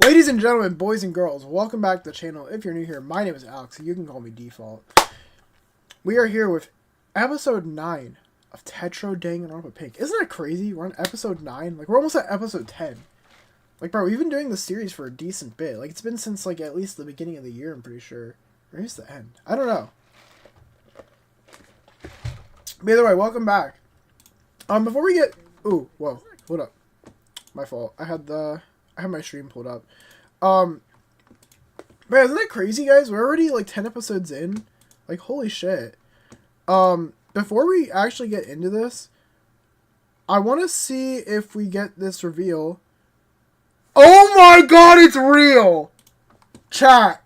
Ladies and gentlemen, boys and girls, welcome back to the channel. If you're new here, my name is Alex, and you can call me Default. We are here with episode 9 of Tetro Danganronpa Pink. Isn't that crazy? We're on episode 9. Like, we're almost at episode 10. Like, bro, we've been doing this series for a decent bit. Like, it's been since, like, at least the beginning of the year, I'm pretty sure. Or is the end? I don't know. But either way, welcome back. Before we get... Ooh, whoa. Hold up. My fault. I had my stream pulled up. Man, isn't that crazy, guys? We're already, like, 10 episodes in. Like, holy shit. Before we actually get into this, I want to see if we get this reveal. Oh my god, it's real! Chat.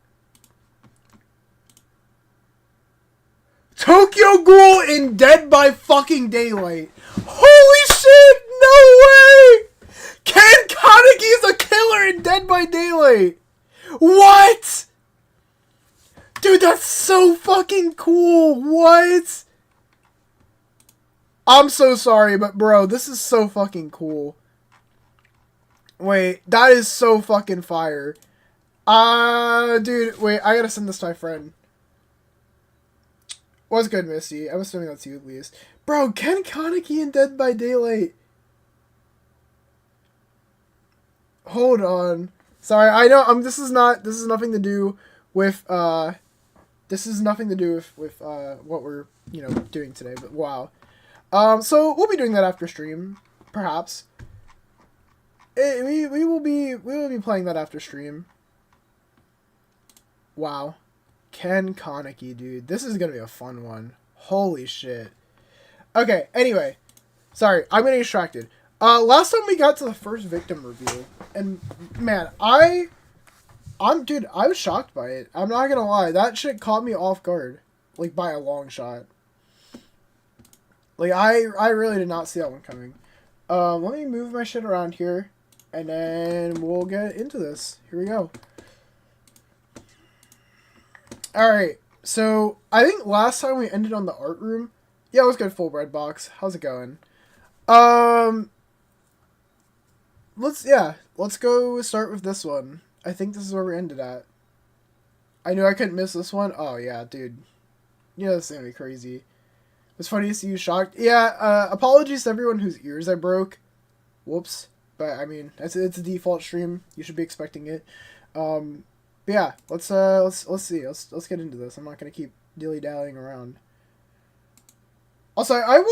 Tokyo Ghoul in Dead by fucking Daylight. Holy shit, no way! Ken Kaneki's a killer in Dead by Daylight! What? Dude, that's so fucking cool! What? I'm so sorry, but bro, this is so fucking cool. Wait, that is so fucking fire. Dude, wait, I gotta send this to my friend. What's good, Misty? I'm assuming that's you at least. Bro, Ken Kaneki in Dead by Daylight. Hold on. Sorry, I know this is nothing to do with what we're, doing today, but wow. So we'll be doing that after stream, perhaps. We will be playing that after stream. Wow. Ken Kaneki, dude. This is gonna be a fun one. Holy shit. Okay, anyway. Sorry, I'm getting distracted. Last time we got to the first victim reveal, and man, I was shocked by it. I'm not gonna lie. That shit caught me off guard. Like, by a long shot. Like, I really did not see that one coming. Let me move my shit around here, and then we'll get into this. Here we go. Alright, so I think last time we ended on the art room. Yeah, it was good, full bread box. How's it going? Let's go start with this one. I think this is where we ended at. I knew I couldn't miss this one. Oh, yeah, dude. Yeah, this is gonna be crazy. It's funny to see you shocked. Yeah, apologies to everyone whose ears I broke. Whoops. But, I mean, it's a default stream. You should be expecting it. But yeah, let's see. Let's get into this. I'm not gonna keep dilly-dallying around. Also, I'm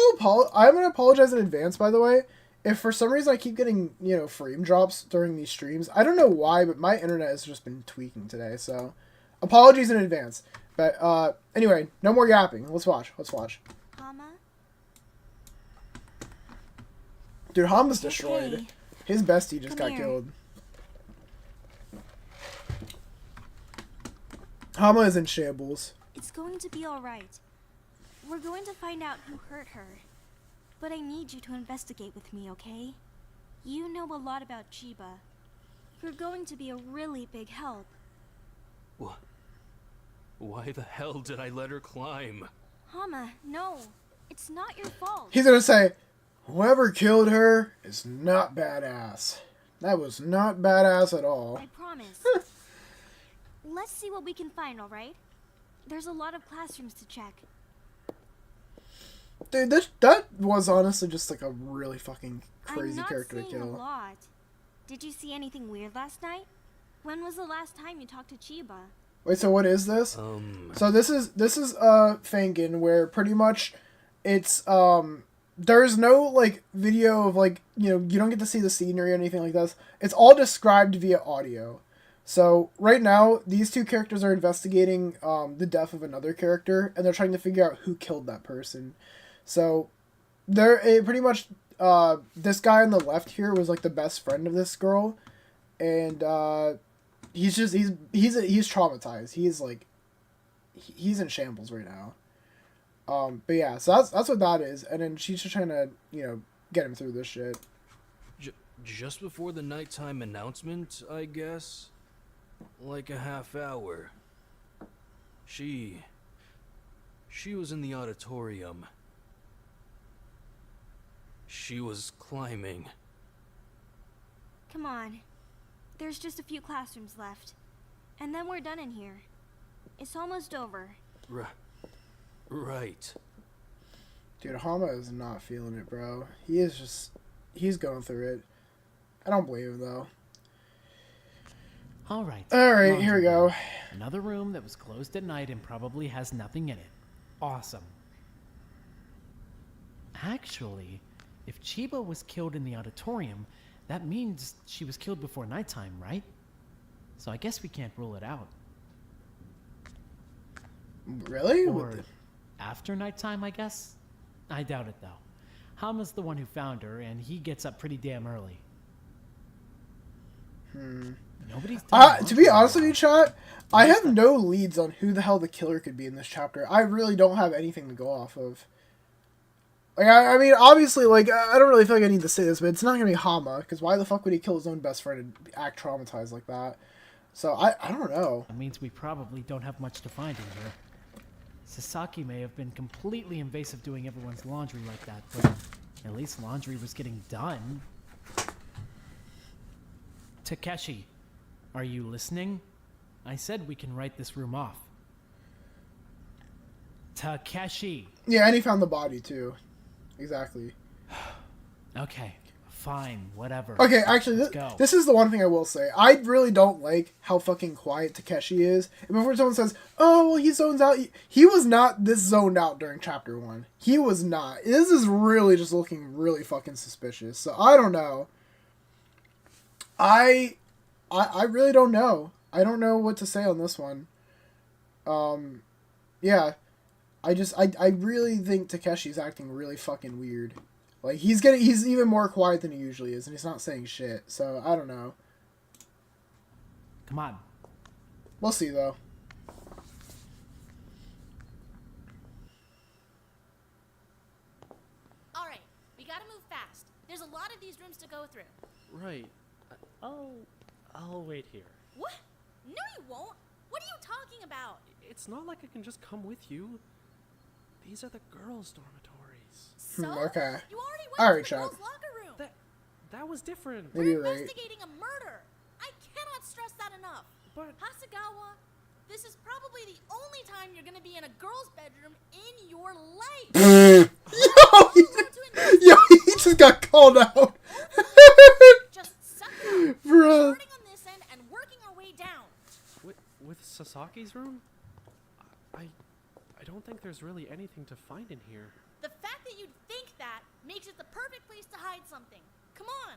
gonna apologize in advance, by the way. If for some reason I keep getting, frame drops during these streams, I don't know why, but my internet has just been tweaking today, so apologies in advance. But, anyway, no more yapping. Let's watch. Hama? Dude, Hama's destroyed. Hey. His bestie just got Here. killed. Hama is in shambles. It's going to be alright. We're going to find out who hurt her. But I need you to investigate with me, okay? You know a lot about Chiba. You're going to be a really big help. What? Why the hell did I let her climb? Hama, no. It's not your fault. He's gonna say, whoever killed her is not badass. That was not badass at all. I promise. Let's see what we can find, alright? There's a lot of classrooms to check. Dude, that was honestly just like a really fucking crazy I'm not character to seeing kill. a lot. Did you see anything weird last night? When was the last time you talked to Chiba? Wait, so what is this? So this is Fangin, where pretty much it's there's no like video of like you don't get to see the scenery or anything like this. It's all described via audio. So right now these two characters are investigating the death of another character, and they're trying to figure out who killed that person. So they're pretty much this guy on the left here was like the best friend of this girl, and he's traumatized. He's in shambles right now. But yeah, so that's what that is, and then she's just trying to get him through this shit. Just before the nighttime announcement, I guess. Like a half hour. She was in the auditorium. She was climbing. Come on. There's just a few classrooms left. And then we're done in here. It's almost over. Right. Dude, Hama is not feeling it, bro. He's going through it. I don't blame him, though. Alright, here we go. Another room that was closed at night and probably has nothing in it. Awesome. Actually, if Chiba was killed in the auditorium, that means she was killed before nighttime, right? So I guess we can't rule it out. Really? Or after nighttime, I guess? I doubt it, though. Hama's the one who found her, and he gets up pretty damn early. Nobody's to be honest with you, chat, I have no leads on who the hell the killer could be in this chapter. I really don't have anything to go off of. Like, I mean, obviously, like, I don't really feel like I need to say this, but it's not going to be Hama, because why the fuck would he kill his own best friend and act traumatized like that? So, I don't know. That means we probably don't have much to find in here. Sasaki may have been completely invasive doing everyone's laundry like that, but at least laundry was getting done. Takeshi, are you listening? I said we can write this room off. Takeshi! Yeah, and he found the body, too. Exactly. Okay, fine, whatever. Okay, actually, this is the one thing I will say. I really don't like how fucking quiet Takeshi is. And before someone says, oh, well, he zones out, he was not this zoned out during chapter 1. He was not. This is really just looking really fucking suspicious. So, I don't know. I really don't know. I don't know what to say on this one. Yeah. I really think Takeshi's acting really fucking weird. Like, he's even more quiet than he usually is, and he's not saying shit, so I don't know. Come on. We'll see, though. Alright, we gotta move fast. There's a lot of these rooms to go through. Right. I'll wait here. What? No, you won't. What are you talking about? It's not like I can just come with you. These are the girls' dormitories. So? Okay. You already went Alright, to the chat. girls' locker room. That was different. Maybe you're We're right. investigating a murder. I cannot stress that enough. But Hasagawa, this is probably the only time you're gonna be in a girl's bedroom in your life. Yo, he just got called out. Just suck it up. Bruh. Starting on this end and working our way down. with Sasaki's room, I don't think there's really anything to find in here. The fact that you'd think that makes it the perfect place to hide something. Come on.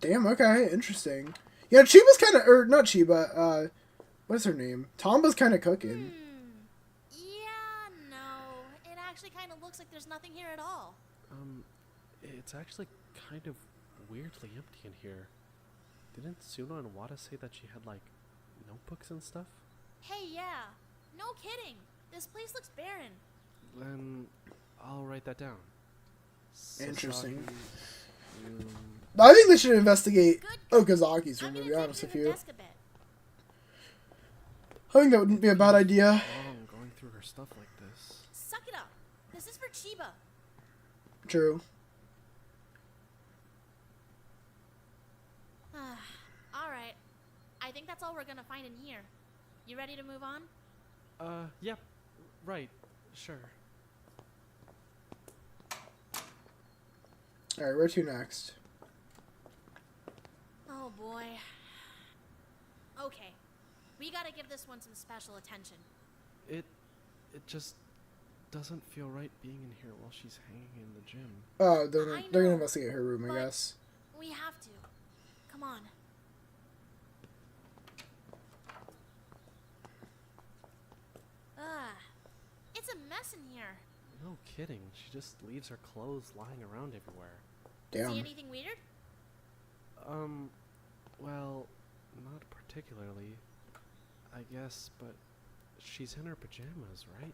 Damn, okay, interesting. Yeah, Chiba's kind of, or not Chiba, what's her name? Tomba's kind of cooking. Yeah, no. It actually kind of looks like there's nothing here at all. It's actually kind of weirdly empty in here. Didn't Suna and Wada say that she had, like, notebooks and stuff? Hey, yeah. No kidding. This place looks barren. Then I'll write that down. Interesting. Sasaki room. I think they should investigate Good. Okazaki's I'm room, to gonna be take honest her with to you. the desk a bit. I think that wouldn't be a bad idea. Long going through her stuff like this. Suck it up. This is for Chiba. True. Alright. I think that's all we're gonna find in here. You ready to move on? Yep. Right. Sure. Alright, where to next? Oh boy. Okay. We gotta give this one some special attention. It just doesn't feel right being in here while she's hanging in the gym. Oh, I they're gonna know, investigate her room, I but- guess. We have to. Come on. It's a mess in here. No kidding. She just leaves her clothes lying around everywhere. See Damn. anything weird? Well, not particularly, I guess, but she's in her pajamas, right?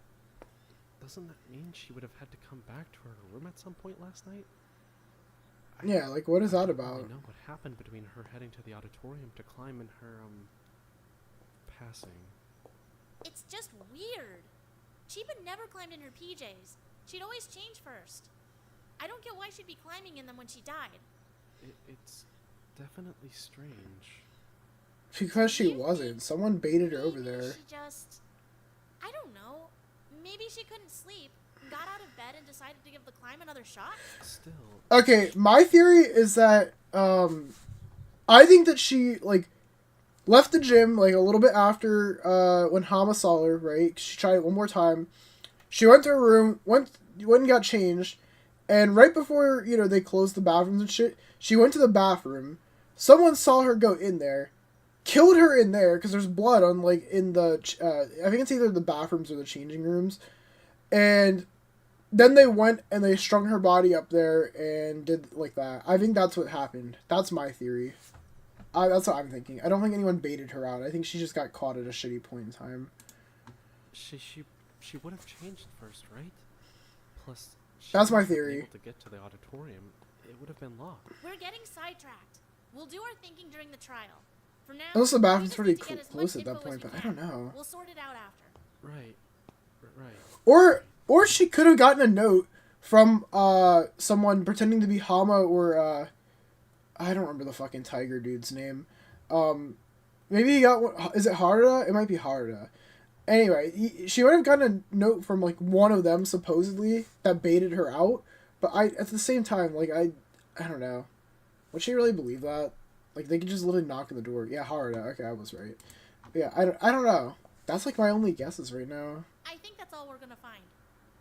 Doesn't that mean she would have had to come back to her room at some point last night? Yeah, like, what is that I about? don't know what happened between her heading to the auditorium to climb and her, passing. It's just weird. Chiba never climbed in her PJs. She'd always change first. I don't get why she'd be climbing in them when she died. It's definitely strange. Because she wasn't. Someone baited her over Maybe there. She just, I don't know. Maybe she couldn't sleep, got out of bed, and decided to give the climb another shot. Still, Okay, my theory is that I think that she like left the gym like a little bit after when Hama saw her, right? She tried it one more time. She went to her room, went and got changed, and right before, you know, they closed the bathrooms and shit, she went to the bathroom. Someone saw her go in there, killed her in there because there's blood on like in the I think it's either the bathrooms or the changing rooms, and then they went and they strung her body up there and did like that. I think that's what happened. That's my theory. That's what I'm thinking. I don't think anyone baited her out. I think she just got caught at a shitty point in time. she would have changed first, right? Plus, she That's my wouldn't have been theory. able to get to the auditorium. It would have been locked. We're getting sidetracked. We'll do our thinking during the trial. For now, Unless the we bathroom's just pretty need to get as close much at that info as point, we but I can. don't know. We'll sort it out after. Right. Or she could have gotten a note from someone pretending to be Hama or I don't remember the fucking tiger dude's name. Maybe he got one. Is it Haruda? It might be Haruda. Anyway, she might have gotten a note from like one of them supposedly that baited her out. But at the same time, like I don't know. Would she really believe that? Like they could just literally knock on the door. Yeah, Haruda. Okay, I was right. Yeah, I don't know. That's like my only guesses right now. I think that's all we're gonna find.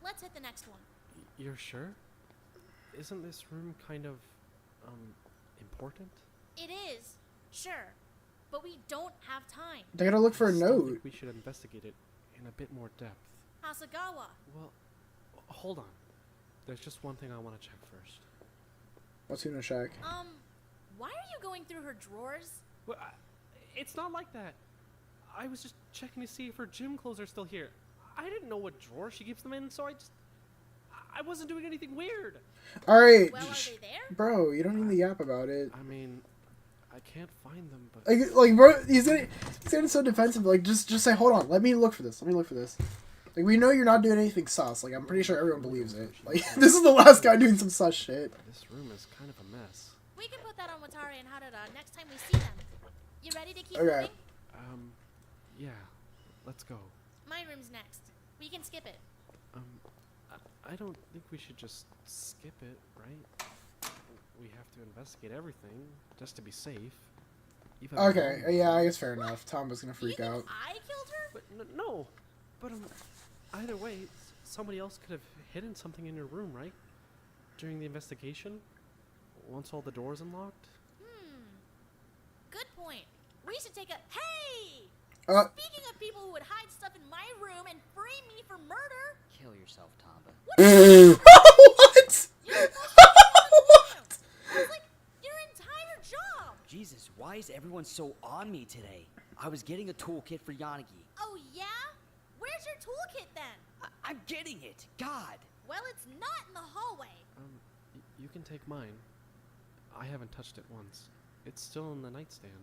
Let's hit the next one. You're sure? Isn't this room kind of important? It is, sure, but we don't have time. They gotta look for a I still note. think we should investigate it in a bit more depth. Hasagawa. Well, hold on. There's just one thing I want to check first. What's gonna check? Why are you going through her drawers? Well, it's not like that. I was just checking to see if her gym clothes are still here. I didn't know what drawer she keeps them in, so I wasn't doing anything weird. All right, Well, are they there? bro. You don't need to yap about it. I mean, I can't find them, but Like, bro, he's getting so defensive. Like, just say, hold on. Let me look for this. Like, we know you're not doing anything sus. Like, I'm pretty sure everyone believes it. Like, this is the last guy doing some sus shit. this room is kind of a mess. We can put that on Watari and Haruda next time we see them. You ready to keep Okay. moving? Yeah, let's go. My room's next. We can skip it. I don't think we should just skip it, right? We have to investigate everything, just to be safe. Even Okay, though- yeah, I guess fair enough. Tom was gonna Do you freak think out. I killed her? But no, but either way, somebody else could have hidden something in your room, right? During the investigation, once all the doors unlocked. Good point. We should take a... Hey! Uh, Speaking of people who would hide stuff in my room and frame me for murder... Kill yourself, Tamba. what? You're supposed to be in the room. That's like your entire job. Jesus, why is everyone so on me today? I was getting a toolkit for Yanagi. Oh, yeah? Where's your toolkit then? I'm getting it! God! Well, it's not in the hallway. You can take mine. I haven't touched it once. It's still in the nightstand.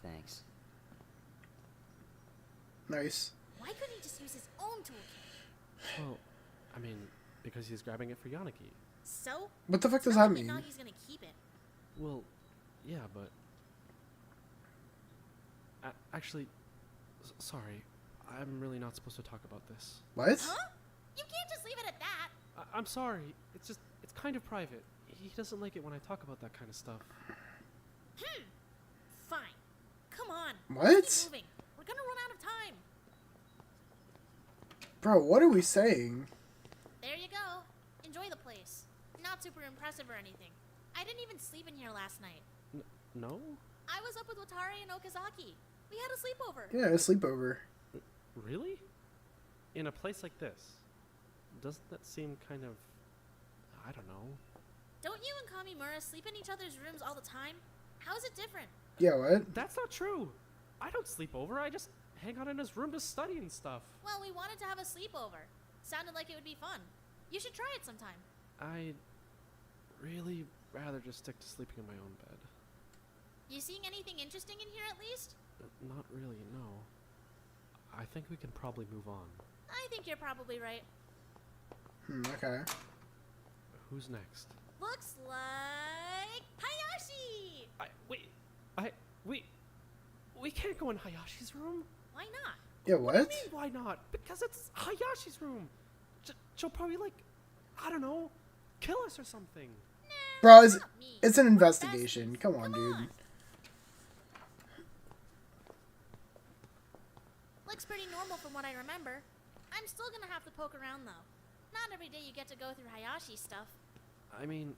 Thanks. Nice. Why couldn't he just use his own toolkit? Well, I mean, because he's grabbing it for Yanagi. So? What the fuck It's does not that like mean? Nagi's gonna keep it. Well, yeah, but... actually, sorry. I'm really not supposed to talk about this. What? Huh? You can't just leave it at that. I'm sorry. It's kind of private. He doesn't like it when I talk about that kind of stuff. Fine. Come on. What? Let's keep moving. We're gonna run out of time. Bro, what are we saying? There you go. Enjoy the place. Not super impressive or anything. I didn't even sleep in here last night. No? I was up with Watari and Okazaki. We had a sleepover. Yeah, a sleepover. Really? In a place like this? Doesn't that seem kind of... I don't know. Don't you and Kamimura sleep in each other's rooms all the time? How is it different? Yeah, what? That's not true. I don't sleep over. I just hang out in his room to study and stuff. Well, we wanted to have a sleepover. Sounded like it would be fun. You should try it sometime. I'd really rather just stick to sleeping in my own bed. You seeing anything interesting in here at least? Not really, no. I think we can probably move on. I think you're probably right. Okay. Who's next? Looks like Hayashi! We can't go in Hayashi's room. Why not? Yeah, What do you what? mean, why not? Because it's Hayashi's room. She'll probably, like, I don't know, kill us or something. Bro, Not me. it's an We're investigation. besties. Come on, dude. Looks pretty normal from what I remember. I'm still gonna have to poke around though. Not every day you get to go through Hayashi's stuff. I mean,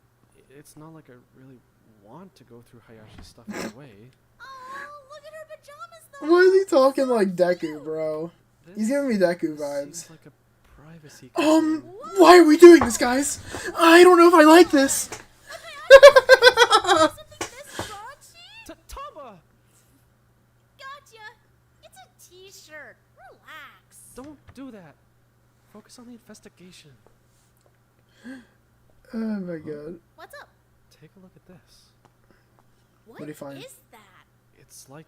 it's not like I really want to go through Hayashi's stuff anyway. Oh, look at her pajamas though. Why is he talking like Deku, bro? He's giving me Deku vibes. Seems like a privacy concern. Why are we doing this, guys? I don't know if I like this. Something this raunchy? Tama! Gotcha. It's a t-shirt. Relax. Don't do that. Focus on the investigation. Oh my god. What's up? Take a look at this. What do you find? is that? It's like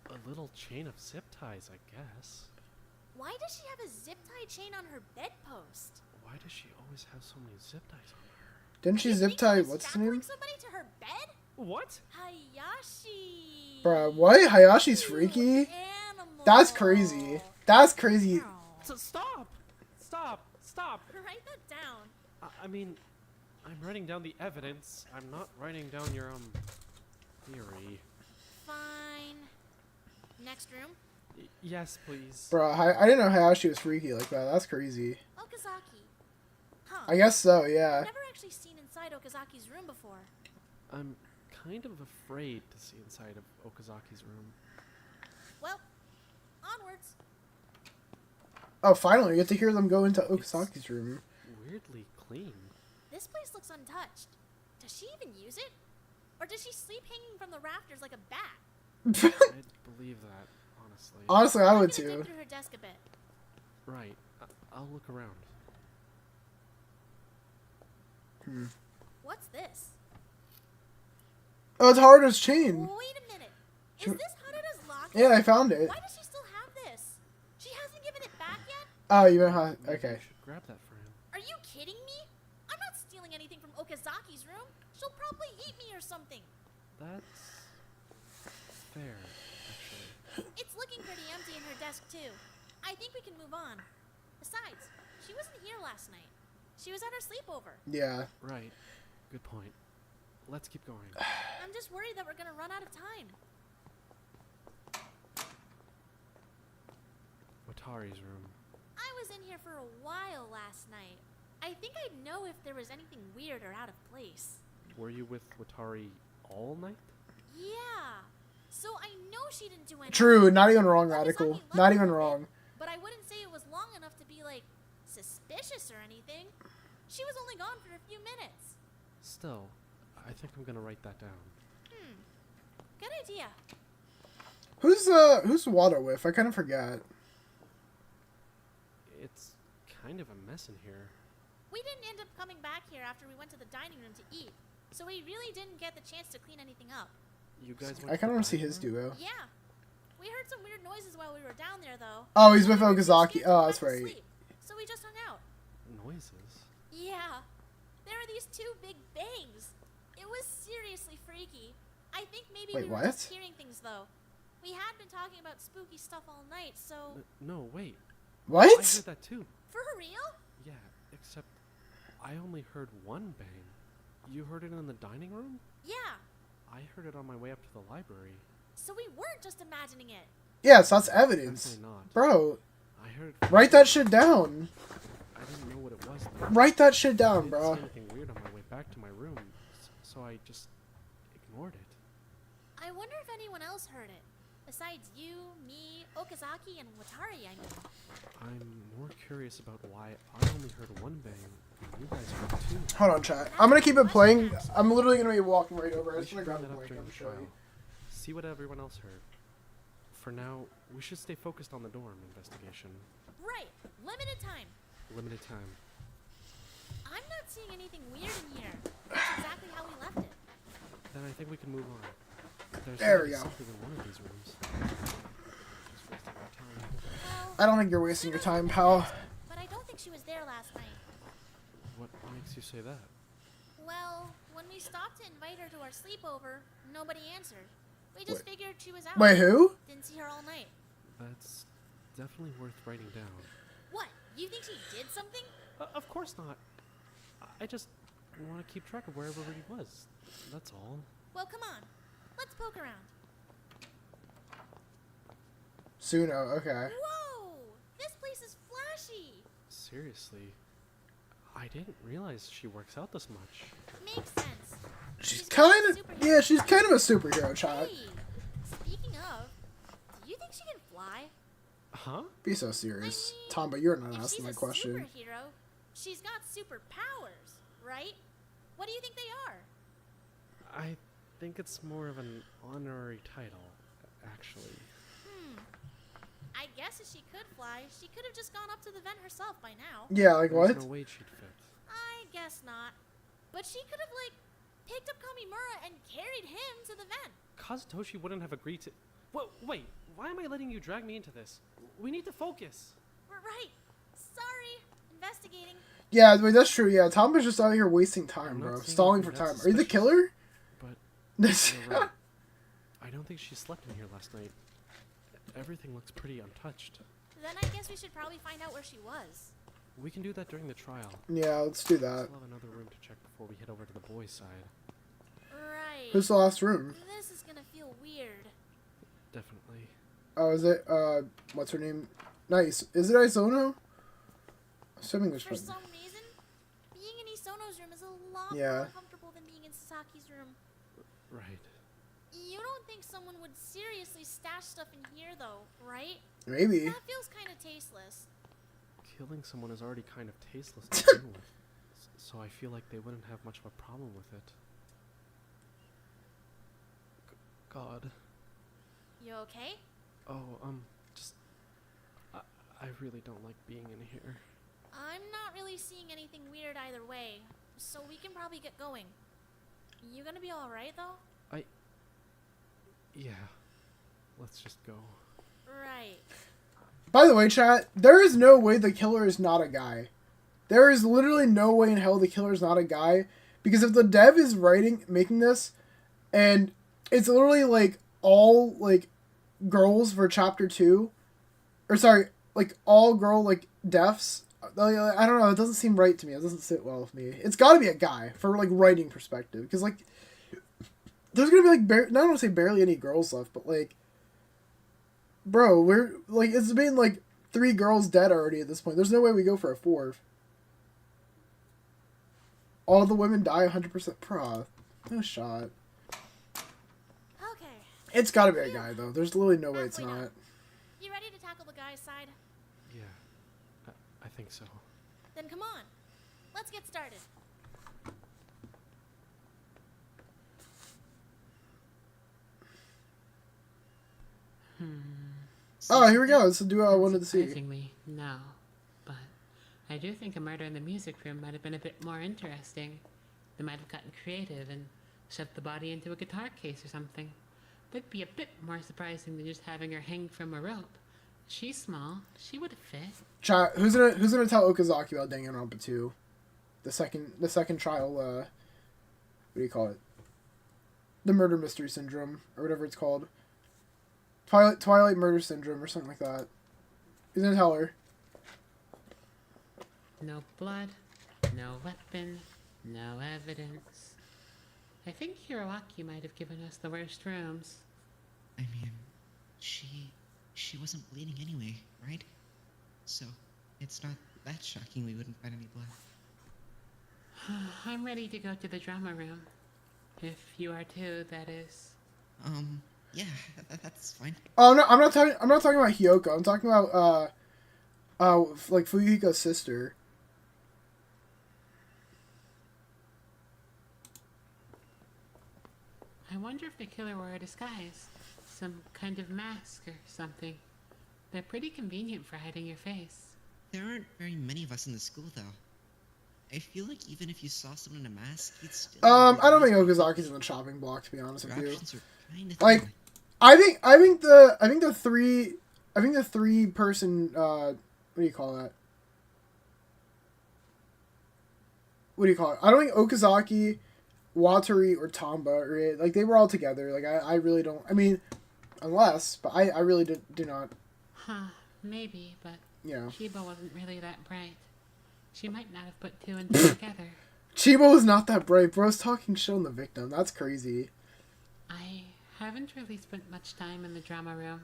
a little chain of zip ties, I guess. Why does she have a zip tie chain on her bedpost? Why does she always have so many zip ties on her? Didn't she You zip think tie? she's What's the shackling name? somebody to her bed? What? Hayashi. Bro, what? Hayashi's freaky? You That's crazy. That's crazy. animal. Stop! Stop! Write that down. I mean, I'm writing down the evidence. I'm not writing down your, theory. Fine. Next room. Yes, please. Bro, I didn't know Hayashi was freaky like that. That's crazy. Okazaki. Huh. I guess so, yeah. I've never actually seen inside Okazaki's room before. I'm kind of afraid to see inside of Okazaki's room. Well, onwards. Oh, finally, we get to hear them go into Okazaki's room. Weirdly clean. This place looks untouched. Does she even use it? Or does she sleep hanging from the rafters like a bat? I'd believe that, honestly. Honestly, I I'm would gonna dig too. through her desk a bit. Right. I'll look around. What's this? Oh, it's Haruto's chain. Wait a minute. Is Should- this Haruto's locket? Yeah, I found it. Why does she still have this? She hasn't given it back yet? Oh, you meant how? Maybe Okay. I should grab that for him. Are you kidding me? I'm not stealing anything from Okazaki's room. She'll probably eat me or something. That's fair, actually. It's looking pretty empty in her desk, too. I think we can move on. Besides, she wasn't here last night. She was at her sleepover. Yeah. Right. Good point. Let's keep going. I'm just worried that we're gonna run out of time. Watari's room. I was in here for a while last night. I think I'd know if there was anything weird or out of place. Were you with Watari all night? Yeah. So I know she didn't do anything. True. Not even wrong, Okazaki Radical. left Not for even a bit, wrong. But I wouldn't say it was long enough to be, like, suspicious or anything. She was only gone for a few minutes. Still, I think I'm gonna write that down. Good idea. Who's Water with? I kind of forgot. It's kind of a mess in here. We didn't end up coming back here after we went to the dining room to eat, so we really didn't get the chance to clean anything up. You guys went I to kind of the want to see dining his room? duo. Yeah. We heard some weird noises while we were down there, though. Oh, he's with We were too Okazaki. scared to Oh, go that's back to right. sleep, so we just hung out. Noises? Yeah. There were these two big bangs. It was seriously freaky. I think maybe Wait, we were what? just hearing things, though. We had been talking about spooky stuff all night, so... No, wait. I What? heard that too. For real? Yeah, except I only heard one bang. You heard it in the dining room? Yeah. I heard it on my way up to the library. So we weren't just imagining it. Yes, that's evidence. Definitely not. Bro, I heard it write that shit down. I didn't know what it was though. Write that shit I down, didn't bro. see anything weird on my way back to my room, so I just ignored it. I wonder if anyone else heard it. Besides you, me, Okazaki, and Watari, I mean. I'm more curious about why I only heard one bang and you guys heard two. Hold on, chat. I'm gonna keep it playing. I'm literally gonna be walking right over. I We just should wanna bring grab that the up mic. during I'm the show you. trial. See what everyone else heard. For now, we should stay focused on the dorm investigation. Right. Limited time. Limited time. I'm not seeing anything weird in here. That's exactly how we left it. Then I think we can move on. There's There gotta we be go. something in one of these rooms. Just wasting our time. Well, I don't think you're wasting your time, pal. but I don't think she was there last night. What makes you say that? Well, when we stopped to invite her to our sleepover, nobody answered. We just figured she was out. Wait, who? Didn't see her all night. That's definitely worth writing down. What? You think she did something? Of course not. I just want to keep track of where everybody was. That's all. Well, come on. Let's poke around. Suno, okay. Whoa! This place is flashy. Seriously, I didn't realize she works out this much. Makes sense. She's got kind of, superhero yeah, she's kind of a powers. superhero, chat. Hey, speaking of, do you think she can fly? Huh? Be so serious. Tom, but you're not If asking she's my a question. superhero, she's got superpowers, right? What do you think they are? I think it's more of an honorary title, actually. I guess if she could fly, she could have just gone up to the vent herself by now. Yeah, like There's what? no way she'd fit. I guess not. But she could have, like, picked up Kamimura and carried him to the vent. Kazutoshi wouldn't have agreed to... Wait, why am I letting you drag me into this? We need to focus. Right. Sorry. Investigating. Yeah, wait, that's true. Yeah, Tom is just out here wasting time, I'm not bro. saying Stalling for anything time. that's Are you the suspicious. killer? But This. you're right. I don't think she slept in here last night. Everything looks pretty untouched. Then I guess we should probably find out where she was. We can do that during the trial. Yeah, let's do that. We'll have another room to check before we head over to the boys' side. Right. Who's the last room? This is gonna feel weird. Definitely. Oh, is it, what's her name? Nice. Is it Isono? Assuming there's For some reason, being in Isono's room is a lot Yeah. more comfortable than being in Sasaki's room. Right. You don't think someone would seriously stash stuff in here, though, right? Maybe. That feels kind of tasteless. Killing someone is already kind of tasteless to begin with. So I feel like they wouldn't have much of a problem with it. God. You okay? Oh, just... I really don't like being in here. I'm not really seeing anything weird either way, so we can probably get going. You gonna be alright, though? Yeah. Let's just go. Right. By the way, chat, there is no way the killer is not a guy. There is literally no way in hell the killer is not a guy. Because if the dev is making this, and it's literally, like, all, like, girls for chapter 2, or sorry, like, all girl, like, deaths, I don't know, it doesn't seem right to me. It doesn't sit well with me. It's gotta be a guy, for, like, writing perspective. Because, like, there's gonna be, like, not want to say barely any girls left, but, like, bro, we're, like, it's been, like, 3 girls dead already at this point. There's no way we go for a 4th. All the women die 100%. Pro. No shot. Okay. It's gotta be a guy, though. There's literally no way it's Halfway not. done. You ready to tackle the guy's side? Yeah. I think so. Then come on. Let's get started. Oh, here we go. This is the duo I wanted to see. Surprisingly, no. But I do think a murder in the music room might have been a bit more interesting. They might have gotten creative and shoved the body into a guitar case or something. That'd be a bit more surprising than just having her hang from a rope. She's small. She would have fit. Chat, who's gonna tell Okazaki about Danganronpa 2? The second trial, what do you call it? The Murder Mystery Syndrome, or whatever it's called. Twilight Murder Syndrome, or something like that. Who's gonna tell her? No blood, no weapon, no evidence. I think Hiroaki might have given us the worst rooms. I mean, she wasn't bleeding anyway, right? So, it's not that shocking we wouldn't find any blood. I'm ready to go to the drama room. If you are too, that is. Yeah, that's fine. Oh no, I'm not talking about Hyoko. I'm talking about like Fuyuhiko's sister. I wonder if the killer wore a disguise. Some kind of mask or something. They're pretty convenient for hiding your face. There aren't very many of us in the school, though. I feel like even if you saw someone in a mask, you'd still... I don't think Okazaki's in the chopping block, to be honest with Your you. options are kinda Like, thin. I think the three person what do you call that? What do you call it? I don't think Okazaki, Watari or Tamba, or like they were all together. Like I really don't. I mean, unless, but I really do not. Huh, maybe, but Yeah. Chiba wasn't really that bright. She might not have put two and two together. Chiba was not that bright. Bro's talking shit on the victim. That's crazy. I haven't really spent much time in the drama room.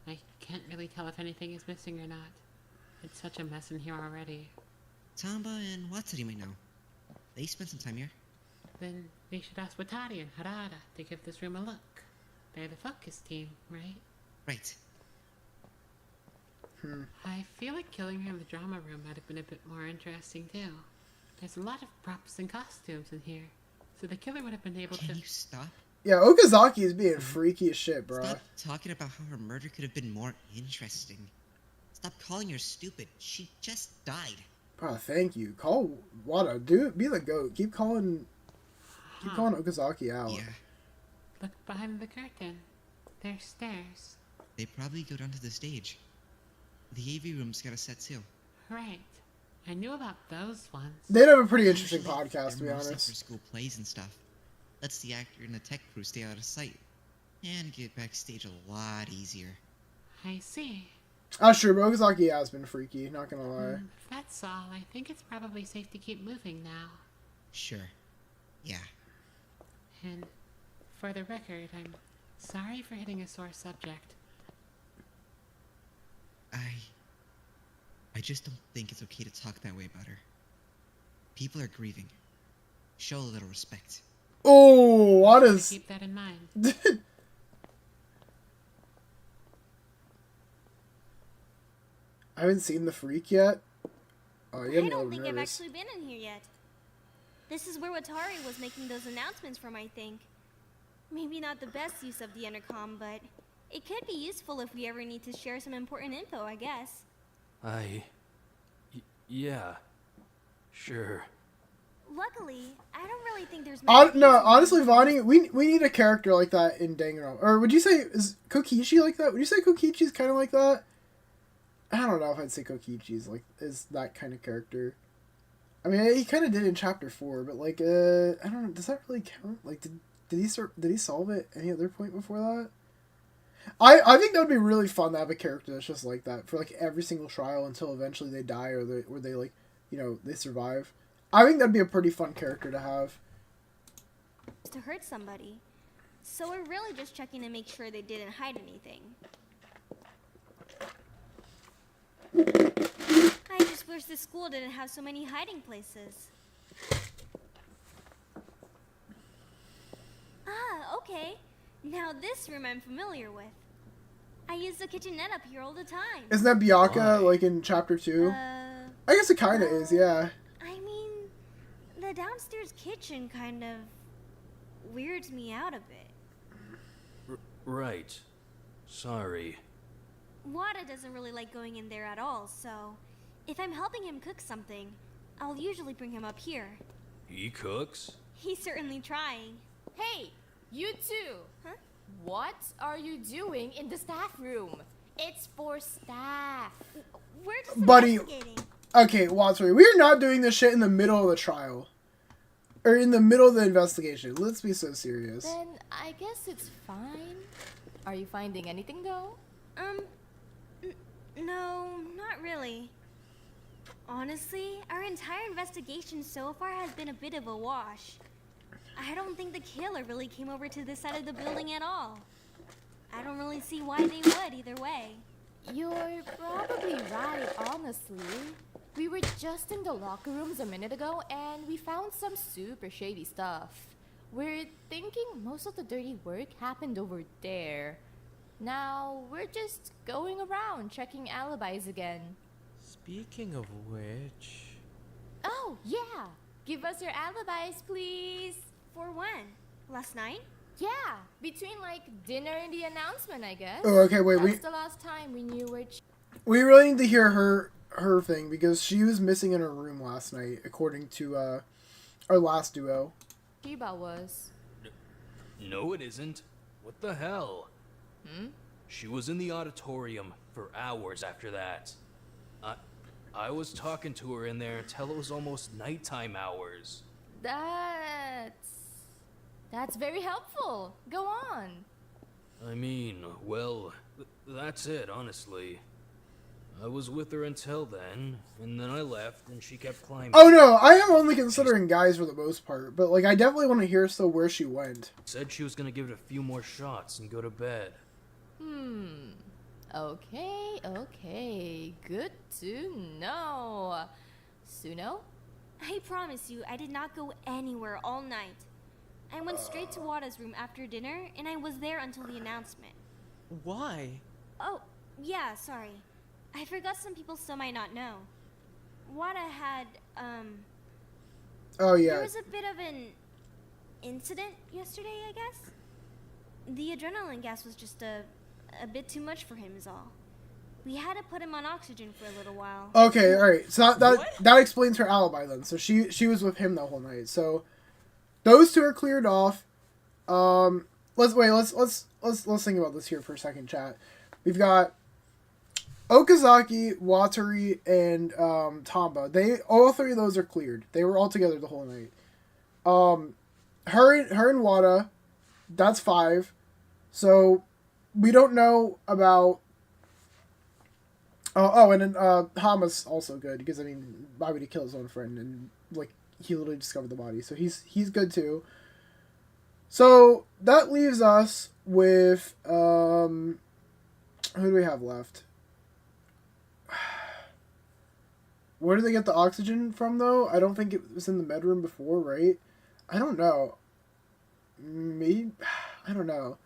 I can't really tell if anything is missing or not. It's such a mess in here already. Tamba and Watsuri might know. They spent some time here. Then we should ask Watari and Harada to give this room a look. They're the focus team, right? Right. I feel like killing her in the drama room might have been a bit more interesting too. There's a lot of props and costumes in here, so the killer would have been able Can to... you stop? Yeah, Okazaki is being freaky as shit, bro. Stop talking about how her murder could have been more interesting. Stop calling her stupid. She just died. Oh, thank you. Call Wada. Be the goat. Keep calling Okazaki out. Yeah. Look behind the curtain. There's stairs. They probably go down to the stage. The AV room's got a set too. Right. I knew about those ones. They'd have a pretty interesting Usually, podcast, to be they're mostly honest. for school plays and stuff. Lets the actor and the tech crew stay out of sight. And get backstage a lot easier. I see. That's true, but Okazaki has been freaky, not gonna lie. If that's all, I think it's probably safe to keep moving now. Sure. Yeah. And for the record, I'm sorry for hitting a sore subject. I just don't think it's okay to talk that way about her. People are grieving. Show a little respect. Oh, what is... Keep that in mind. I haven't seen the freak yet. Oh, you I got me a don't little think I've nervous. actually been in here yet. This is where Watari was making those announcements from, I think. Maybe not the best use of the intercom, but it could be useful if we ever need to share some important info, I guess. Yeah. Sure. Luckily, I don't really think there's No, reason- honestly, Vonnie, we need a character like that in Danganronpa. Or would you say, is Kokichi like that? Would you say Kokichi's kind of like that? I don't know if I'd say Kokichi's is that kind of character. I mean, he kind of did in chapter 4, but I don't know, does that really count? Like, did he solve it any other point before that? I think that would be really fun to have a character that's just like that for like every single trial until eventually they die or they like, they survive. I think that'd be a pretty fun character to have. to hurt somebody. So we're really just checking to make sure they didn't hide anything. I just wish the school didn't have so many hiding places. Ah, okay. Now this room I'm familiar with. I use the kitchenette up here all the time. Isn't that Byakuya, Why? like in chapter 2? I guess it kind of is, yeah. I mean, the downstairs kitchen kind of weirds me out a bit. Right. Sorry. Wada doesn't really like going in there at all, so if I'm helping him cook something, I'll usually bring him up here. He cooks? He's certainly trying. Hey, you two! Huh? What are you doing in the staff room? It's for staff. We're just Buddy. investigating. Okay, Watsuri, we're not doing this shit in the middle of the trial. Or in the middle of the investigation. Let's be so serious. Then I guess it's fine. Are you finding anything though? No, not really. Honestly, our entire investigation so far has been a bit of a wash. I don't think the killer really came over to this side of the building at all. I don't really see why they would either way. You're probably right, honestly. We were just in the locker rooms a minute ago and we found some super shady stuff. We're thinking most of the dirty work happened over there. Now, we're just going around checking alibis again. Speaking of which... Oh, yeah! Give us your alibis, please! For when? Last night? Yeah, between like dinner and the announcement, I guess. Oh, okay, wait, That's the last time we knew where we really need to hear her thing, because she was missing in her room last night, according to our last duo. Chiba was. No, it isn't. What the hell? She was in the auditorium for hours after that. I was talking to her in there until it was almost nighttime hours. That's That's very helpful. Go on. I mean, well, that's it, honestly. I was with her until then, and then I left, and she kept climbing. Oh no, I am only considering guys for the most part, but like I definitely want to hear still where she went. Said she was gonna give it a few more shots and go to bed. Okay. Good to know. Suno? I promise you, I did not go anywhere all night. I went straight to Wada's room after dinner, and I was there until the announcement. Why? Oh, yeah, sorry. I forgot some people still might not know. Wada had, Oh yeah. There was a bit of an incident yesterday, I guess. The adrenaline gas was just a bit too much for him is all. We had to put him on oxygen for a little while. Okay, alright. So that explains her alibi then. So she was with him the whole night. So those two are cleared off. Let's think about this here for a second, chat. We've got Okazaki, Watari, and Tamba. All three of those are cleared. They were all together the whole night. Her and Wada, that's 5. So we don't know about. And then Hama's also good because I mean, why would he kill his own friend? And like he literally discovered the body, so he's good too. So that leaves us with who do we have left? Where did they get the oxygen from, though? I don't think it was in the med room before, right? I don't know. Maybe? I don't know.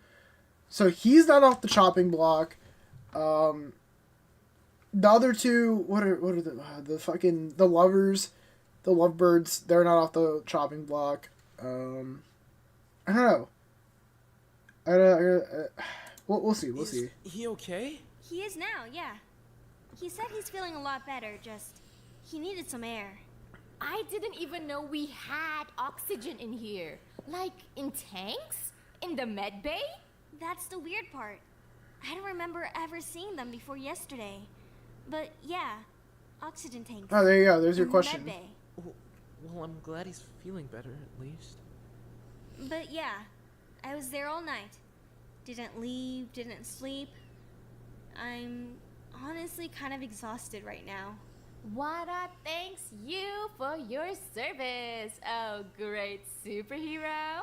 So he's not off the chopping block. The other two, what are the lovers, the lovebirds, they're not off the chopping block. I don't know. We'll see. Is he okay? He is now, yeah. He said he's feeling a lot better, just he needed some air. I didn't even know we had oxygen in here. Like, in tanks? In the med bay? That's the weird part. I don't remember ever seeing them before yesterday. But yeah, oxygen tanks. Oh, there you go. There's your question. Medbay. Well, I'm glad he's feeling better, at least. But yeah, I was there all night. Didn't leave, didn't sleep. I'm honestly kind of exhausted right now. Wada thanks you for your service. Oh, great superhero.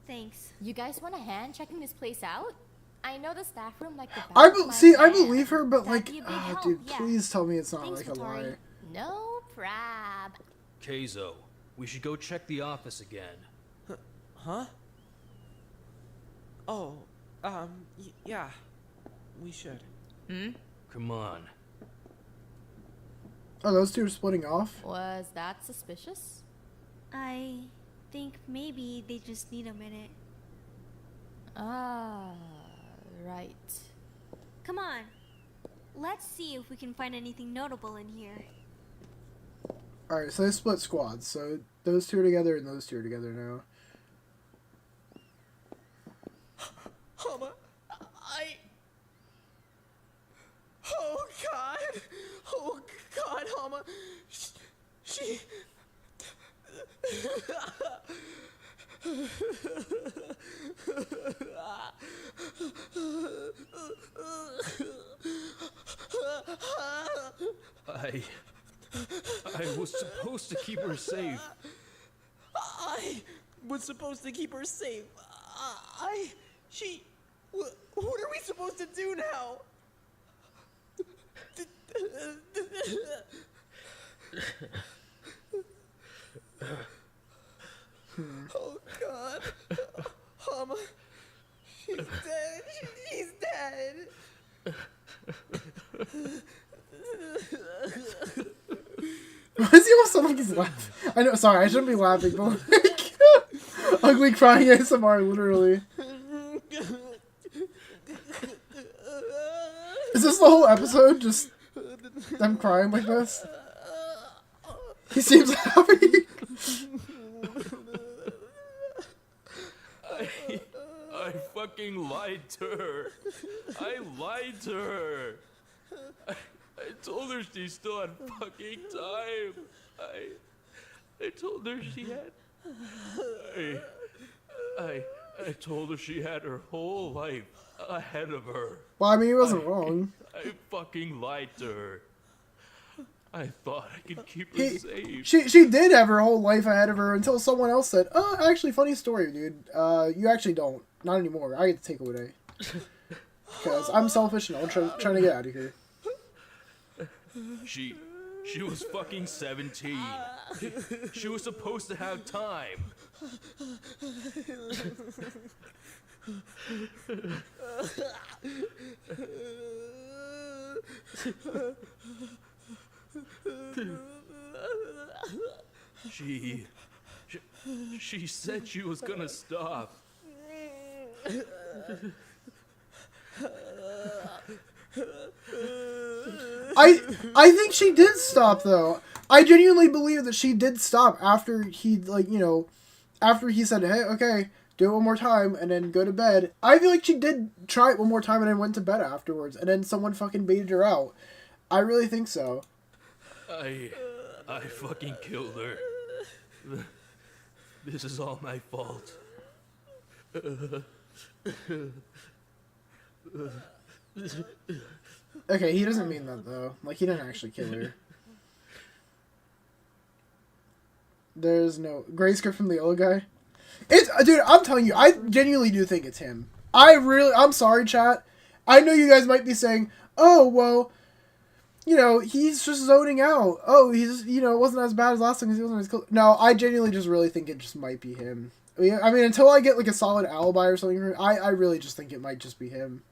Thanks. You guys want a hand checking this place out? I know the staff room like the back I of my hand. believe her, but That'd like, be a big help, dude, yeah. please tell me it's not Thanks, like a Auditorium. lie. No prob. Keizo, we should go check the office again. Huh? Oh, yeah. We should. Come on. Oh, those two are splitting off? Was that suspicious? I think maybe they just need a minute. Ah, right. Come on. Let's see if we can find anything notable in here. Alright, so they split squads. So those two are together and those two are together now. Hama, Oh God, Hama. She... I was supposed to keep her safe. I was supposed to keep her safe. What are we supposed to do now? Oh God, Hama, she's dead. She's dead. Why does he almost sound like he's laughing? I know, sorry, I shouldn't be laughing, but like, ugly crying ASMR, literally. Is this the whole episode? Just them crying like this? He seems happy. I fucking lied to her. I lied to her. I told her she still had fucking time. I told her she had. I told her she had her whole life ahead of her. Well, I mean, he wasn't wrong. I fucking lied to her. I thought I could keep her safe. She did have her whole life ahead of her until someone else said, "Oh, actually, funny story, dude. You actually don't. Not anymore. I get to take away. Because I'm selfish and I'm trying to get out of here." She was fucking 17. She was supposed to have time. She said she was gonna stop. I think she did stop though. I genuinely believe that she did stop after he after he said, "Hey, okay, do it one more time and then go to bed." I feel like she did try it one more time and then went to bed afterwards, and then someone fucking baited her out. I really think so. I fucking killed her. This is all my fault. Okay, he doesn't mean that though. Like, he didn't actually kill her. There's no gray script from the old guy. It's dude. I'm telling you, I genuinely do think it's him. I'm sorry, chat. I know you guys might be saying, "Oh, well, he's just zoning out. Oh, he's it wasn't as bad as last time because he wasn't as cool." No, I genuinely just really think it just might be him. I mean, until I get like a solid alibi or something, I really just think it might just be him.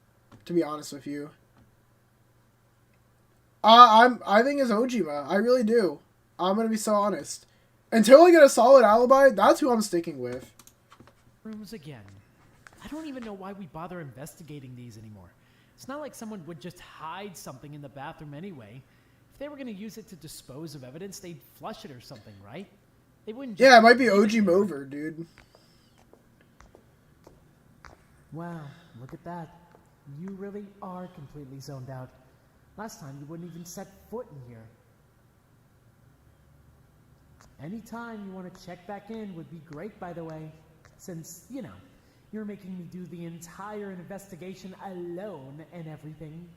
To be honest with you. I think it's Ojima. I really do. I'm gonna be so honest. Until I get a solid alibi, that's who I'm sticking with. Rooms again. I don't even know why we bother investigating these anymore. It's not like someone would just hide something in the bathroom anyway. If they were gonna use it to dispose of evidence, they'd flush it or something, right? They wouldn't just... Yeah, it might be OG Mover, dude. Wow, look at that. You really are completely zoned out. Last time you wouldn't even set foot in here. Anytime you want to check back in would be great, by the way. Since, you're making me do the entire investigation alone and everything.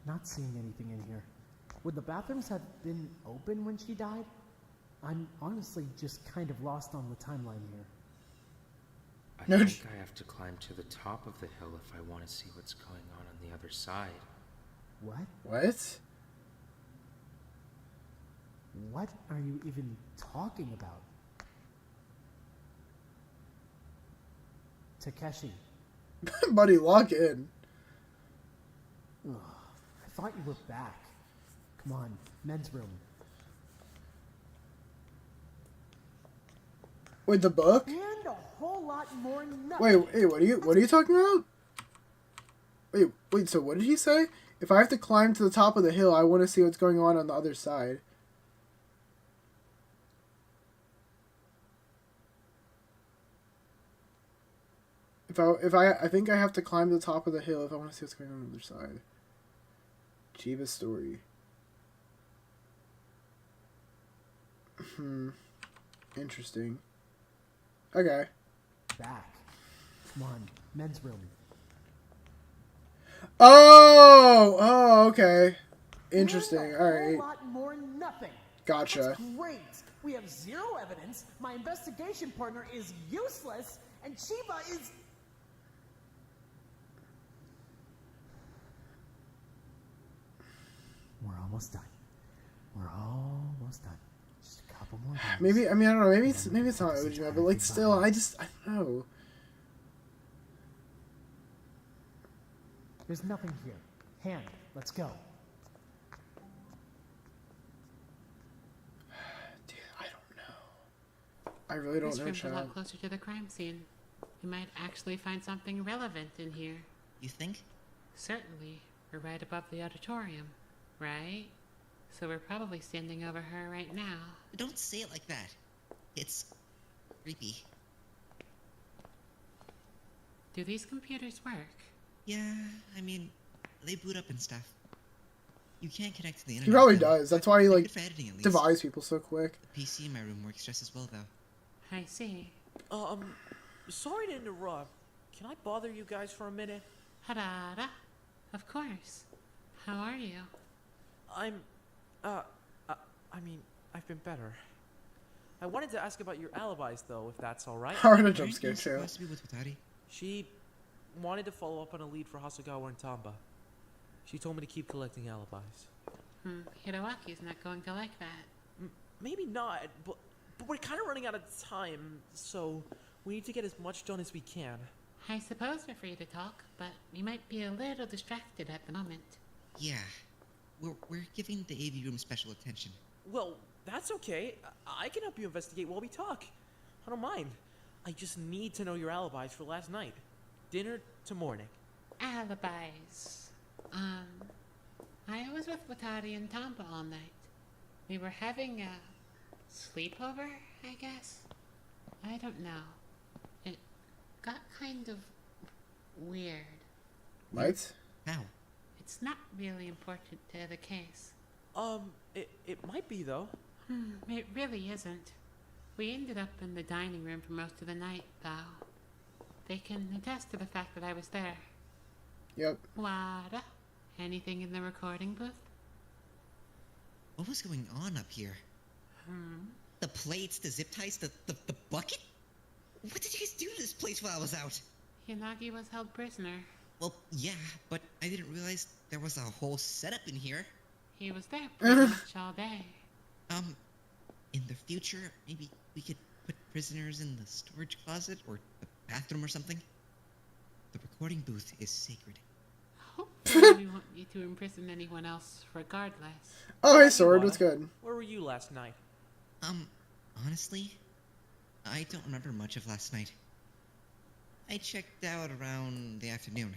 Not seeing anything in here. Would the bathrooms have been open when she died? I'm honestly just kind of lost on the timeline here. I think I have to climb to the top of the hill if I want to see what's going on the other side. What? What? What are you even talking about? Takeshi. Buddy, log in. Ugh, I thought you were back. Come on, men's room. Wait, the book? And a whole lot more nothing. Wait, what are you talking about? Wait, so what did he say? If I have to climb to the top of the hill, I want to see what's going on the other side. I think I have to climb to the top of the hill if I want to see what's going on the other side. Chiba's story. Interesting. Okay. Back. Come on, men's room. Oh, okay. Interesting. All right. A lot more nothing. Gotcha. That's great. We have zero evidence. My investigation partner is useless, and Chiba is. We're almost done. We're almost done. Just a couple more days. Maybe I don't know. Maybe it's not Ojima, but like still, I don't know. There's nothing here. Hand, let's go. Dude, I don't know. I really don't know. This room's a lot closer to the crime scene. We might actually find something relevant in here. You think? Certainly. We're right above the auditorium, right? So we're probably standing over her right now. Don't say it like that. It's creepy. Do these computers work? Yeah, I mean, they boot up and stuff. You can't connect to the internet. He probably though. does. That's why he like for editing, at least. divides people so quick. The PC in my room works just as well, though. I see. Sorry to interrupt. Can I bother you guys for a minute? Harada. Of course. How are you? I mean, I've been better. I wanted to ask about your alibis, though, if that's alright. Hard to jump scare too. Supposed to be with Watari? She wanted to follow up on a lead for Hasegawa and Tamba. She told me to keep collecting alibis. Hiroaki's not going to like that. Maybe not, but we're kind of running out of time, so we need to get as much done as we can. I suppose we're free to talk, but you might be a little distracted at the moment. Yeah. We're giving the AV room special attention. Well, that's okay. I can help you investigate while we talk. I don't mind. I just need to know your alibis for last night. Dinner to morning. Alibis. I was with Watari and Tamba all night. We were having a sleepover, I guess? I don't know. It got kind of weird. Right? How? It's not really important to the case. It might be, though. It really isn't. We ended up in the dining room for most of the night, though. They can attest to the fact that I was there. Yep. Wada? Anything in the recording booth? What was going on up here? The plates, the zip ties, the bucket? What did you guys do to this place while I was out? Yanagi was held prisoner. Well, yeah, but I didn't realize there was a whole setup in here. He was there pretty much all day. In the future, maybe we could put prisoners in the storage closet or the bathroom or something. The recording booth is sacred. Hopefully we want you to imprison anyone else regardless. Oh, hey, Sword, what's good? Where were you last night? Honestly, I don't remember much of last night. I checked out around the afternoon.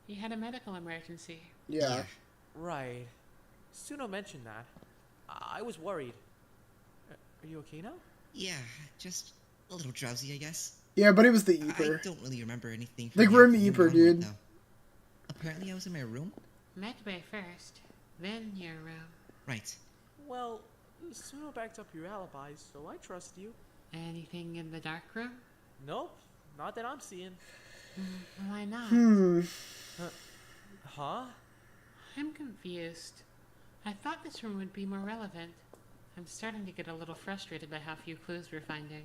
You had a medical emergency. Yeah. Right. Suno mentioned that. I was worried. Are you okay now? Yeah, just a little drowsy, I guess. Yeah, but it was the Eeper. I don't really remember anything. The Grim Eeper, dude. Apparently I was in my room? Medbay first, then your room. Right. Well, Suno backed up your alibis, so I trust you. Anything in the dark room? Nope, not that I'm seeing. Why not? Huh? I'm confused. I thought this room would be more relevant. I'm starting to get a little frustrated by how few clues we're finding.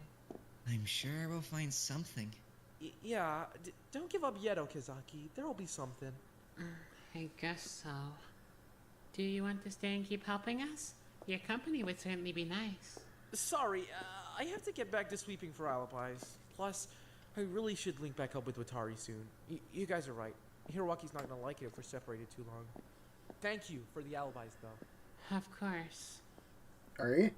I'm sure we'll find something. Yeah, don't give up yet, Okazaki. There'll be something. I guess so. Do you want to stay and keep helping us? Your company would certainly be nice. Sorry, I have to get back to sweeping for alibis. Plus, I really should link back up with Watari soon. You guys are right. Hiroaki's not gonna like it if we're separated too long. Thank you for the alibis, though. Of course. Alright.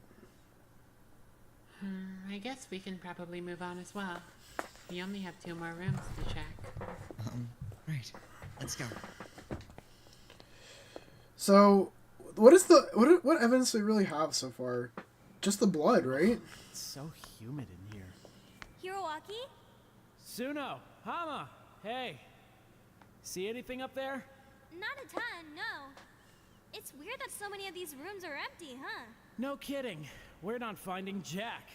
I guess we can probably move on as well. We only have 2 more rooms to check. Right. Let's go. So, what evidence do we really have so far? Just the blood, right? It's so humid in here. Hiroaki? Suno! Hama! Hey! See anything up there? Not a ton, no. It's weird that so many of these rooms are empty, huh? No kidding. We're not finding Jack.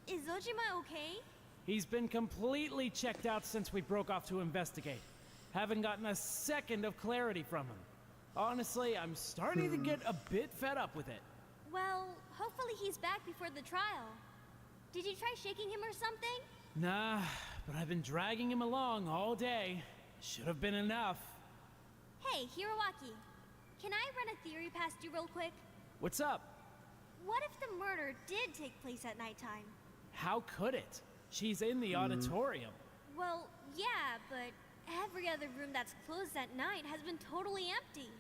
Is Ojima okay? He's been completely checked out since we broke off to investigate. Haven't gotten a second of clarity from him. Honestly, I'm starting to get a bit fed up with it. Well, hopefully he's back before the trial. Did you try shaking him or something? Nah, but I've been dragging him along all day. Should have been enough. Hey, Hiroaki. Can I run a theory past you real quick? What's up? What if the murder did take place at nighttime? How could it? She's in the auditorium. Well, yeah, but every other room that's closed at night has been totally empty.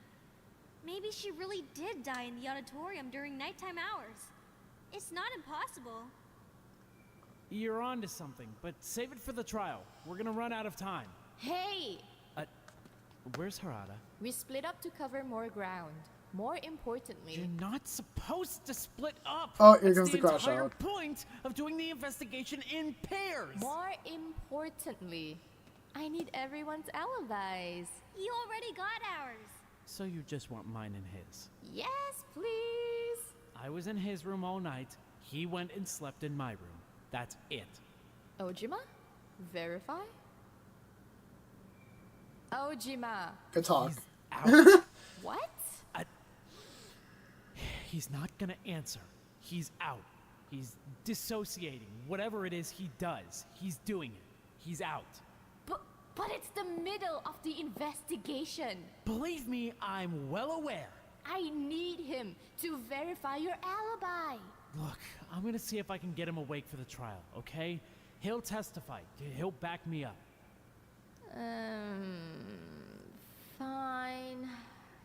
Maybe she really did die in the auditorium during nighttime hours. It's not impossible. You're onto something, but save it for the trial. We're gonna run out of time. Hey! Where's Harada? We split up to cover more ground. More importantly... You're not supposed to split up! Oh, here comes the crash entire out. point of doing the investigation in pairs! More importantly, I need everyone's alibis. You already got ours. So you just want mine and his? Yes, please! I was in his room all night. He went and slept in my room. That's it. Ojima? Verify? Ojima. Good talk. Out. What? He's not gonna answer. He's out. He's dissociating. Whatever it is he does, he's doing it. He's out. But it's the middle of the investigation. Believe me, I'm well aware. I need him to verify your alibi. Look, I'm gonna see if I can get him awake for the trial, okay? He'll testify. He'll back me up. Fine.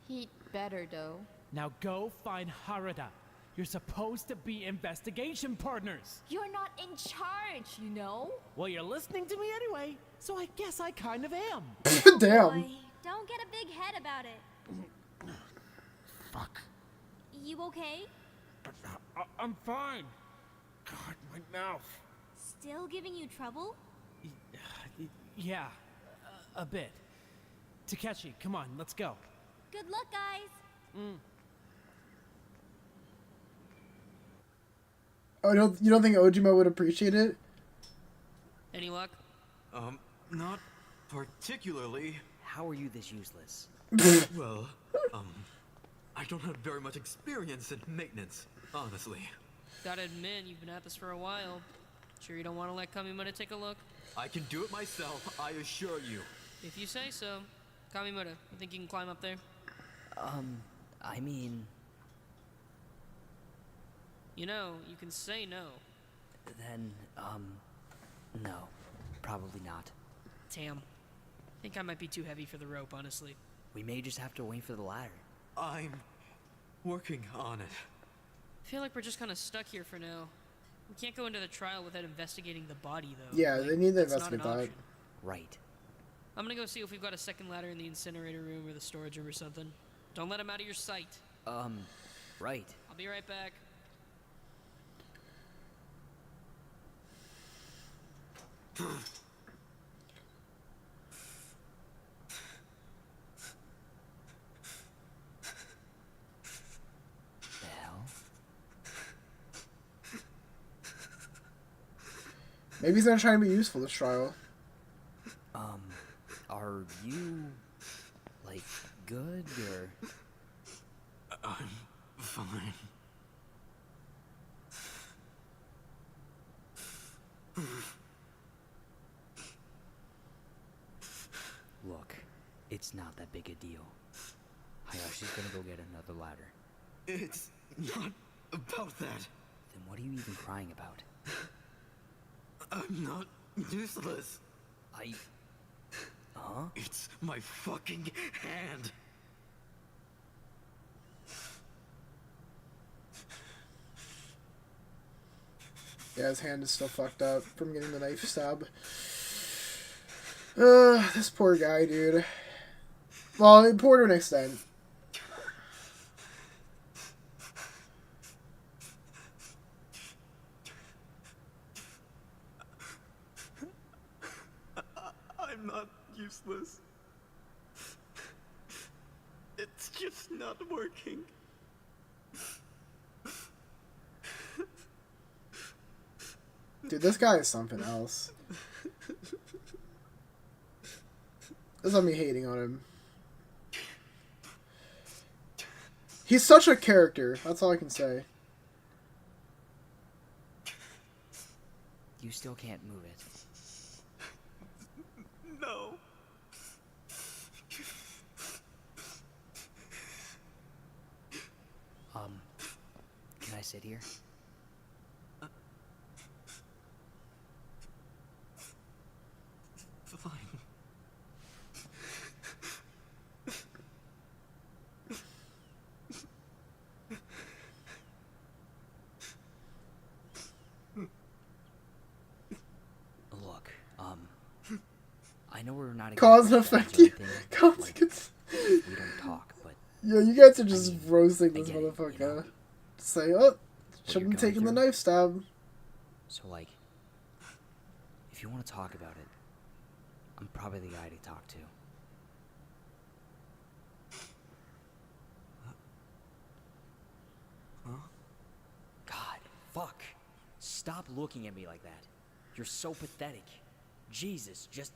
He'd better though. Now go find Harada. You're supposed to be investigation partners. You're not in charge, you know? Well, you're listening to me anyway, so I guess I kind of am. Damn. Boy, don't get a big head about it. Fuck. You okay? I'm fine. God, my mouth. Still giving you trouble? Yeah, a bit. Takeshi, come on, let's go. Good luck, guys. Oh, you don't think Ojima would appreciate it? Any luck? Not particularly. How are you this useless? Well, I don't have very much experience in maintenance, honestly. Gotta admit, you've been at this for a while. Sure you don't want to let Kamimura take a look? I can do it myself, I assure you. If you say so. Kamimura, you think you can climb up there? I mean... You know, you can say no. Then, no. Probably not. Damn. I think I might be too heavy for the rope, honestly. We may just have to wait for the ladder. I'm working on it. I feel like we're just kind of stuck here for now. We can't go into the trial without investigating the body, though. Yeah, like, they need to that's not investigate an that. option. Right. I'm gonna go see if we've got a second ladder in the incinerator room or the storage room or something. Don't let him out of your sight. Right. I'll be right back. The hell? Maybe he's gonna try and be useful this trial. Are you, like, good, or? I'm fine. Look, it's not that big a deal. Hayashi's gonna go get another ladder. It's not about that. Then what are you even crying about? I'm not useless. Huh? It's my fucking hand. Yeah, his hand is still fucked up from getting the knife stab. This poor guy, dude. Well, poor to an extent. I'm not useless. It's just not working. Dude, this guy is something else. This is not me hating on him. He's such a character. That's all I can say. You still can't move it. No. Can I sit here? Fine. Look, I know we're not Cause and effect. Consequence. We don't talk, but Yo, you guys are just roasting this get it, motherfucker. you know? Say, oh, shouldn't you're have taken the going knife stab. so like, if you want to talk about it, I'm probably the guy to talk to. Huh? God, fuck. looking at me like that. You're so pathetic. Jesus, just...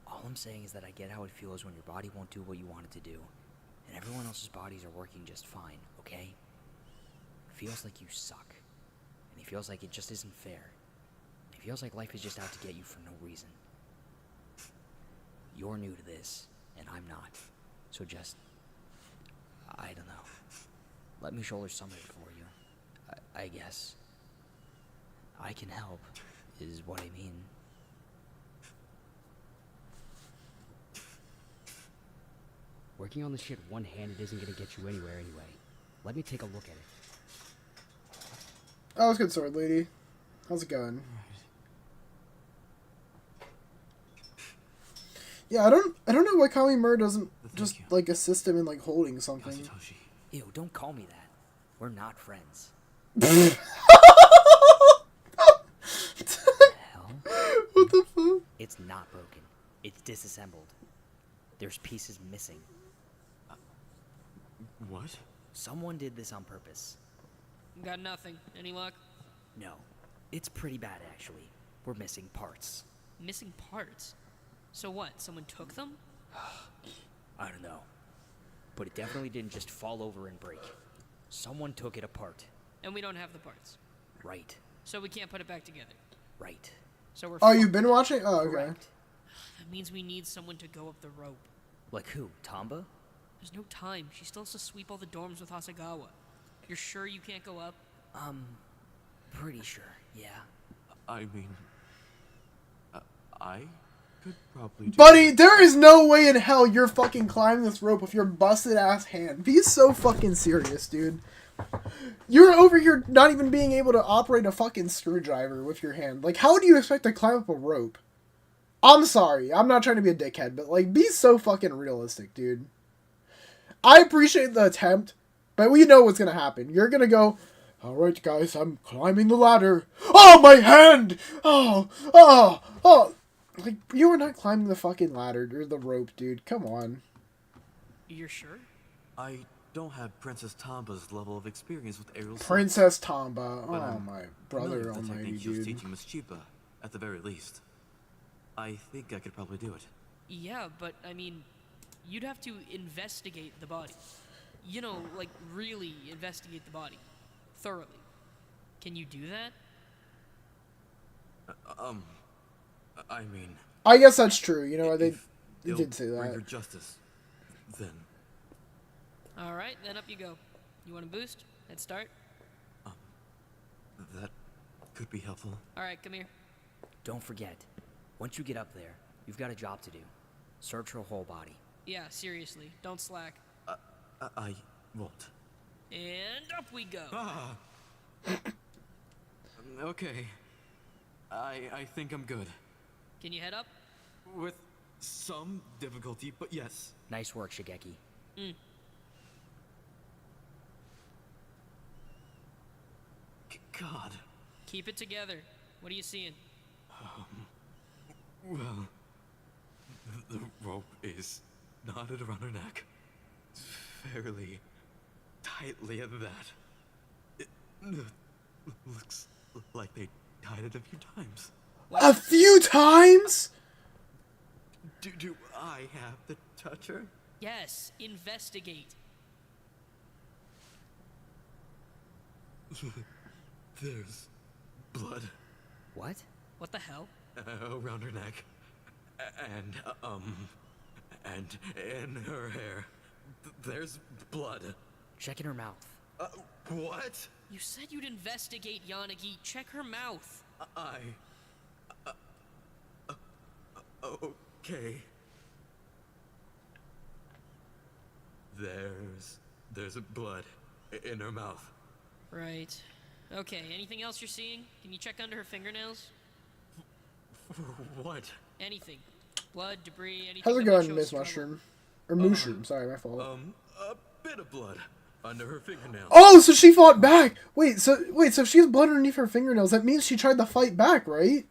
All I'm saying is that I get how it feels when your body won't do what you want it to do, and everyone else's bodies are working just fine, okay? It feels like you suck, and it feels like it just isn't fair. It feels like life is just out to get you for no reason. You're new to this, and I'm not, so just... I don't know. Let me shoulder some of it for you, I guess. I can help, is what I mean. Working on the shit one-handed isn't gonna get you anywhere anyway. Let me take a look at it. Oh, it's good, sword lady. How's it going? Yeah, I don't know why Kamimura doesn't just like assist him in like holding something. Ew, don't call me that. We're not friends. Hell? What the fuck? It's not broken. It's disassembled. There's pieces missing. What? Someone did this on purpose. Got nothing. Any luck? No. It's pretty bad, actually. We're missing parts. Missing parts? So what? Someone took them? I don't know. But it definitely didn't just fall over and break. Someone took it apart. And we don't have the parts. Right. So we can't put it back together. Right. So we're Oh, you've been watching? Oh, okay. Correct. That means we need someone to go up the rope. Like who? Tamba? There's no time. She still has to sweep all the dorms with Hasagawa. You're sure you can't go up? Pretty sure, yeah. I mean... I could probably do Buddy, there is no way in hell you're fucking climbing this rope with your busted ass hand. Be so fucking serious, dude. You're over here not even being able to operate a fucking screwdriver with your hand. Like, how do you expect to climb up a rope? I'm sorry, I'm not trying to be a dickhead, but like, be so fucking realistic, dude. I appreciate the attempt, but we know what's gonna happen. You're gonna go, alright guys, I'm climbing the ladder. Oh, my hand! Oh! Like, you were not climbing the fucking ladder or the rope, dude. Come on. You're sure? I don't have Princess Tamba's level of experience with aerial Princess Tamba. but Oh, I'm my familiar brother with the almighty, technique she was dude. teaching Miss Chiba, at the very least. I think I could probably do it. Yeah, but I mean, you'd have to investigate the body. You know, like really investigate the body. Thoroughly. Can you do that? I mean... I guess that's true. You know, they did say bring her that. justice, then... Alright, then up you go. You want a boost? Head start? That could be helpful. Alright, come here. Don't forget, once you get up there, you've got a job to do. Search her whole body. Yeah, seriously, don't slack. I won't. And up we go. Ah. Okay. I think I'm good. Can you head up? With some difficulty, but yes. Nice work, Shigeki. God. Keep it together. What are you seeing? Well, the rope is knotted around her neck. Fairly tightly at that. It looks like they tied it a few times. A few times? Do I have to touch her? Yes, investigate. There's blood. What? What the hell? Around her neck. And in her hair. There's blood. Check in her mouth. What? You said you'd investigate, Yanagi. Check her mouth. Okay. There's blood in her mouth. Right. Okay, anything else you're seeing? Can you check under her fingernails? What? Anything. Blood, debris, anything. How's it that might going, show Miss struggle? Mushroom? Or Mushroom, sorry, my fault. A bit of blood under her fingernails. Oh, so she fought back! Wait, so if she has blood underneath her fingernails, that means she tried to fight back, right?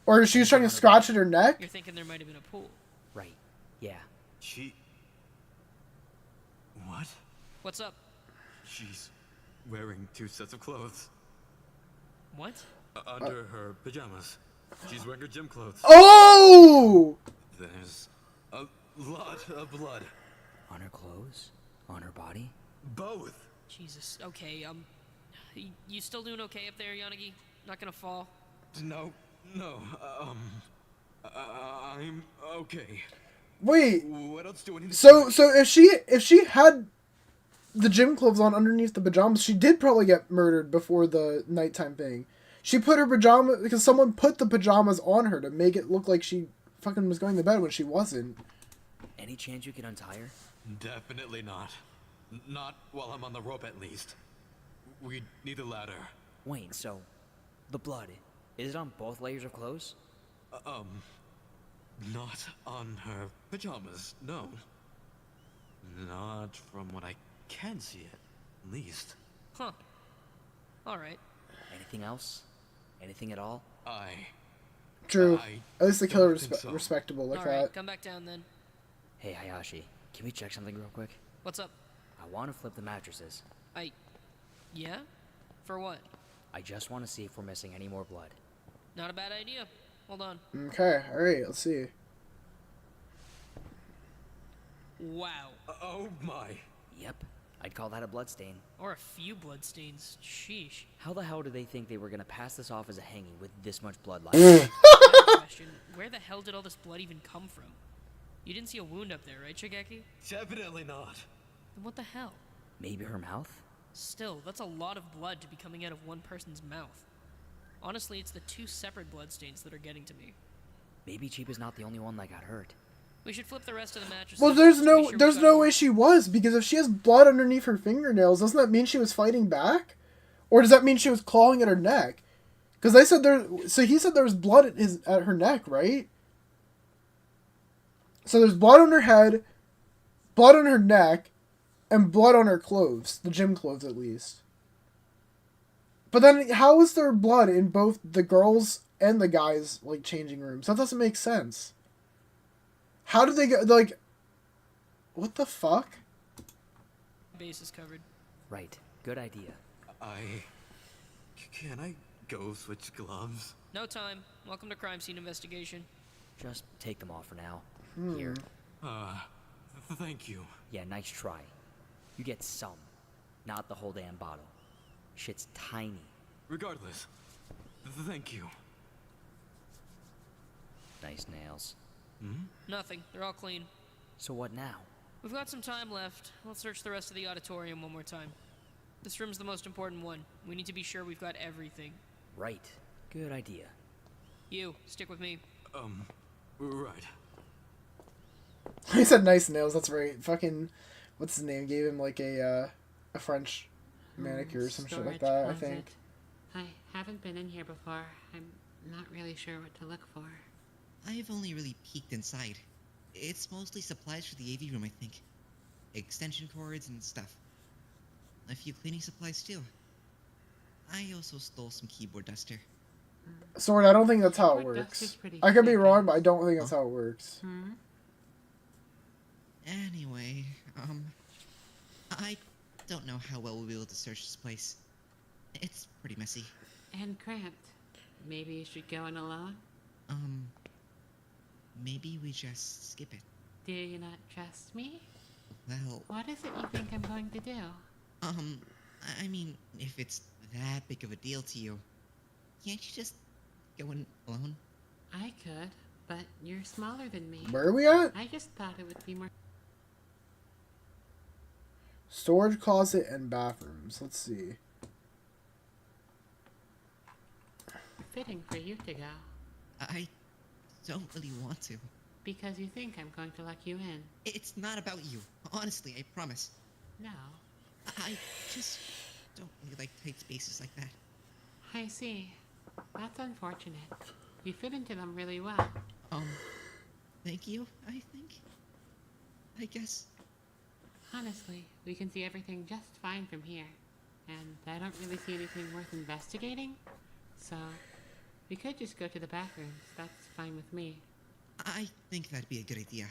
Or she was trying to scratch at her neck? You're thinking there might have been a pool. Right. Yeah. What? What's up? She's wearing 2 sets of clothes. What? Under her pajamas. She's wearing her gym clothes. Oh! There's a lot of blood. On her clothes? On her body? Both. Jesus. Okay. You still doing okay up there, Yanagi? Not gonna fall? No. I'm okay. Wait. What else do I need to So if she had the gym clothes on underneath the pajamas, she did probably get murdered before the nighttime thing. She put her pajamas because someone put the pajamas on her to make it look like she fucking was going to bed when she wasn't. Any chance you can untie her? Definitely not. Not while I'm on the rope, at least. We need a ladder. Wait, so the blood, is it on both layers of clothes? Not on her pajamas, no. Not from what I can see, at least. Huh. Alright. Anything else? Anything at all? True. At least the killer was so. respectable like Alright, that. come back down then. Hey, Hayashi, can we check something real quick? What's up? I want to flip the mattresses. Yeah? For what? I just want to see if we're missing any more blood. Not a bad idea. Hold on. Okay, alright, let's see. Wow. Oh my. Yep, I'd call that a bloodstain. Or a few bloodstains. Sheesh. How the hell do they think they were gonna pass this off as a hanging with this much blood like Question, where the hell did all this blood even come from? You didn't see a wound up there, right, Shigeki? Definitely not. Then what the hell? Maybe her mouth? Still, that's a lot of blood to be coming out of one person's mouth. Honestly, it's the 2 separate bloodstains that are getting to me. Maybe Chiba's not the only one that got hurt. We should flip the rest of the mattresses. Well, there's no way she was, because if she has blood underneath her fingernails, doesn't that mean she was fighting back? Or does that mean she was clawing at her neck? Because they said he said there was blood at her neck, right? So there's blood on her head, blood on her neck, and blood on her clothes. The gym clothes, at least. But then, how is there blood in both the girls and the guys, like, changing rooms? That doesn't make sense. How did they get, like... What the fuck? Base is covered. Right. Good idea. Can I go switch gloves? No time. Welcome to crime scene investigation. Just take them off for now. Here. Thank you. Yeah, nice try. You get some, not the whole damn bottle. Shit's tiny. Regardless, thank you. Nice nails. Nothing. They're all clean. So what now? We've got some time left. Let's search the rest of the auditorium one more time. This room's the most important one. We need to be sure we've got everything. Right. Good idea. You, stick with me. Right. He said nice nails, that's right. Fucking, what's his name? Gave him like a French manicure or some shit like that, Storage I think. closet. I haven't been in here before. I'm not really sure what to look for. I've only really peeked inside. It's mostly supplies for the AV room, I think. Extension cords and stuff. A few cleaning supplies too. I also stole some keyboard duster. Sword, I don't think that's how it works. I could be wrong, but I don't think that's how it works. Anyway, I don't know how well we'll be able to search this place. It's pretty messy. And cramped. Maybe you should go in alone? Maybe we just skip it. Do you not trust me? Well... What is it you think I'm going to do? I mean, if it's that big of a deal to you, can't you just go in alone? I could, but you're smaller than me. Where are we at? I just thought it would be more... Storage closet and bathrooms. Let's see. fitting for you to go. I don't really want to. Because you think I'm going to lock you in. It's not about you. Honestly, I promise. No. I just don't really like tight spaces like that. I see. That's unfortunate. You fit into them really well. Thank you, I think. I guess. Honestly, we can see everything just fine from here. And I don't really see anything worth investigating. So, we could just go to the bathrooms. That's fine with me. I think that'd be a good idea.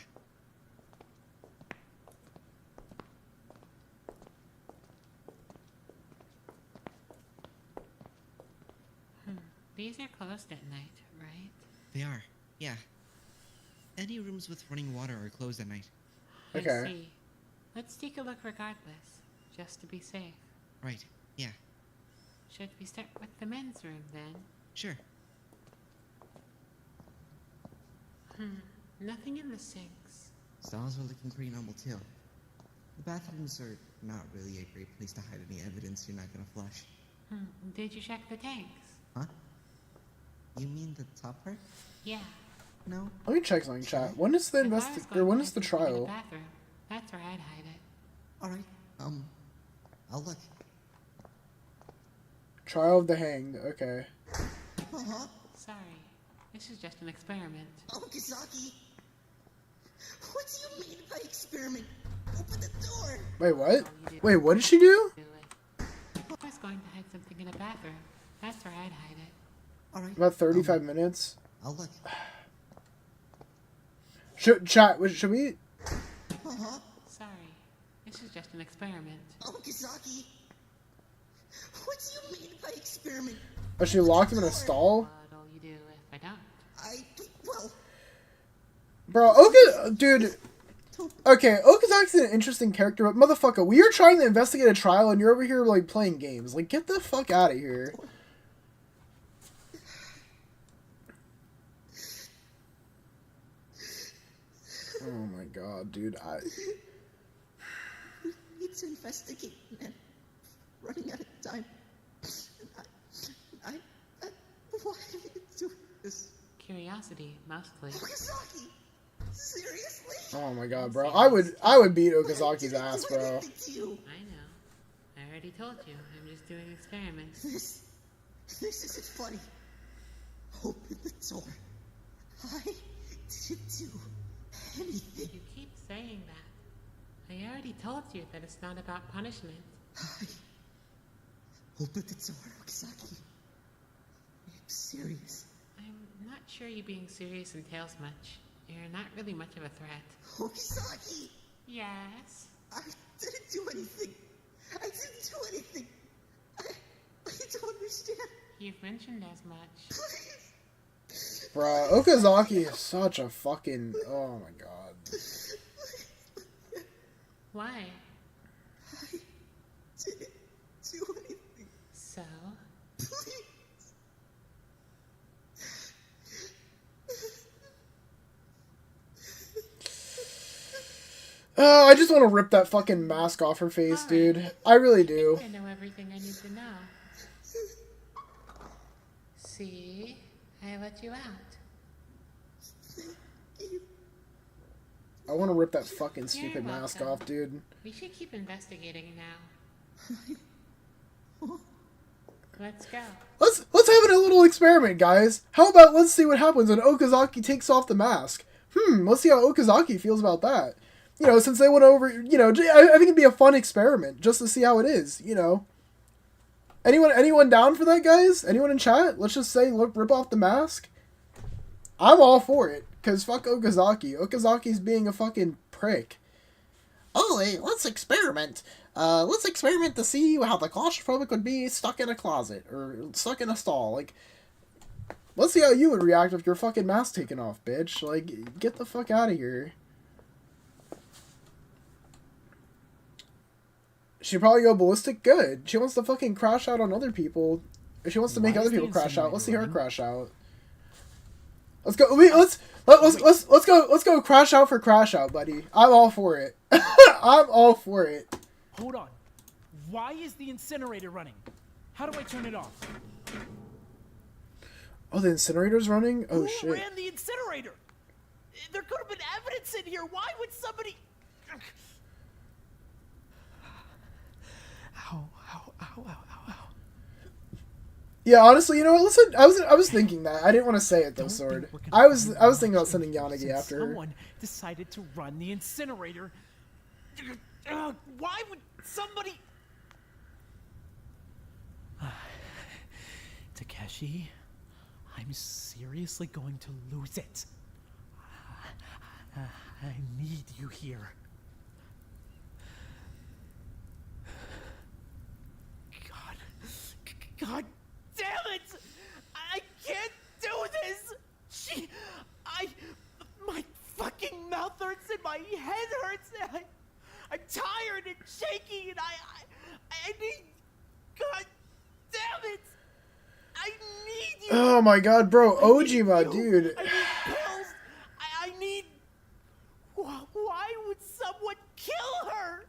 These are closed at night, right? They are, yeah. Any rooms with running water are closed at night. I see. Let's take a look regardless, just to be safe. Right, yeah. Should we start with the men's room then? Sure. Nothing in the sinks. Stalls are looking pretty normal too. The bathrooms are not really a great place to hide any evidence you're not gonna flush. Did you check the tanks? Huh? You mean the top part? Yeah. No. Let me check something, chat. When is the when is the trial? Bathroom. That's where I'd hide it. Alright, I'll look. Trial of the Hanged, okay. Sorry. This is just an experiment. Okazaki! What do you mean by experiment? Open the door! Wait, what? Wait, what did she do? I was going to hide something in a bathroom. That's where I'd hide it. Alright. About 35 minutes. I'll look. Chat, should we? Sorry. This is just an experiment. Okazaki! What do you mean by experiment? Oh, she locked him in a stall? What'll you do if I don't? Well... Bro, dude... Okay, Okazaki's an interesting character, but motherfucker, we are trying to investigate a trial and you're over here, like, playing games. Like, get the fuck out of here. Oh my god, dude, We need to investigate, man. Running out of time. Why are you doing this? Curiosity, mostly. Okazaki! Seriously? Oh my god, bro. I would beat Okazaki's ass, bro. I know. I already told you. I'm just doing experiments. This isn't funny. Open the door. I didn't do anything. You keep saying that. I already told you that it's not about punishment. Open the door, Okazaki. I'm serious. I'm not sure you being serious entails much. You're not really much of a threat. Okazaki! Yes? I didn't do anything. I don't understand. You've mentioned as much. Bro, Okazaki is such a fucking... Oh my god. Why? I didn't do anything. So? Please. I just want to rip that fucking mask off her face, dude. I really do. I know everything I need to know. See? I let you out. I want to rip that fucking stupid mask off, dude. We should keep investigating now. Let's go. Let's have a little experiment, guys. How about let's see what happens when Okazaki takes off the mask? Let's see how Okazaki feels about that. You know, since they went over, you know, I think it'd be a fun experiment just to see how it is, you know. Anyone down for that, guys? Anyone in chat? Let's just say, rip off the mask. I'm all for it, because fuck Okazaki. Okazaki's being a fucking prick. Oh, hey, let's experiment. Let's experiment to see how the claustrophobic would be stuck in a closet, or stuck in a stall. Like, let's see how you would react if your fucking mask taken off, bitch. Like, get the fuck out of here. She'd probably go ballistic. Good. She wants to fucking crash out on other people. If she wants to make other people crash out, let's see her crash out. Let's go. Let's go crash out for crash out, buddy. I'm all for it. I'm all for it. Hold on. Why is the incinerator running? How do I turn it off? Oh, the incinerator's running? Oh, shit. Who ran the incinerator? There could have been evidence in here. Why would somebody... Ow. Yeah, honestly, you know what? Listen, I was thinking that. I didn't want to say it though, Sword. I was thinking about sending Yanagi after her. Someone decided to run the incinerator. Why would somebody... Takeshi, I'm seriously going to lose it. I need you here. God damn it! I my head hurts. I'm tired and shaky, and I need. God damn it! I need you. Oh my god, bro, Ojima, dude. I need pills. I need. Why would someone kill her?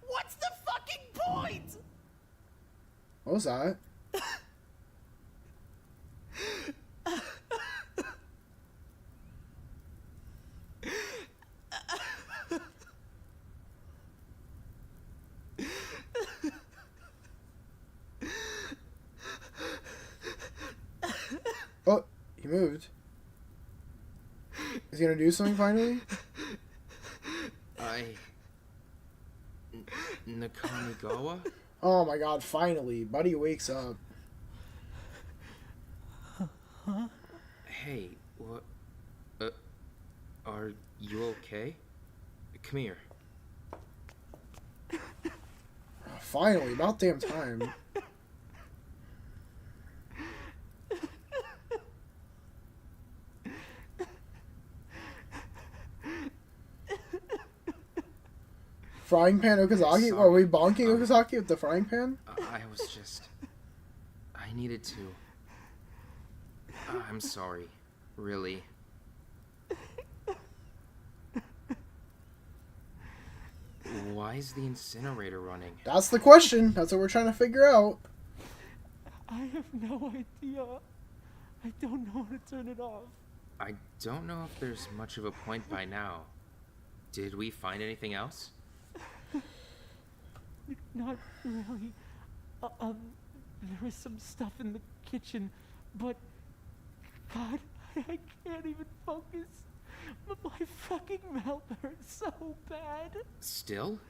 What's the fucking point? What was that? Oh, he moved. Is he gonna do something finally? Nakamigawa? Oh my god, finally. Buddy wakes up. Huh? Hey, what? Are you okay? Come here. Finally, about damn time. Frying pan Okazaki? Are we bonking Okazaki with the frying pan? I was just... I needed to... I'm sorry. Really. Why is the incinerator running? That's the question. That's what we're trying to figure out. I have no idea. I don't know how to turn it off. I don't know if there's much of a point by now. Did we find anything else? Not really. There was some stuff in the kitchen, but God, I can't even focus. My fucking mouth hurts so bad. Still?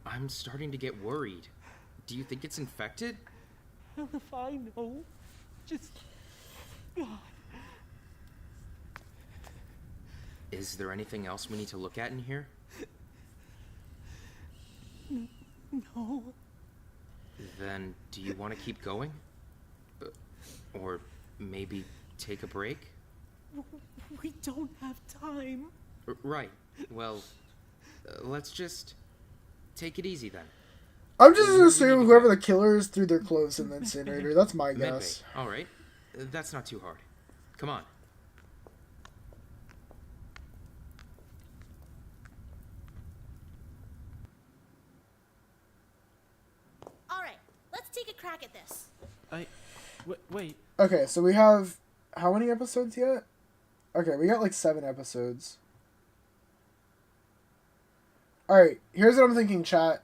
I'm starting to get worried. Do you think it's infected? Hell if I know. Just... God. Is there anything else we need to look at in here? No. Then, do you want to keep going? Or maybe take a break? We don't have time. Right. Well, let's just take it easy then. I'm just gonna assume whoever the killer is threw their clothes in the incinerator. That's my guess. Medbay. All right. That's not too hard. Come on. Alright, let's take a crack at this. Wait. Okay, so we have... How many episodes yet? Okay, we got like 7 episodes. Alright, here's what I'm thinking, chat.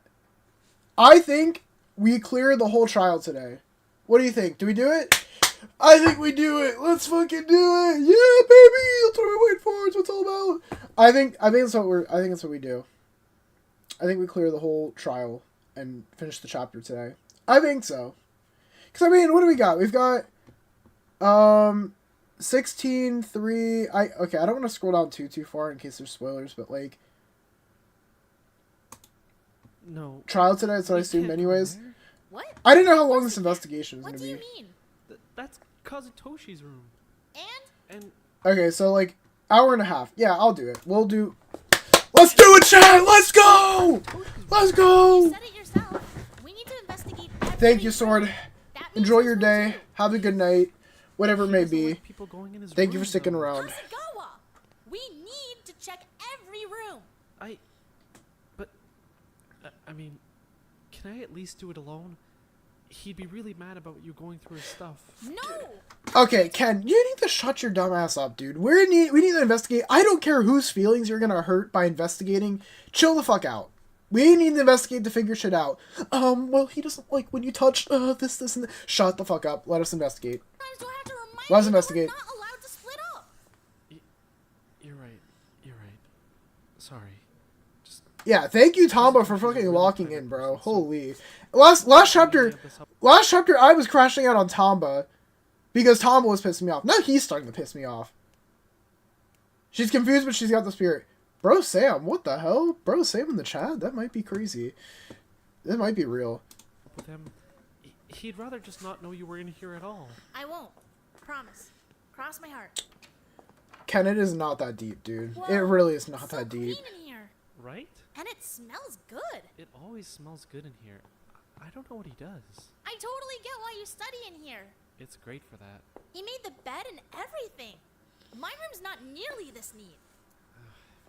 I think we clear the whole trial today. What do you think? Do we do it? I think we do it. Let's fucking do it. Yeah, baby. That's what we're waiting for. It's what it's all about. I think that's what we do. I think we clear the whole trial and finish the chapter today. I think so. Cuz I mean, what do we got? We've got 16:3. Okay, I don't want to scroll down too far in case there's spoilers, but like No. trial today, so I assume anyways. What? I didn't know how long this investigation was What going to do be. you mean? That's Kazutoshi's room. And Okay, so like hour and a half. Yeah, I'll do it. We'll do. Let's do it, chat. Let's go. Let's go. You said it yourself. We need to investigate. Thank you, Sword. Enjoy your day. Have a good night. Whatever it may be. Thank you for sticking around. Hasegawa! We need to check every room. I mean, can I at least do it alone? He'd be really mad about you going through his stuff. No! Okay, Ken, you need to shut your dumb ass up, dude. We need to investigate. I don't care whose feelings you're gonna hurt by investigating. Chill the fuck out. We need to investigate to figure shit out. Well, he doesn't like when you touch this, and that. Shut the fuck up. Let us investigate. Let us investigate. You're right. Sorry. Yeah, thank you, Tomba, for fucking locking in, bro. Holy. Last chapter, I was crashing out on Tomba because Tomba was pissing me off. Now he's starting to piss me off. She's confused, but she's got the spirit. Bro Sam, what the hell? Bro Sam in the chat? That might be crazy. That might be real. With him, he'd rather just not know you were in here at all. I won't. Promise. Cross my heart. Ken, it is not that deep, dude. Whoa, It really is not so that deep. clean in here. Right? And it smells good. It always smells good in here. I don't know what he does. I totally get why you study in here. It's great for that. He made the bed and everything. My room's not nearly this neat.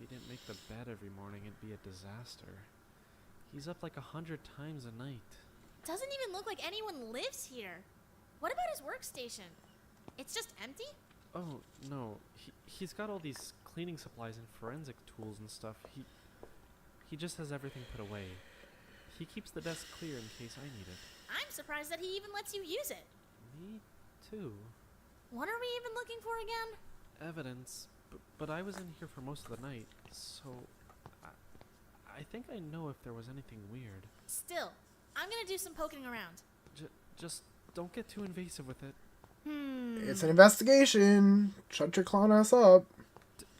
If he didn't make the bed every morning, it'd be a disaster. He's up like 100 times a night. Doesn't even look like anyone lives here. What about his workstation? It's just empty? Oh, no. He's got all these cleaning supplies and forensic tools and stuff. He just has everything put away. He keeps the desk clear in case I need it. I'm surprised that he even lets you use it. Me too. What are we even looking for again? Evidence. But I was in here for most of the night, so I think I know if there was anything weird. Still, I'm gonna do some poking around. Just don't get too invasive with it. It's an investigation. Shut your clown ass up.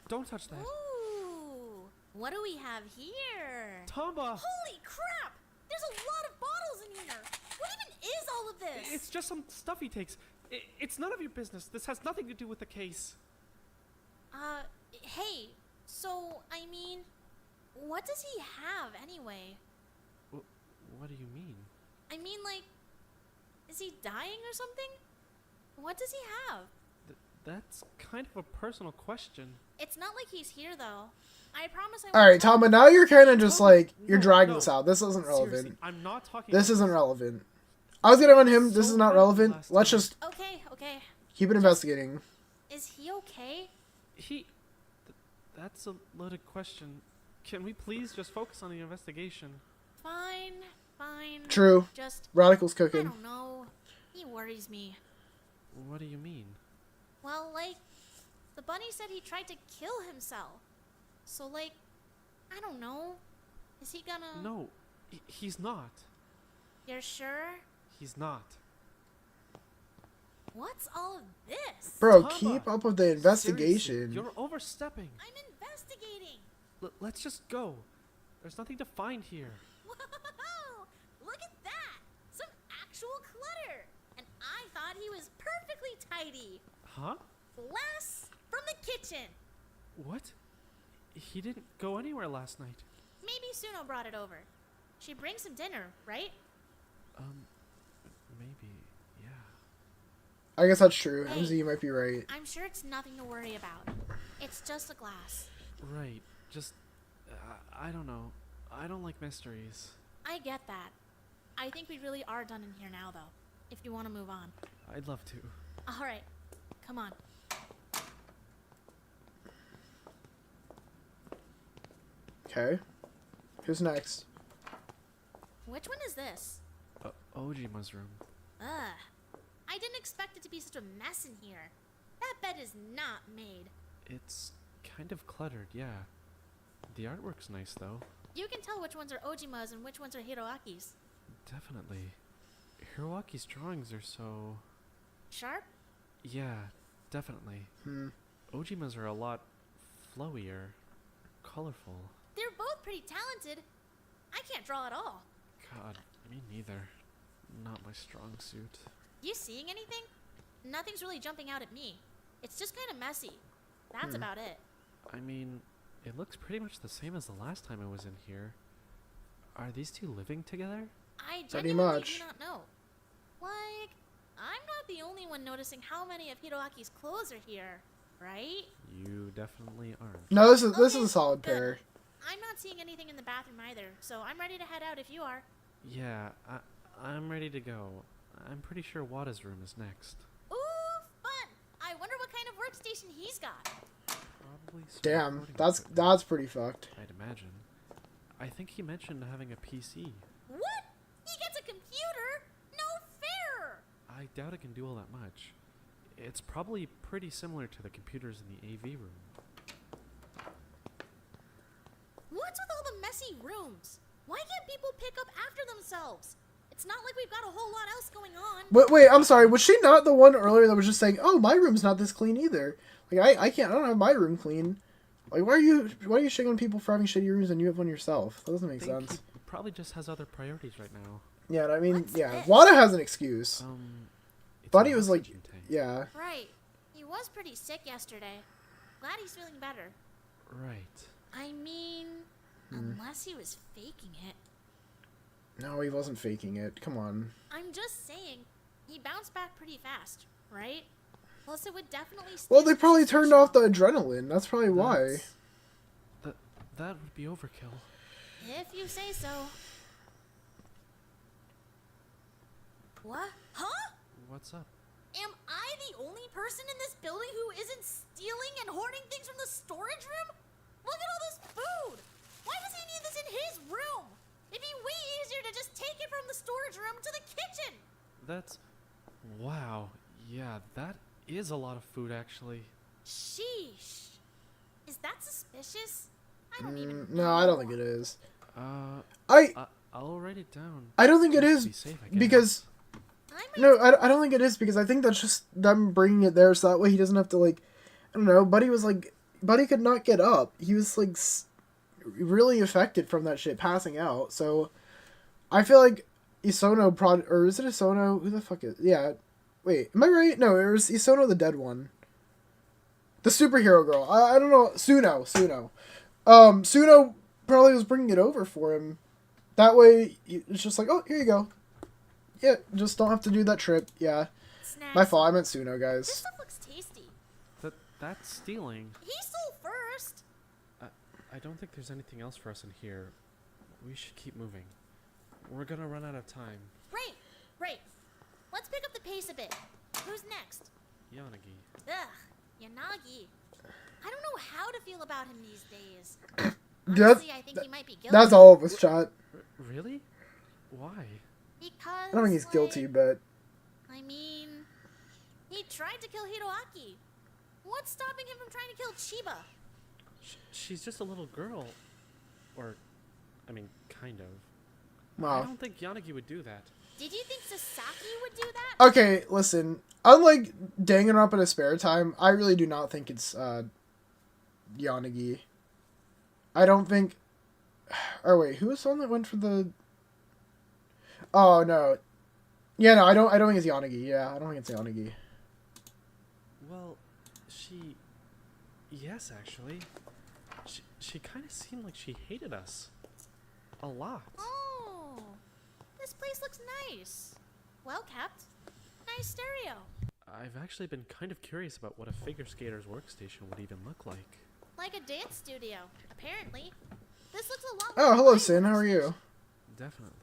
Don't touch that. Ooh, what do we have here? Tamba! Holy crap! There's a lot of bottles in here. What even is all of this? It's just some stuff he takes. It's none of your business. This has nothing to do with the case. Hey, so, I mean, what does he have anyway? What do you mean? I mean, like, is he dying or something? What does he have? That's kind of a personal question. It's not like he's here, though. I promise I won't. Alright, Tom, but now you're kind of just like, you're dragging this out. This isn't relevant. Seriously, I'm not talking. This isn't relevant. I was getting on him. This is not relevant. Let's just Okay. keep it investigating. Is he okay? That's a loaded question. Can we please just focus on the investigation? Fine. True. Just Radical's I cooking. don't know. He worries me. What do you mean? Well, like, the bunny said he tried to kill himself. So, like, I don't know. Is he gonna... No, he's not. You're sure? He's not. What's all of this? Bro, Tamba, keep up with the investigation. seriously, you're overstepping. I'm investigating. Let's just go. There's nothing to find here. Whoa! Look at that! Some actual clutter! And I thought he was perfectly tidy. Huh? Glass from the kitchen. What? He didn't go anywhere last night. Maybe Suno brought it over. She brings him dinner, right? Maybe, yeah. I guess that's true. Hey, MZ, you might be right. I'm sure it's nothing to worry about. It's just a glass. Right. Just, I don't know. I don't like mysteries. I get that. I think we really are done in here now, though. If you want to move on. I'd love to. All right. Come on. Okay. Who's next? Which one is this? Ojima's room. Ugh. I didn't expect it to be such a mess in here. That bed is not made. It's kind of cluttered, yeah. The artwork's nice, though. You can tell which ones are Ojima's and which ones are Hiroaki's. Definitely. Hiroaki's drawings are so... Sharp? Yeah, definitely. Ojima's are a lot flowier, colorful. They're both pretty talented. I can't draw at all. God, me neither. Not my strong suit. You seeing anything? Nothing's really jumping out at me. It's just kind of messy. That's about it. I mean, it looks pretty much the same as the last time I was in here. Are these two living together? I Pretty genuinely much. do not know. Like, I'm not the only one noticing how many of Hiroaki's clothes are here, right? You definitely aren't. No, this is Okay, a solid good. pair. I'm not seeing anything in the bathroom either, so I'm ready to head out if you are. Yeah, I'm ready to go. I'm pretty sure Wada's room is next. Ooh, fun! I wonder what kind of workstation he's got. Probably some Damn, recording that's pretty fucked. I'd imagine. I think he mentioned having a PC. What? He gets a computer? No fair! I doubt it can do all that much. It's probably pretty similar to the computers in the AV room. What's with all the messy rooms? Why can't people pick up after themselves? It's not like we've got a whole lot else going on. But wait, I'm sorry. Was she not the one earlier that was just saying, "Oh, my room's not this clean either"? Like I don't have my room clean. Like why are you shitting on people for having shitty rooms and you have one yourself? That doesn't make sense. He probably just has other priorities right now. Yeah, I mean, What's yeah. this? Wada has an excuse. It's Buddy an was like, oxygen tank. yeah. Right. He was pretty sick yesterday. Glad he's feeling better. Right. I mean, unless he was faking it. No, he wasn't faking it. Come on. I'm just saying, he bounced back pretty fast, right? Plus, it would definitely. Well, they probably turned off the adrenaline. That's probably why. That would be overkill. If you say so. What? Huh? What's up? Am I the only person in this building who isn't stealing and hoarding things from the storage room? Look at all this food! Why does he need this in his room? It'd be way easier to just take it from the storage room to the kitchen! That's... Wow. Yeah, that is a lot of food, actually. Sheesh. Is that suspicious? I don't even No, I don't think it is. I'll write it down. I don't think it is safe, because... No, I don't think it is because I think that's just them bringing it there so that way he doesn't have to, like... I don't know, Buddy could not get up. He was, like, really affected from that shit passing out. So, I feel like Isono or is it Isono? Who the fuck is... Yeah. Wait, am I right? No, it was Isono the dead one. The superhero girl. I don't know. Suno. Suno probably was bringing it over for him. That way, it's just like, oh, here you go. Yeah, just don't have to do that trip. Yeah. Snacks. My fault. I meant Suno, guys. This stuff looks tasty. That's stealing. He stole first! I don't think there's anything else for us in here. We should keep moving. We're gonna run out of time. Right. Let's pick up the pace a bit. Who's next? Yanagi. Ugh, Yanagi. I don't know how to feel about him these days. Honestly, I think he might be guilty. That's all of us, chat. Really? Why? Because, I don't think he's guilty, but... I mean, he tried to kill Hiroaki. What's stopping him from trying to kill Chiba? She's just a little girl. Or, I mean, kind of. Wow. I don't think Yanagi would do that. Did you think Sasaki would do that? Okay, listen. Unlike Danganronpa in his spare time, I really do not think it's Yanagi. I don't think... Oh, wait, who was the one that went for the... Oh, no. Yeah, no, I don't think it's Yanagi. Yeah, I don't think it's Yanagi. Well, yes, actually. She kind of seemed like she hated us. A lot. Oh, this place looks nice. Well kept. Nice stereo. I've actually been kind of curious about what a figure skater's workstation would even look like. Like a dance studio, apparently. This looks a lot like Oh, hello, Sin. How are you? Definitely.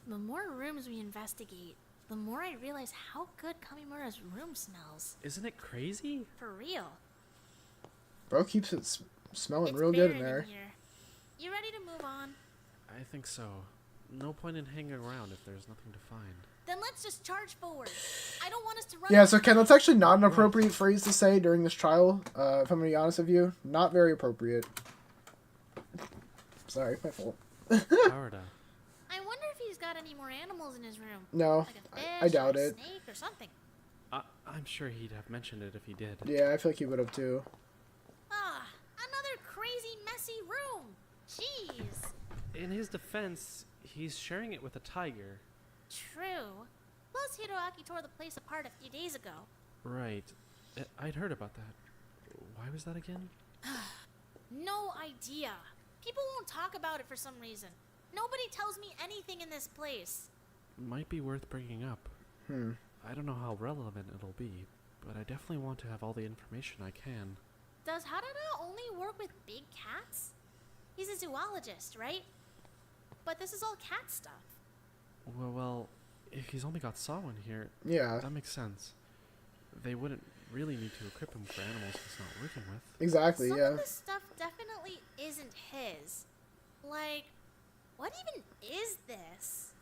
The more rooms we investigate, the more I realize how good Kamimura's room smells. Isn't it crazy? For real. Bro keeps it smelling It's real good in barren there. here. You ready to move on? I think so. No point in hanging around if there's nothing to find. Then let's just charge forward. I don't want us to run. Yeah, so Ken, that's actually not an appropriate phrase to say during this trial. If I'm going to be honest with you, not very appropriate. Sorry, my fault. Arda. I wonder if he's got any more animals in his room. No, like a fish I doubt or a it. snake or something. I'm sure he'd have mentioned it if he did. Yeah, I feel like he would have too. Ah, another crazy, messy room. Jeez. In his defense, he's sharing it with a tiger. True. Plus, Hiroaki tore the place apart a few days ago. Right. I'd heard about that. Why was that again? No idea. People won't talk about it for some reason. Nobody tells me anything in this place. Might be worth bringing up. I don't know how relevant it'll be, but I definitely want to have all the information I can. Does Harada only work with big cats? He's a zoologist, right? But this is all cat stuff. Well, if he's only got Saw in here, yeah, that makes sense. They wouldn't really need to equip him for animals he's not working with. Exactly, Some yeah. of this stuff definitely isn't his. Like, what even is this?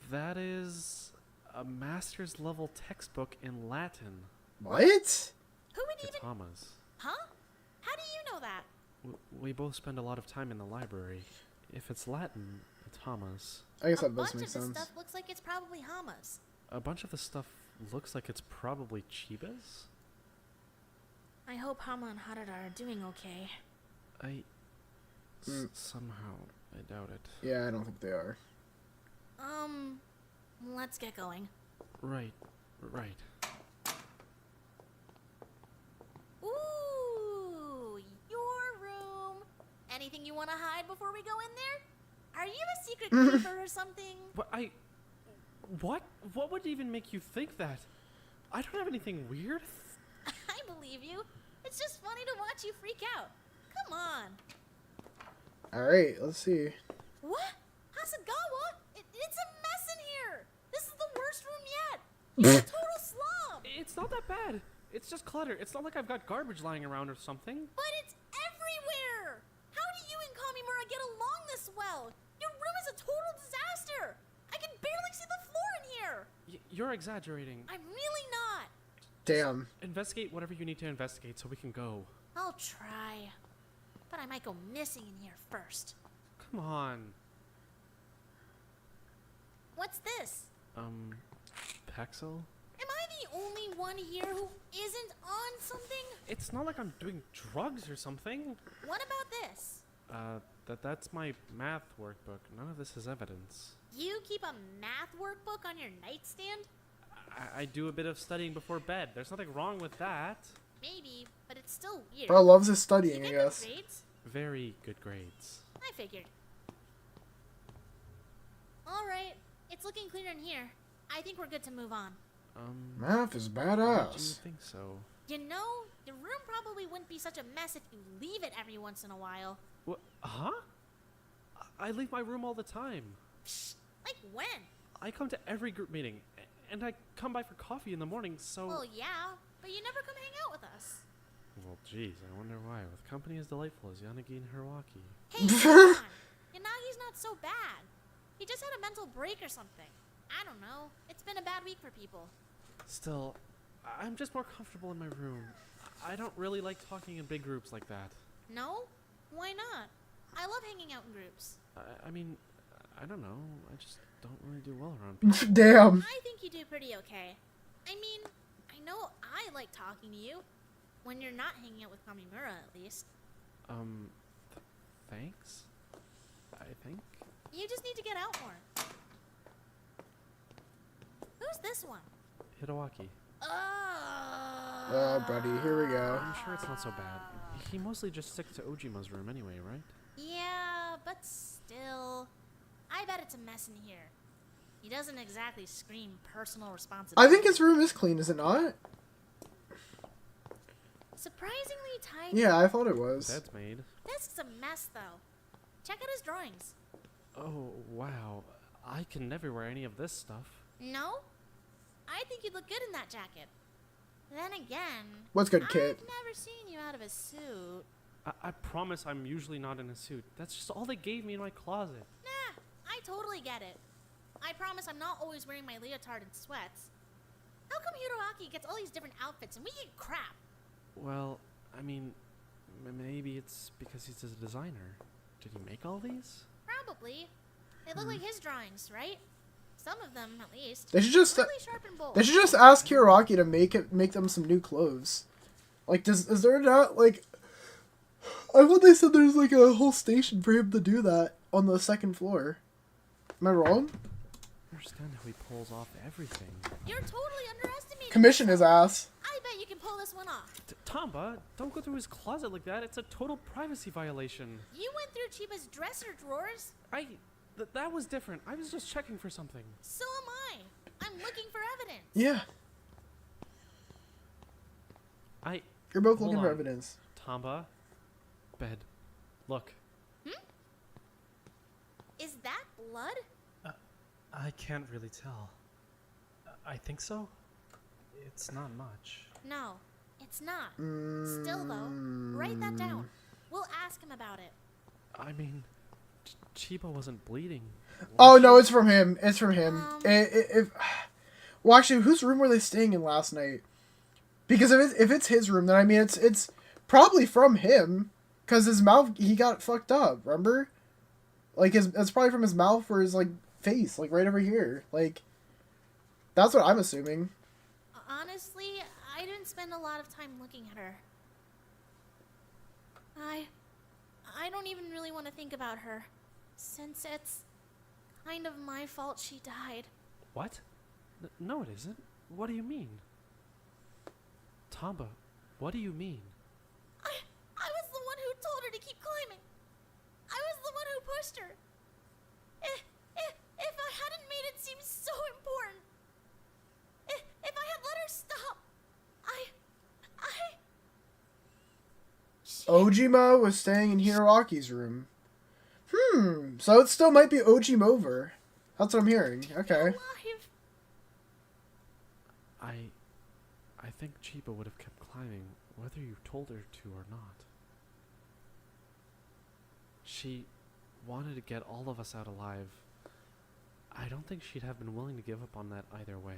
That is a master's level textbook in Latin. What? Who would even... Thomas. Huh? How do you know that? We both spend a lot of time in the library. If it's Latin, it's Hamas. I guess A that does bunch make of sense. this stuff looks like it's probably Hama's. A bunch of the stuff looks like it's probably Chiba's? I hope Hama and Harada are doing okay. Somehow, I doubt it. Yeah, I don't think they are. Let's get going. Right. want to hide before we go in there? Are you a secret keeper or something? But what? What would even make you think that? I don't have anything weird. I believe you. It's just funny to watch you freak out. Come on. Alright, let's see. What? Hasegawa? It's a mess in here. This is the worst room yet. It's a total slum. It's not that bad. It's just clutter. It's not like I've got garbage lying around or something. But it's everywhere. How do you and Kamimura get along this well? Your room is a total disaster. I can barely see the floor in here. You're exaggerating. I'm really not. Damn. Investigate whatever you need to investigate so we can go. I'll try. But I might go missing in here first. Come on. What's this? Paxil? Am I the only one here who isn't on something? It's not like I'm doing drugs or something. What about this? That's my math workbook. None of this is evidence. You keep a math workbook on your nightstand? I do a bit of studying before bed. There's nothing wrong with that. Maybe, but it's still weird. Bro loves his studying, I guess. Grades? Very good grades. I figured. Alright, it's looking clear in here. I think we're good to move on. Math is Why do you badass. think so? You know, the room probably wouldn't be such a mess if you leave it every once in a while. What? Huh? I leave my room all the time. Psst, like when? I come to every group meeting, and I come by for coffee in the morning, so... Well, yeah, but you never come hang out with us. Well, geez, I wonder why. With company as delightful as Yanagi and Hiroaki. Hey, come on. Yanagi's not so bad. He just had a mental break or something. I don't know. It's been a bad week for people. Still, I'm just more comfortable in my room. I don't really like talking in big groups like that. No? Why not? I love hanging out in groups. I mean, I don't know. I just don't really do well around people. Damn. I think you do pretty okay. I mean, I know I like talking to you. When you're not hanging out with Kamimura, at least. Thanks? I think? You just need to get out more. Who's this one? Hiroaki. Oh, buddy, here we go. I'm sure it's not so bad. He mostly just sticks to Ojima's room anyway, right? Yeah, but still. I bet it's a mess in here. He doesn't exactly scream personal responsibility. I think his room is clean, is it not? Surprisingly tidy. Yeah, I thought it was. Bed's made. This is a mess, though. Check out his drawings. Oh, wow. I can never wear any of this stuff. No? I think you'd look good in that jacket. Then again... What's good, kid? I've never seen you out of a suit. I promise I'm usually not in a suit. That's just all they gave me in my closet. Nah, I totally get it. I promise I'm not always wearing my leotard and sweats. How come Hiroaki gets all these different outfits and we get crap? Well, I mean, maybe it's because he's a designer. Did he make all these? Probably. They look like his drawings, right? Some of them, at least. They should just really sharp and bold. they should just ask Hiroaki to make them some new clothes. Like, is there not like? I thought they said there's like a whole station for him to do that on the second floor. Am I wrong? I understand how he pulls off everything. You're totally underestimating. Commission his ass. I bet you can pull this one off. Tamba, don't go through his closet like that. It's a total privacy violation. You went through Chiba's dresser drawers. That was different. I was just checking for something. So am I. I'm looking for evidence. Yeah. You're both looking for evidence. Tamba, bed. Look. Is that blood? I can't really tell. I think so. It's not much. No, it's not. Still, though, write that down. We'll ask him about it. I mean, Chiba wasn't bleeding. Oh no, it's from him. It's from him. Well, actually, whose room were they staying in last night? Because if it's his room, then I mean it's probably from him. Cause his mouth, he got fucked up. Remember? Like it's probably from his mouth or his like face, like right over here. Like that's what I'm assuming. Honestly, I didn't spend a lot of time looking at her. I don't even really want to think about her, since it's kind of my fault she died. What? No, it isn't. What do you mean? Tamba, what do you mean? I was the one who told her to keep climbing. I pushed her. If I hadn't made it seem so important. If I had let her stop. Ojima was staying in Hiroaki's room. So it still might be Ojimover. That's what I'm hearing. Okay. Alive. I think Chiba would have kept climbing, whether you told her to or not. She wanted to get all of us out alive. I don't think she'd have been willing to give up on that either way.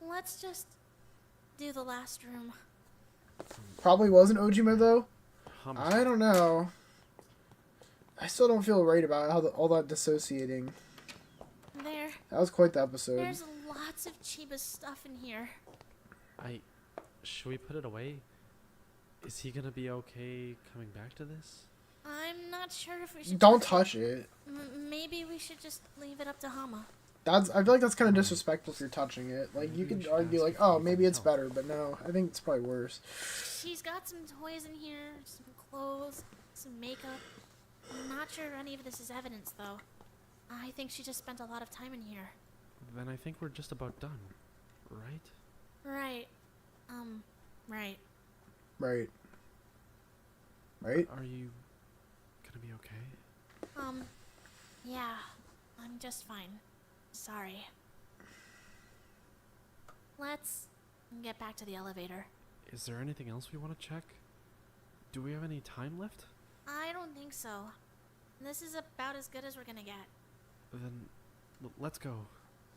Let's just do the last room. Probably wasn't Ojima though. Hummer. I don't know. I still don't feel right about how all that dissociating. That was quite the episode. There's lots of Chiba's stuff in here. Should we put it away? Is he gonna be okay coming back to this? I'm not sure if we should. Don't touch it. Maybe we should just leave it up to Hama. I feel like that's kind of disrespectful if you're touching it. Like, you could argue, like, oh, maybe it's better, but no, I think it's probably worse. She's got some toys in here, some clothes, some makeup. I'm not sure any of this is evidence, though. I think she just spent a lot of time in here. Then I think we're just about done, right? Right. Right. Right. Right? Are you gonna be okay? Yeah. I'm just fine. Sorry. Let's get back to the elevator. Is there anything else we want to check? Do we have any time left? I don't think so. This is about as good as we're gonna get. Then let's go.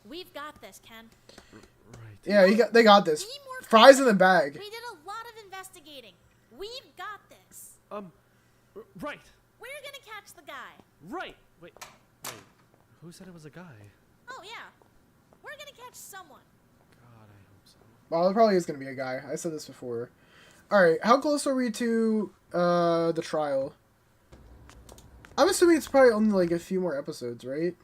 We've got this, Ken. Right. Yeah, they got this. Fries in the bag. We did a lot of investigating. We've got this. Right. We're gonna catch the guy. Right. Wait. Who said it was a guy? Oh, yeah. We're gonna catch someone. God, I hope so. Well, it probably is going to be a guy. I said this before. Alright, how close are we to the trial? I'm assuming it's probably only like a few more episodes, right?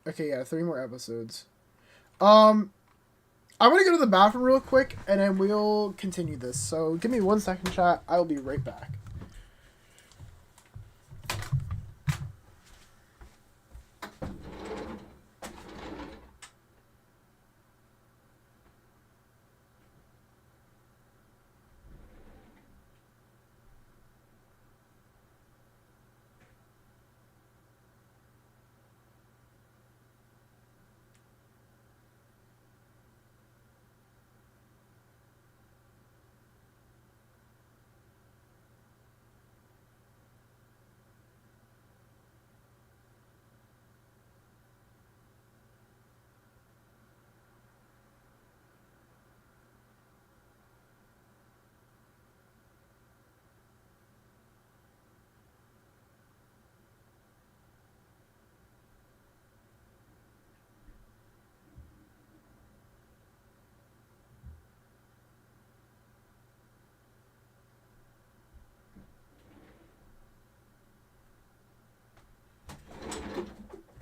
Okay, yeah, 3 more episodes. I'm gonna go to the bathroom real quick, and then we'll continue this. So give me 1 second, chat. I'll be right back.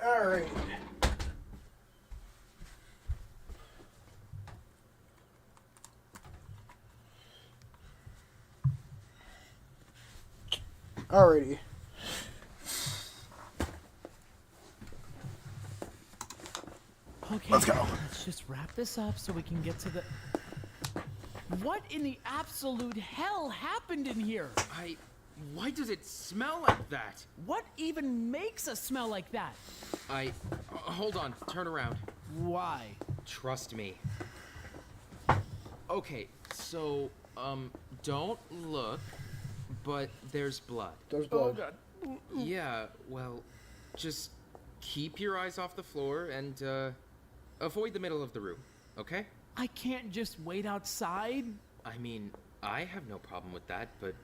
Alright. Alrighty. Okay, let's go. Let's just wrap this up so we can get to the... What in the absolute hell happened in here? Why does it smell like that? What even makes a smell like that? Hold on, turn around. Why? Trust me. Okay, so, don't look, but there's blood. There's blood. Oh, God. Yeah, well, just keep your eyes off the floor and, avoid the middle of the room, okay? I can't just wait outside? I mean, I have no problem with that, but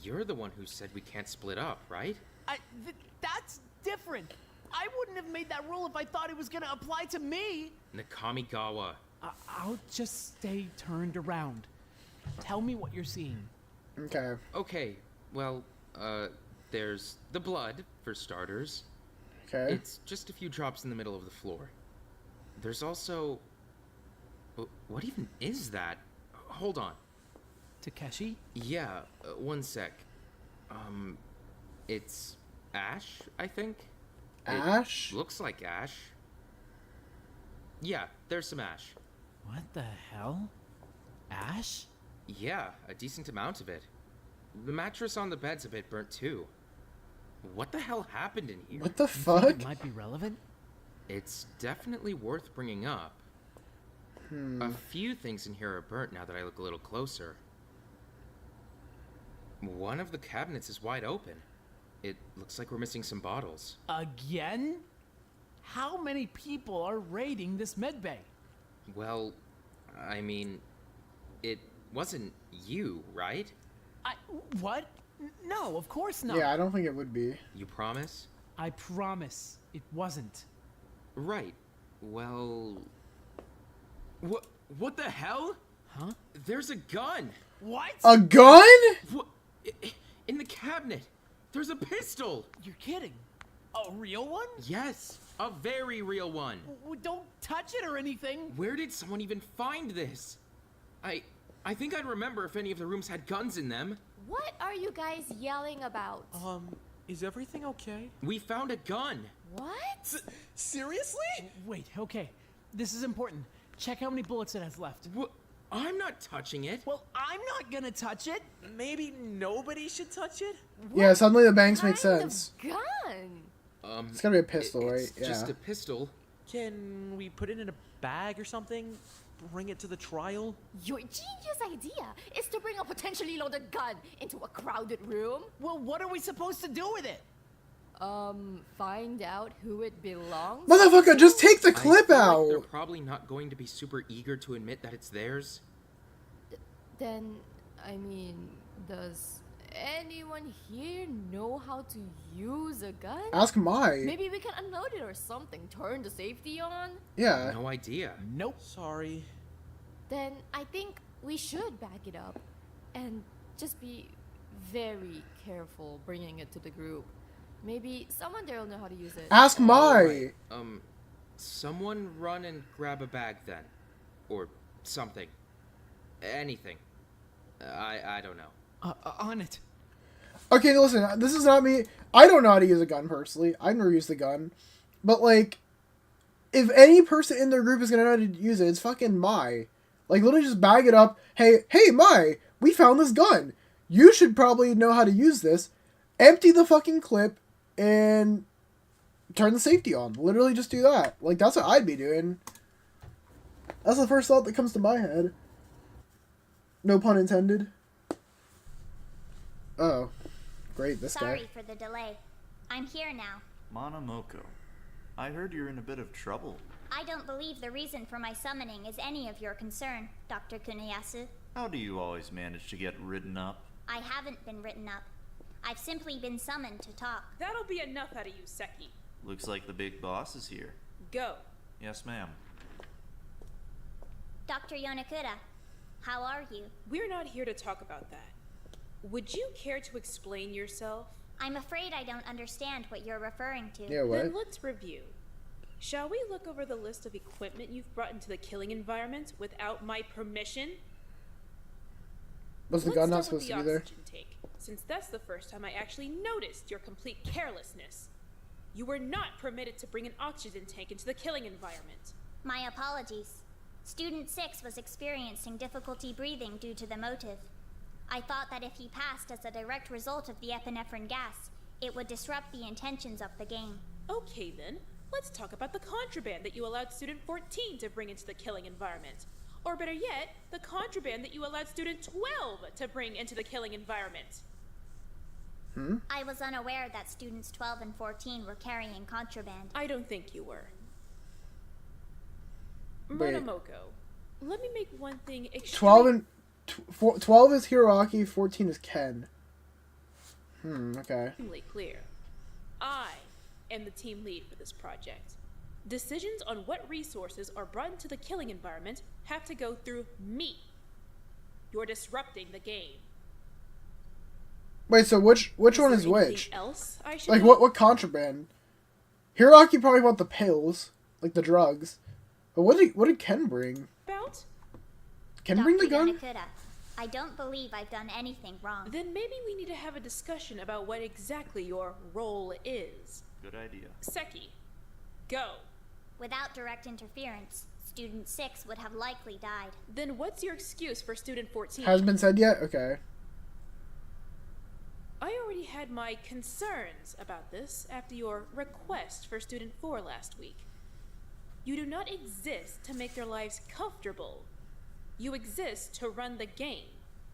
you're the one who said we can't split up, right? That's different. I wouldn't have made that rule if I thought it was gonna apply to me. Nakamigawa. I'll just stay turned around. Tell me what you're seeing. Okay. Okay, well, there's the blood, for starters. Okay. It's just a few drops in the middle of the floor. There's also... What even is that? Hold on. Takeshi? Yeah, one sec. It's Ash, I think? Ash? It looks like Ash. Yeah, there's some ash. What the hell? Ash? Yeah, a decent amount of it. The mattress on the bed's a bit burnt too. What the hell happened in here? What the You fuck? think it might be relevant? It's definitely worth bringing up. A few things in here are burnt now that I look a little closer. One of the cabinets is wide open. It looks like we're missing some bottles. Again? How many people are raiding this medbay? Well, I mean, it wasn't you, right? What? No, of course not. Yeah, I don't think it would be. You promise? I promise it wasn't. Right. Well... What the hell? Huh? There's a gun! What? A gun? What? In the cabinet! There's a pistol! You're kidding. A real one? Yes, a very real one. Don't touch it or anything. Where did someone even find this? I think I'd remember if any of the rooms had guns in them. What are you guys yelling about? Is everything okay? We found a gun. What? Seriously? Wait, okay. This is important. Check how many bullets it has left. What? I'm not touching it. Well, I'm not gonna touch it. Maybe nobody should touch it? Yeah, suddenly the banks make sense. Gun? It's gotta be a pistol, right? It's just a pistol. Can we put it in a bag or something? Bring it to the trial? Your genius idea is to bring a potentially loaded gun into a crowded room? Well, what are we supposed to do with it? Find out who it belongs Motherfucker, just take the clip out! Like they're probably not going to be super eager to admit that it's theirs. Then, I mean, does anyone here know how to use a gun? Ask Mai. Maybe we can unload it or something. Turn the safety on? Yeah. No idea. Nope. Sorry. Then I think we should back it up and just be very careful bringing it to the group. Maybe someone there will know how to use it. Ask Mai. Someone run and grab a bag then, or something, anything. I don't know. On it. Okay, listen, this is not me. I don't know how to use a gun personally. I've never used a gun. But, like, if any person in their group is gonna know how to use it, it's fucking Mai. Like, literally just bag it up. Hey, Mai, we found this gun. You should probably know how to use this. Empty the fucking clip and turn the safety on. Literally just do that. Like, that's what I'd be doing. That's the first thought that comes to my head. No pun intended. Oh. Great, this Sorry guy. for the delay. I'm here now. Manamoko, I heard you're in a bit of trouble. I don't believe the reason for my summoning is any of your concern, Dr. Kunayasu. How do you always manage to get written up? I haven't been written up. I've simply been summoned to talk. That'll be enough out of you, Seki. Looks like the big boss is here. Go. Yes, ma'am. Dr. Yonakura, how are you? We're not here to talk about that. Would you care to explain yourself? I'm afraid I don't understand what you're referring to. Yeah, what? Then let's review. Shall we look over the list of equipment you've brought into the killing environment without my permission? Was the gun not supposed to be there? Tank, since that's the first time I actually noticed your complete carelessness. You were not permitted to bring an oxygen tank into the killing environment. My apologies. Student 6 was experiencing difficulty breathing due to the motive. I thought that if he passed as a direct result of the epinephrine gas, it would disrupt the intentions of the game. Okay then, let's talk about the contraband that you allowed Student 14 to bring into the killing environment. Or better yet, the contraband that you allowed Student 12 to bring into the killing environment. I was unaware that students 12 and 14 were carrying contraband. I don't think you were. Wait. Murnomoko, let me make one thing extremely... 12 and... 12 is Hiroaki, 14 is Ken. Okay. Clear. I am the team lead for this project. Decisions on what resources are brought into the killing environment have to go through me. You're disrupting the game. Wait, so which one is there which? anything else I should Like, know? what contraband? Hiroaki probably bought the pills, like the drugs. But what did Ken bring? About? Ken bring the gun? Yonakura, I don't believe I've done anything wrong. Then maybe we need to have a discussion about what exactly your role is. Good idea. Seki, go. Without direct interference, Student 6 would have likely died. Then what's your excuse for Student 14? Hasn't been said yet? Okay. I already had my concerns about this after your request for Student 4 last week. You do not exist to make their lives comfortable. You exist to run the game.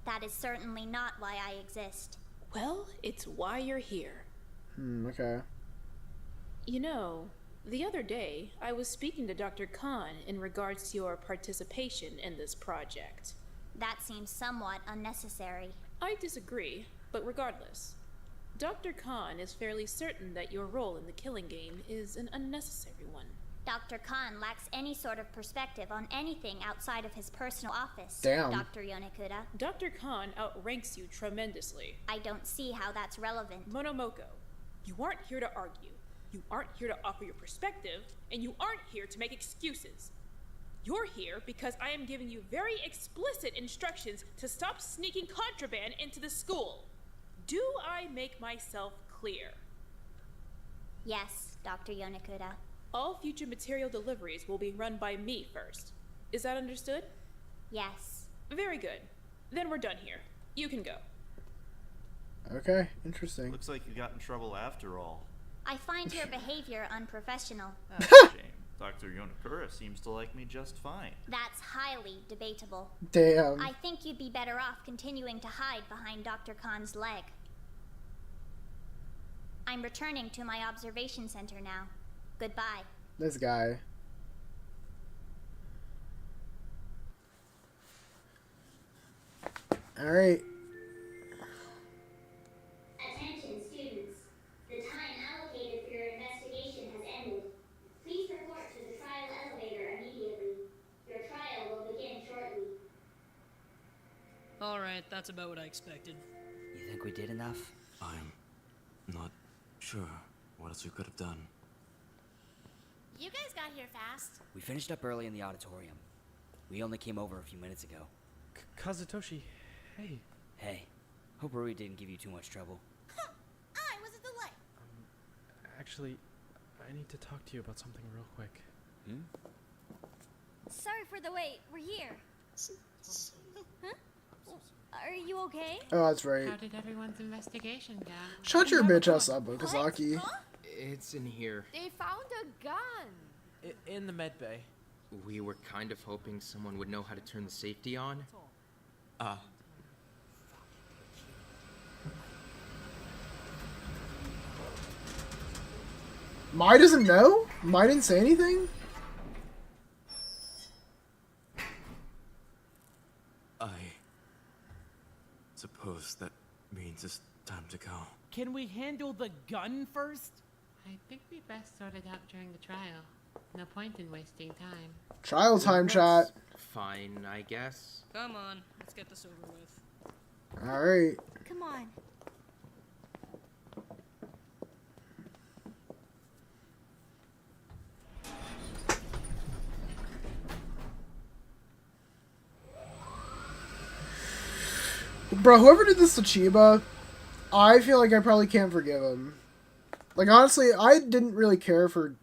That is certainly not why I exist. Well, it's why you're here. Okay. You know, the other day, I was speaking to Dr. Khan in regards to your participation in this project. That seems somewhat unnecessary. I disagree, but regardless, Dr. Khan is fairly certain that your role in the killing game is an unnecessary one. Dr. Khan lacks any sort of perspective on anything outside of his personal office. Damn. Dr. Yonakura. Dr. Khan outranks you tremendously. I don't see how that's relevant. Monomoko, you aren't here to argue. You aren't here to offer your perspective, and you aren't here to make excuses. You're here because I am giving you very explicit instructions to stop sneaking contraband into the school. Do I make myself clear? Yes, Dr. Yonakura. All future material deliveries will be run by me first. Is that understood? Yes. Very good. Then we're done here. You can go. Okay, interesting. Looks like you got in trouble after all. I find your behavior unprofessional. That's a shame. Dr. Yonakura seems to like me just fine. That's highly debatable. Damn. I think you'd be better off continuing to hide behind Dr. Khan's leg. I'm returning to my observation center now. Goodbye. This guy. Alright. Attention students. The time allocated for your investigation has ended. Please report to the trial elevator immediately. Your trial will begin shortly. Alright, that's about what I expected. You think we did enough? I'm not sure what else we could have done. You guys got here fast. We finished up early in the auditorium. We only came over a few minutes ago. Kazutoshi, hey. Hey, hope Rui didn't give you too much trouble. I was a delight. Actually, I need to talk to you about something real quick. Sorry for the wait. We're here. Huh? Are you okay? Oh, that's right. How did everyone's investigation go? Shut your bitch ass up, Okazaki. It's in here. They found a gun. In the medbay. We were kind of hoping someone would know how to turn the safety on. Mai doesn't know? Mai didn't say anything? I suppose that means it's time to go. Can we handle the gun first? I think we best sort it out during the trial. No point in wasting time. Trial time, chat. Fine, I guess. Come on, let's get this over with. Alright. Come on. Bro, whoever did this to Chiba, I feel like I probably can't forgive him. Like, honestly, I didn't really care for,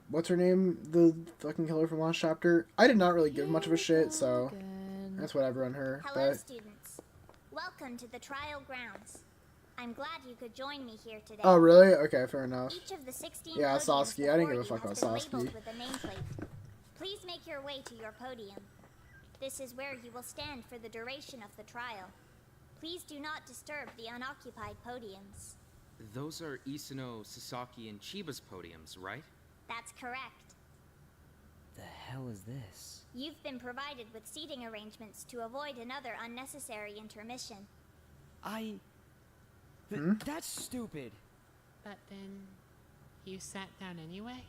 what's her name? The fucking killer from last chapter. I did not really give much of a shit, so that's whatever on her. Hello, But students. Welcome to the trial grounds. I'm glad you could join me here today. oh, really? Okay, fair enough. Each of the 16 Yeah, podiums Sasuke. I didn't give a before fuck you about has been labeled Sasuke. with a nameplate. Please make your way to your podium. This is where you will stand for the duration of the trial. Please do not disturb the unoccupied podiums. Those are Isano, Sasaki, and Chiba's podiums, right? That's correct. The hell is this? You've been provided with seating arrangements to avoid another unnecessary intermission. That's stupid. But then, you sat down anyway?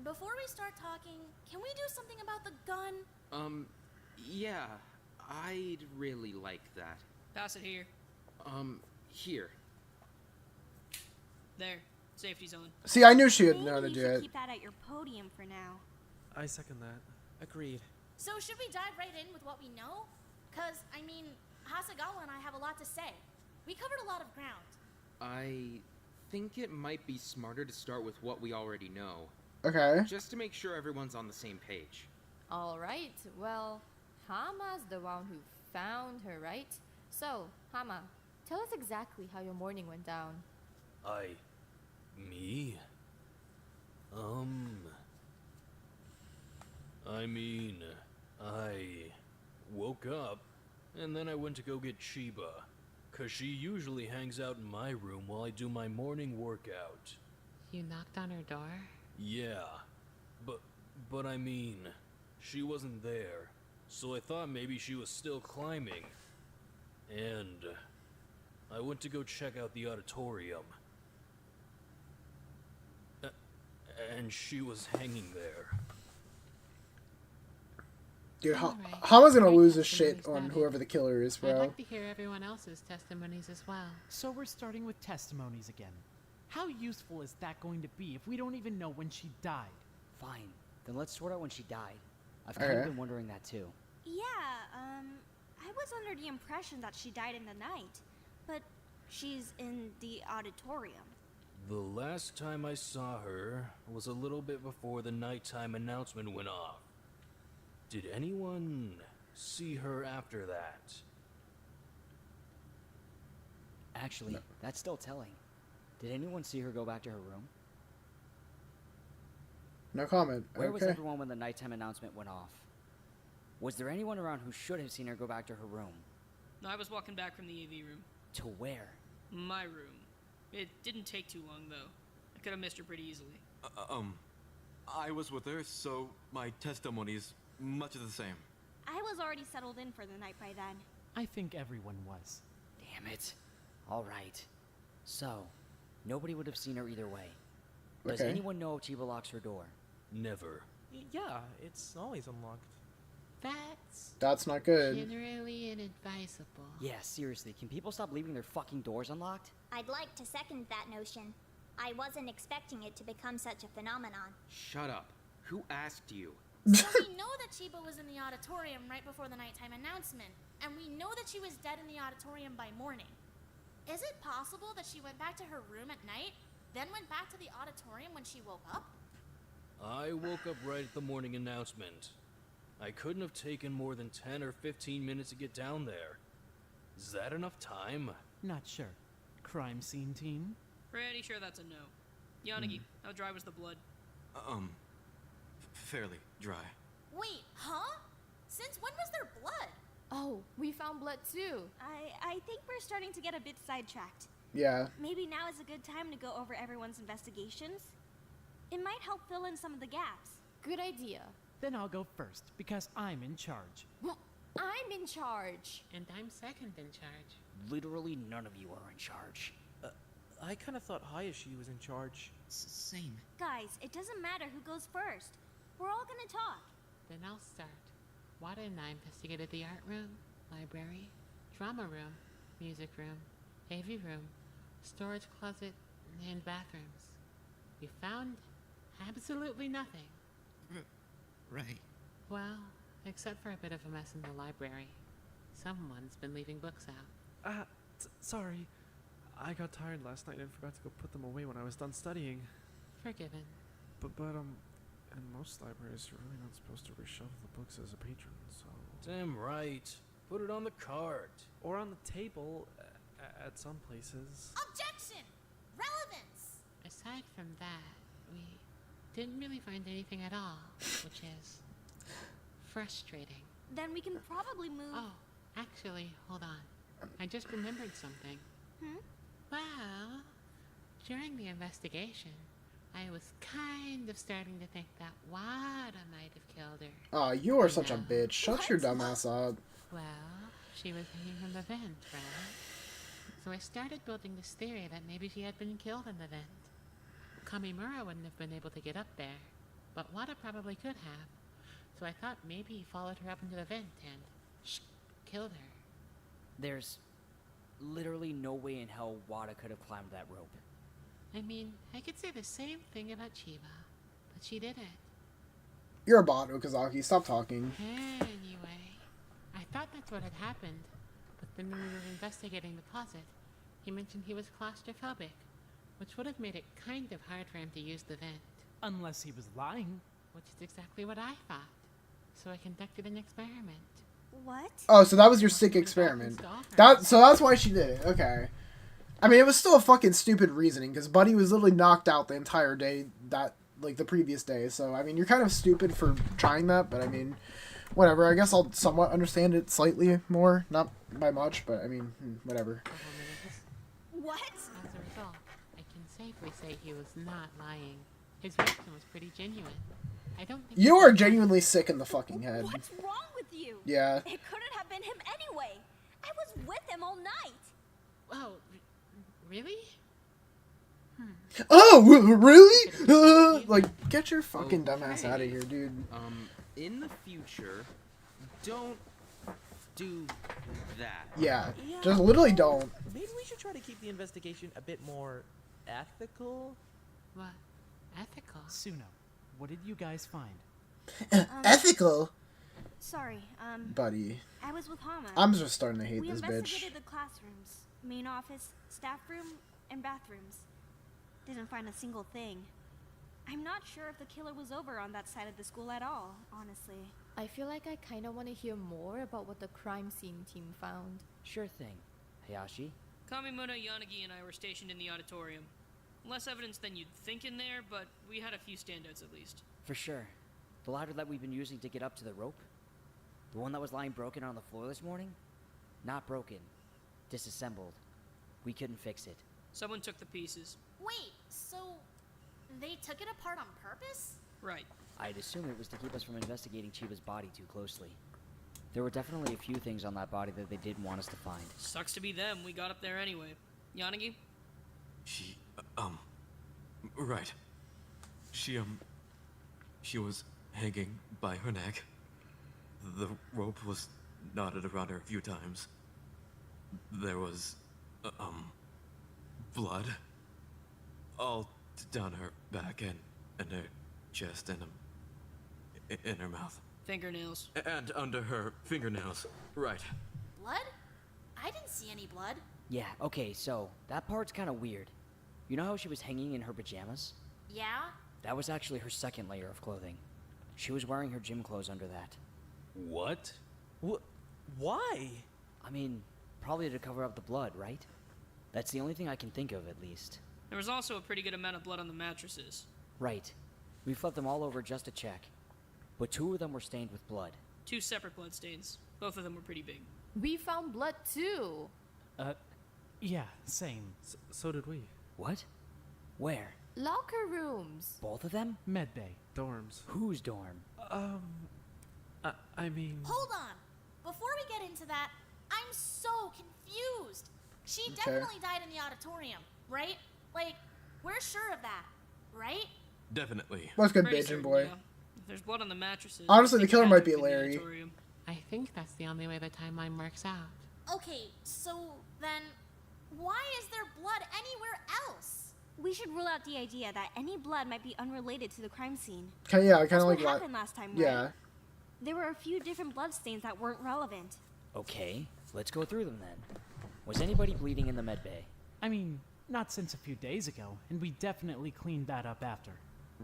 Before we start talking, can we do something about the gun? Yeah, I'd really like that. Pass it here. Here. There. Safety zone. See, I knew she would Maybe know to you do should it. keep that at your podium for now. I second that. Agreed. So should we dive right in with what we know? Cause, I mean, Hasegawa and I have a lot to say. We covered a lot of ground. I think it might be smarter to start with what we already know. Okay. Just to make sure everyone's on the same page. Alright, well, Hama's the one who found her, right? So, Hama, tell us exactly how your morning went down. Me? I mean, I woke up, and then I went to go get Chiba, 'cause she usually hangs out in my room while I do my morning workout. You knocked on her door? Yeah, but I mean, she wasn't there, so I thought maybe she was still climbing. And I went to go check out the auditorium. And she was hanging there. Dude, Alright. Hama's gonna Great lose his testimony shit on started. whoever the killer is, I'd bro. like to hear everyone else's testimonies as well. So we're starting with testimonies again. How useful is that going to be if we don't even know when she died? Fine. Then let's sort out when she died. I've kind of Okay. been wondering that too. Yeah, I was under the impression that she died in the night, but she's in the auditorium. The last time I saw her was a little bit before the nighttime announcement went off. Did anyone see her after that? Actually, that's still telling. Did anyone see her go back to her room? No comment. Where was Okay. everyone when the nighttime announcement went off? Was there anyone around who should have seen her go back to her room? No, I was walking back from the AV room. To where? My room. It didn't take too long, though. I could have missed her pretty easily. I was with her, so my testimony is much the same. I was already settled in for the night by then. I think everyone was. Damn it. Alright. So, nobody would have seen her either way. Does Okay. anyone know if Chiba locks her door? Never. Yeah, it's always unlocked. That's not good. Generally inadvisable. Yeah, seriously, can people stop leaving their fucking doors unlocked? I'd like to second that notion. I wasn't expecting it to become such a phenomenon. Shut up. Who asked you? So we know that Chiba was in the auditorium right before the nighttime announcement, and we know that she was dead in the auditorium by morning. Is it possible that she went back to her room at night, then went back to the auditorium when she woke up? I woke up right at the morning announcement. I couldn't have taken more than 10 or 15 minutes to get down there. Is that enough time? Not sure. Crime scene team? Pretty sure that's a no. Yanagi, how dry was the blood? Fairly dry. Wait, huh? Since when was there blood? Oh, we found blood too. I think we're starting to get a bit sidetracked. Yeah. Maybe now is a good time to go over everyone's investigations. It might help fill in some of the gaps. Good idea. Then I'll go first, because I'm in charge. Well, I'm in charge. And I'm second in charge. Literally none of you are in charge. I kind of thought Hayashi was in charge. Same. Guys, it doesn't matter who goes first. We're all gonna talk. Then I'll start. Wada and I investigated the art room, library, drama room, music room, AV room, storage closet, and bathrooms. We found absolutely nothing. Right. Well, except for a bit of a mess in the library. Someone's been leaving books out. Sorry. I got tired last night and forgot to go put them away when I was done studying. Forgiven. But in most libraries, you're really not supposed to reshelve the books as a patron, so... Damn right. Put it on the cart. Or on the table, at some places. Objection! Relevance! Aside from that, we didn't really find anything at all, which is frustrating. Then we can probably move. Oh, actually, hold on. I just remembered something. Well, during the investigation, I was kind of starting to think that Wada might have killed her. Aw, you are such a bitch. Shut your dumb ass up. Well, she was hanging from the vent, right? So I started building this theory that maybe she had been killed in the vent. Kamimura wouldn't have been able to get up there, but Wada probably could have. So I thought maybe he followed her up into the vent and killed her. There's literally no way in hell Wada could have climbed that rope. I mean, I could say the same thing about Chiba, but she didn't. You're a bot, Okazaki. Stop talking. Anyway, I thought that's what had happened, But then when we were investigating the closet, he mentioned he was claustrophobic, which would have made it kind of hard for him to use the vent. Unless he was lying. Which is exactly what I thought. So I conducted an experiment. What? Oh, so that was your sick experiment. So that's why she did it. Okay. I mean, it was still a fucking stupid reasoning because Buddy was literally knocked out the entire day the previous day. So I mean, you're kind of stupid for trying that, but I mean, whatever. I guess I'll somewhat understand it slightly more, not by much, but I mean, whatever. What? As a result, I can safely say he was not lying. His reaction was pretty genuine. I don't think You are genuinely sick in the fucking head. What's wrong with you? Yeah. It couldn't have been him anyway. I was with him all night. Oh, really? Oh, really? Like, get your fucking dumbass out of here, dude. In the future, don't do that. Yeah, just literally don't. Maybe we should try to keep the investigation a bit more ethical. What? Ethical? Suno, what did you guys find? Ethical? Sorry, Buddy. I was with Hama. I'm just starting to hate we this bitch. We investigated the classrooms, main office, staff room, and bathrooms. Didn't find a single thing. I'm not sure if the killer was over on that side of the school at all, honestly. I feel like I kind of want to hear more about what the crime scene team found. Sure thing. Hayashi? Kamimoto, Yanagi, and I were stationed in the auditorium. Less evidence than you'd think in there, but we had a few standouts at least. For sure. The ladder that we've been using to get up to the rope? The one that was lying broken on the floor this morning? Not broken. Disassembled. We couldn't fix it. Someone took the pieces. Wait, so they took it apart on purpose? Right. I'd assume it was to keep us from investigating Chiba's body too closely. There were definitely a few things on that body that they didn't want us to find. Sucks to be them. We got up there anyway. Yanagi? Right. She was hanging by her neck. The rope was knotted around her a few times. There was, blood all down her back and her chest and in her mouth. Fingernails. And under her fingernails. Right. Blood? I didn't see any blood. Yeah, okay, so that part's kind of weird. You know how she was hanging in her pajamas? Yeah? That was actually her second layer of clothing. She was wearing her gym clothes under that. What? Why? I mean, probably to cover up the blood, right? That's the only thing I can think of, at least. There was also a pretty good amount of blood on the mattresses. Right. We flipped them all over just to check. But 2 of them were stained with blood. 2 separate blood stains. Both of them were pretty big. We found blood too. Yeah, same. So did we. What? Where? Locker rooms. Both of them? Medbay. Dorms. Whose dorm? I mean... Hold on. Before we get into that, I'm so confused. She Okay. definitely died in the auditorium, right? Like, we're sure of that, right? Definitely. What's good, Pretty bitchin' certain, boy? yeah. If there's blood on the mattresses... Honestly, I the think killer it had might to be have been the Larry. auditorium. I think that's the only way the timeline works out. Okay, so then why is there blood anywhere else? We should rule out the idea that any blood might be unrelated to the crime scene. Yeah, kind That's of what like happened last time, right? Yeah. There were a few different bloodstains that weren't relevant. Okay, let's go through them then. Was anybody bleeding in the medbay? I mean, not since a few days ago, and we definitely cleaned that up after.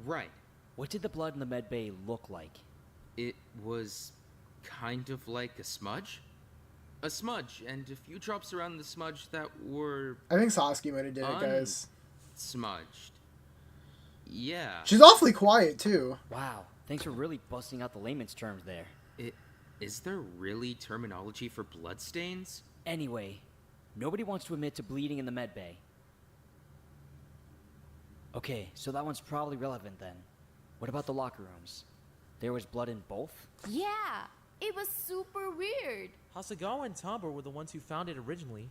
Right. What did the blood in the medbay look like? It was kind of like a smudge. A smudge, and a few drops around the smudge that were... I think Sasuke might have did it, guys. Smudged. Yeah. She's awfully quiet, too. Wow, thanks for really busting out the layman's terms there. Is there really terminology for bloodstains? Anyway, nobody wants to admit to bleeding in the medbay. Okay, so that one's probably relevant then. What about the locker rooms? There was blood in both? Yeah, it was super weird. Hasegawa and Tambor were the ones who found it originally.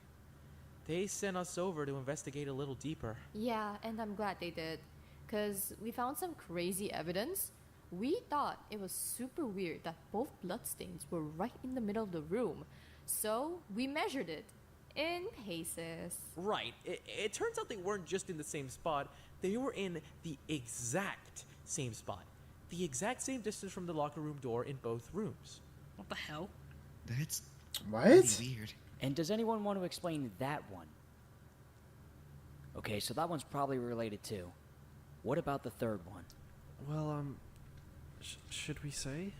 They sent us over to investigate a little deeper. Yeah, and I'm glad they did. Because we found some crazy evidence. We thought it was super weird that both bloodstains were right in the middle of the room. So we measured it in paces. Right. It turns out they weren't just in the same spot. They were in the exact same spot. The exact same distance from the locker room door in both rooms. What the hell? That's What? pretty weird. And does anyone want to explain that one? Okay, so that one's probably related too. What about the third one? Well, should we say?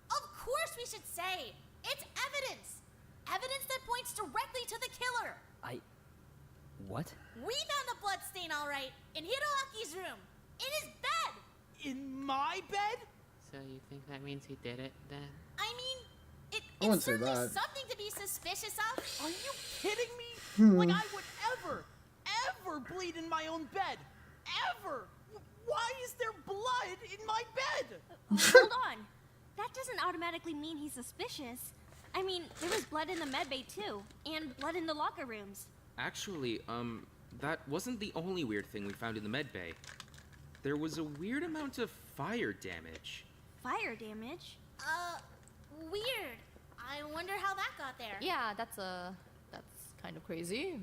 Of course we should say! It's evidence! Evidence that points directly to the killer! What? We found a blood stain, alright, in Hiroaki's room! In his bed! In my bed? So you think that means he did it, then? I mean, I wouldn't it's say certainly that. something to be suspicious of. Are you kidding me? Like I would ever bleed in my own bed. Ever! Why is there blood in my bed? Hold on. That doesn't automatically mean he's suspicious. I mean, there was blood in the medbay too, and blood in the locker rooms. Actually, that wasn't the only weird thing we found in the medbay. There was a weird amount of fire damage. Fire damage? Weird. I wonder how that got there. Yeah, that's kind of crazy.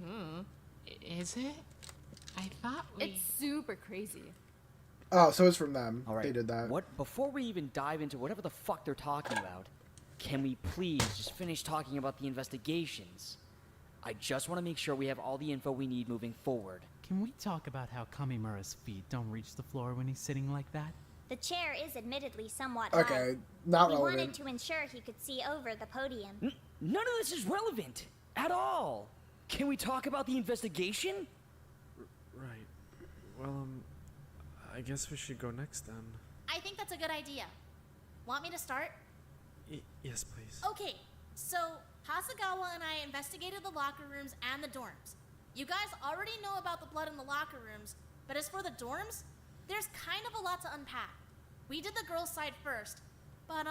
Is it? I thought It's super crazy. Oh, so it's from them. All right. They did that. What? Before we even dive into whatever the fuck they're talking about, can we please just finish talking about the investigations? I just want to make sure we have all the info we need moving forward. Can we talk about how Kamimura's feet don't reach the floor when he's sitting like that? The chair is admittedly somewhat Okay, high. not we relevant. wanted to ensure he could see over the podium. None of this is relevant at all. Can we talk about the investigation? Right. Well, I guess we should go next then. I think that's a good idea. Want me to start? Yes, please. Okay, so Hasegawa and I investigated the locker rooms and the dorms. You guys already know about the blood in the locker rooms, but as for the dorms, there's kind of a lot to unpack. We did the girls' side first, but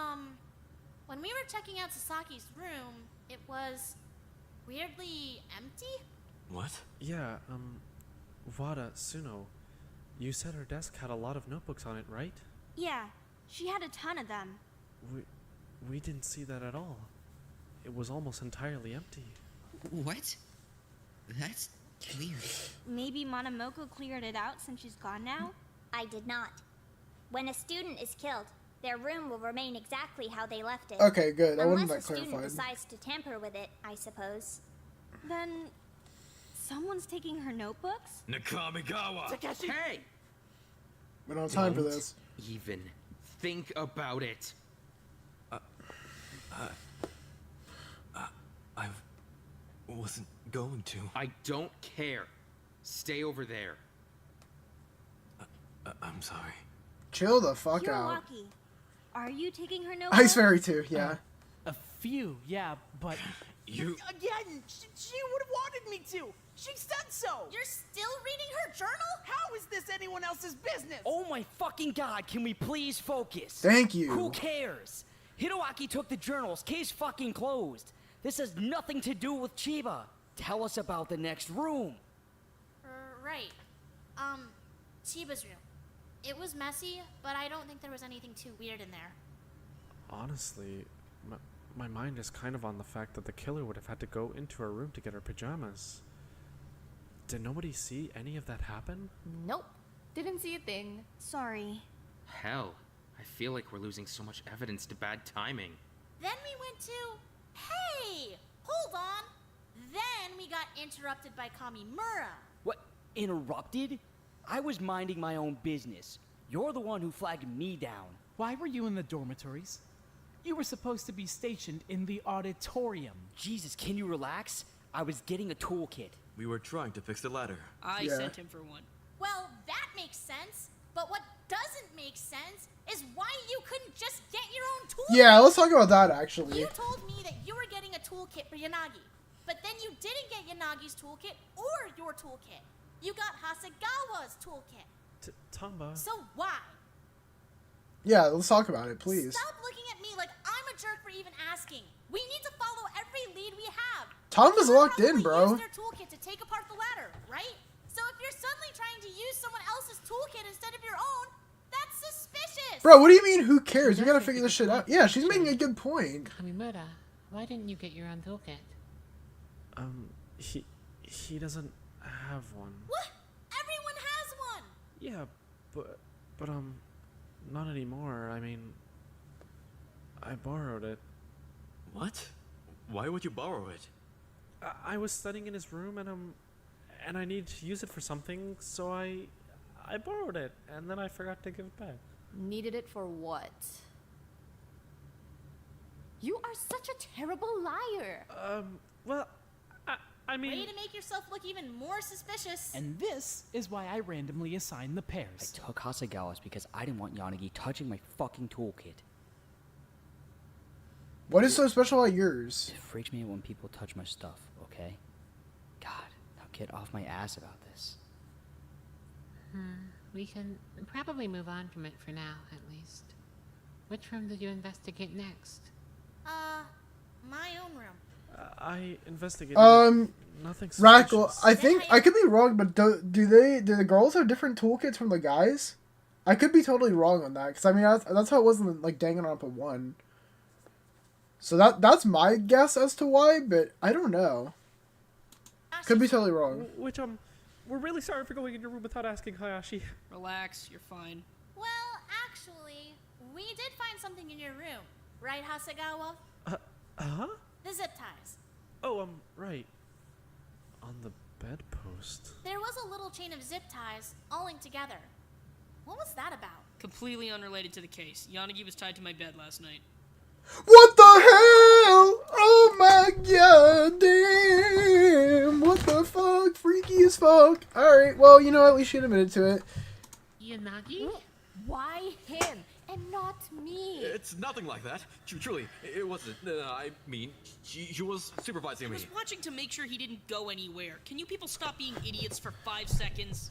when we were checking out Sasaki's room, it was weirdly empty. What? Yeah, Wada, Suno, you said her desk had a lot of notebooks on it, right? Yeah, she had a ton of them. We didn't see that at all. It was almost entirely empty. What? That's weird. Maybe Monamoko cleared it out since she's gone now? I did not. When a student is killed, their room will remain exactly how they left it. Okay, good. I wanted Unless that a student clarified. decides to tamper with it, I suppose. Then someone's taking her notebooks? Nakamigawa! Takeshi! Hey! We don't have time for Don't this. even think about it. I wasn't going to. I don't care. Stay over there. I'm sorry. Chill the fuck out. Hiroaki, are you taking her notebooks? Ice Fairy too, yeah. A few, yeah, but You. Again, she would have wanted me to. She said so. You're still reading her journal? How is this anyone else's business? Oh my fucking god, can we please focus? Thank you. Who cares? Hiroaki took the journals, case fucking closed. This has nothing to do with Chiba. Tell us about the next room. Right. Chiba's room. It was messy, but I don't think there was anything too weird in there. Honestly, my mind is kind of on the fact that the killer would have had to go into her room to get her pajamas. Did nobody see any of that happen? Nope. Didn't see a thing. Sorry. Hell, I feel like we're losing so much evidence to bad timing. Then we went to... Hey! Hold on! Then we got interrupted by Kamimura. What? Interrupted? I was minding my own business. You're the one who flagged me down. why were you in the dormitories? You were supposed to be stationed in the auditorium. Jesus, can you relax? I was getting a toolkit. We were trying to fix the ladder. I sent him for one. Well, that makes sense. But what doesn't make sense is why you couldn't just get your own toolkit. Yeah, let's talk about that actually. You told me that you were getting a toolkit for Yanagi, but then you didn't get Yanagi's toolkit or your toolkit. You got Hasegawa's toolkit. Tamba. So why? Yeah, let's talk about it, please. Stop looking at me like I'm a jerk for even asking. We need to follow every lead we have. Tomba's locked in, bro. Use their toolkit to take apart the ladder, right? So if you're suddenly trying to use someone else's toolkit instead of your own, that's suspicious. Bro, what do you mean, who cares? We gotta figure this shit out. Yeah, she's making a good point. Kamimura, why didn't you get your own toolkit? He doesn't have one. What? Everyone has one. Yeah, but not anymore. I mean, I borrowed it. What? Why would you borrow it? I was studying in his room and I needed to use it for something, so I borrowed it and then I forgot to give it back. Needed it for what? You are such a terrible liar. Well, I mean... Way to make yourself look even more suspicious. And this is why I randomly assigned the pairs. I took Hasegawa's because I didn't want Yanagi touching my fucking toolkit. What is so special about yours? It freaks me out when people touch my stuff, okay? God, now get off my ass about this. We can probably move on from it for now, at least. Which room did you investigate next? My own room. I investigated. Nothing Rackle, suspicious. I think I could be wrong, but do the girls have different toolkits from the guys? I could be totally wrong on that, because I mean that's how it was in like Danganronpa 1. So that's my guess as to why, but I don't know. Could be totally wrong. Which we're really sorry for going in your room without asking Hayashi. Relax, you're fine. Well, actually, we did find something in your room, right, Hasegawa? Huh? The zip ties. Oh, right. On the bedpost. There was a little chain of zip ties, all linked together. What was that about? Completely unrelated to the case. Yanagi was tied to my bed last night. What the hell? Oh my god, damn! What the fuck? Freaky as fuck. Alright, well, you know, at least she admitted to it. Yanagi? Why him and not me? It's nothing like that. Truly, it wasn't. I mean, she was supervising I me. was watching to make sure he didn't go anywhere. Can you people stop being idiots for 5 seconds?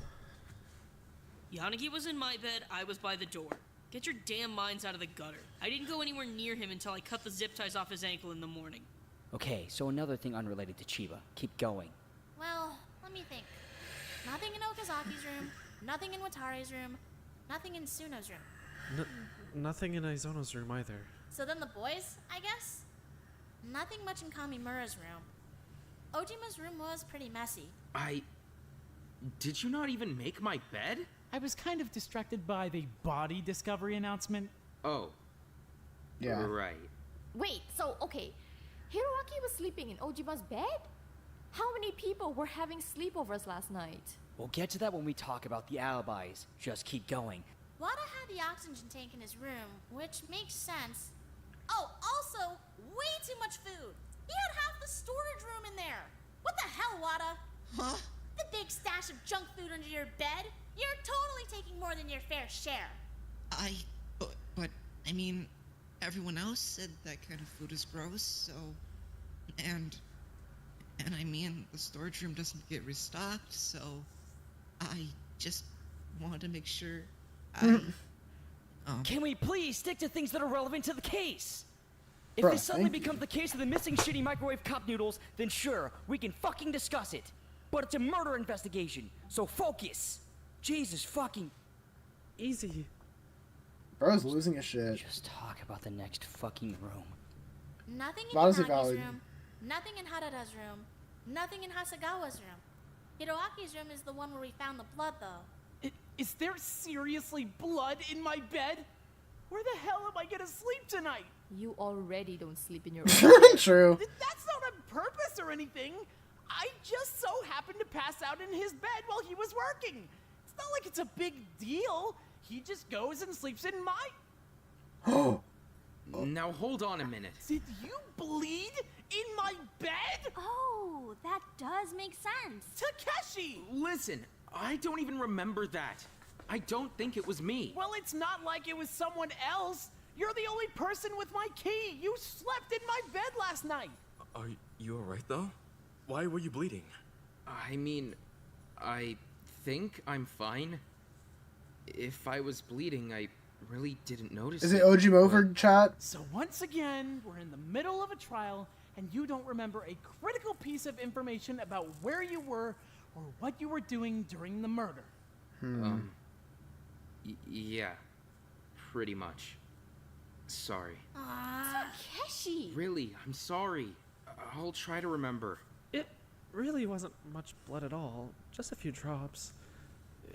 Yanagi was in my bed, I was by the door. Get your damn minds out of the gutter. I didn't go anywhere near him until I cut the zip ties off his ankle in the morning. Okay, so another thing unrelated to Chiba. Keep going. Well, let me think. Nothing in Okazaki's room, nothing in Watari's room, nothing in Suno's room. Nothing in Aizono's room either. So then the boys, I guess? Nothing much in Kamimura's room. Ojima's room was pretty messy. Did you not even make my bed? I was kind of distracted by the body discovery announcement. Oh. Yeah. Right. Wait, so, okay. Hiroaki was sleeping in Ojima's bed? How many people were having sleepovers last night? We'll get to that when we talk about the alibis. Just keep going. Wada had the oxygen tank in his room, which makes sense. Oh, also, way too much food. He had half the storage room in there. What the hell, Wada? Huh? The big stash of junk food under your bed? You're totally taking more than your fair share. But, I mean, everyone else said that kind of food is gross, so... And I mean, the storage room doesn't get restocked, so... I just wanted to make sure Can we please stick to things that are relevant to the case? If Bro, this suddenly thank becomes the case of the missing shitty microwave cup noodles, then sure, we can fucking discuss it. But it's a murder investigation, so focus. Jesus fucking... Easy. Bro's losing his shit. Just talk about the next fucking room. Nothing in Honestly Yanagi's valid. room, nothing in Harada's room, nothing in Hasegawa's room. Hiroaki's room is the one where we found the blood, though. Is there seriously blood in my bed? Where the hell am I gonna sleep tonight? You already don't sleep in your own True. That's not on purpose or anything. I just so happened to pass out in his bed while he was working. It's not like it's a big deal. He just goes and sleeps in my... Now hold on a minute. Did you bleed in my bed? Oh, that does make sense. Takeshi! Listen, I don't even remember that. I don't think it was me. Well, it's not like it was someone else. You're the only person with my key. You slept in my bed last night. Are you alright though? Why were you bleeding? I mean, I think I'm fine. If I was bleeding, I really didn't notice. Is it Ojimo for chat? So once again, we're in the middle of a trial, and you don't remember a critical piece of information about where you were or what you were doing during the murder. Yeah, pretty much. Sorry. Takeshi! Really, I'm sorry. I'll try to remember. It really wasn't much blood at all. Just a few drops.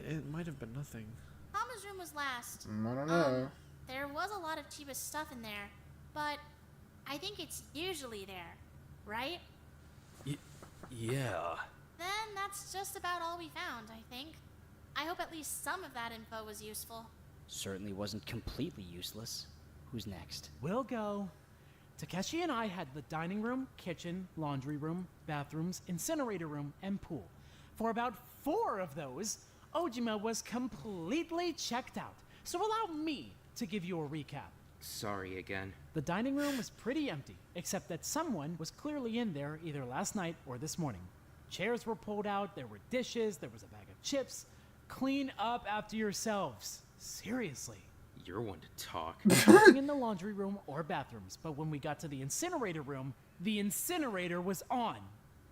It might have been nothing. Mama's room was last. I don't know. There was a lot of Chiba's stuff in there, but I think it's usually there. right? Yeah. Then that's just about all we found, I think. I hope at least some of that info was useful. Certainly wasn't completely useless. Who's next? We'll go. Takeshi and I had the dining room, kitchen, laundry room, bathrooms, incinerator room, and pool. For about 4 of those, Ojima was completely checked out. So allow me to give you a recap. Sorry again. The dining room was pretty empty, except that someone was clearly in there either last night or this morning. Chairs were pulled out, there were dishes, there was a bag of chips. Clean up after yourselves. Seriously. You're one to talk. Nothing in the laundry room or bathrooms, but when we got to the incinerator room, the incinerator was on.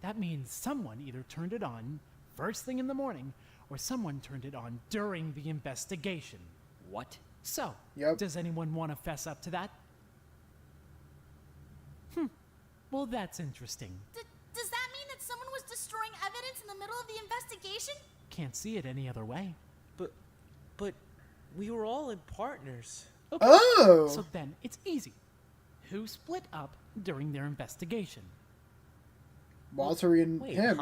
That means someone either turned it on first thing in the morning, or someone turned it on during the investigation. What? So, does anyone want to fess up to that? Well, that's interesting. Does that mean that someone was destroying evidence in the middle of the investigation? Can't see it any other way. But we were all in partners. Okay. Oh! So then, it's easy. Who split up during their investigation? Walter and him.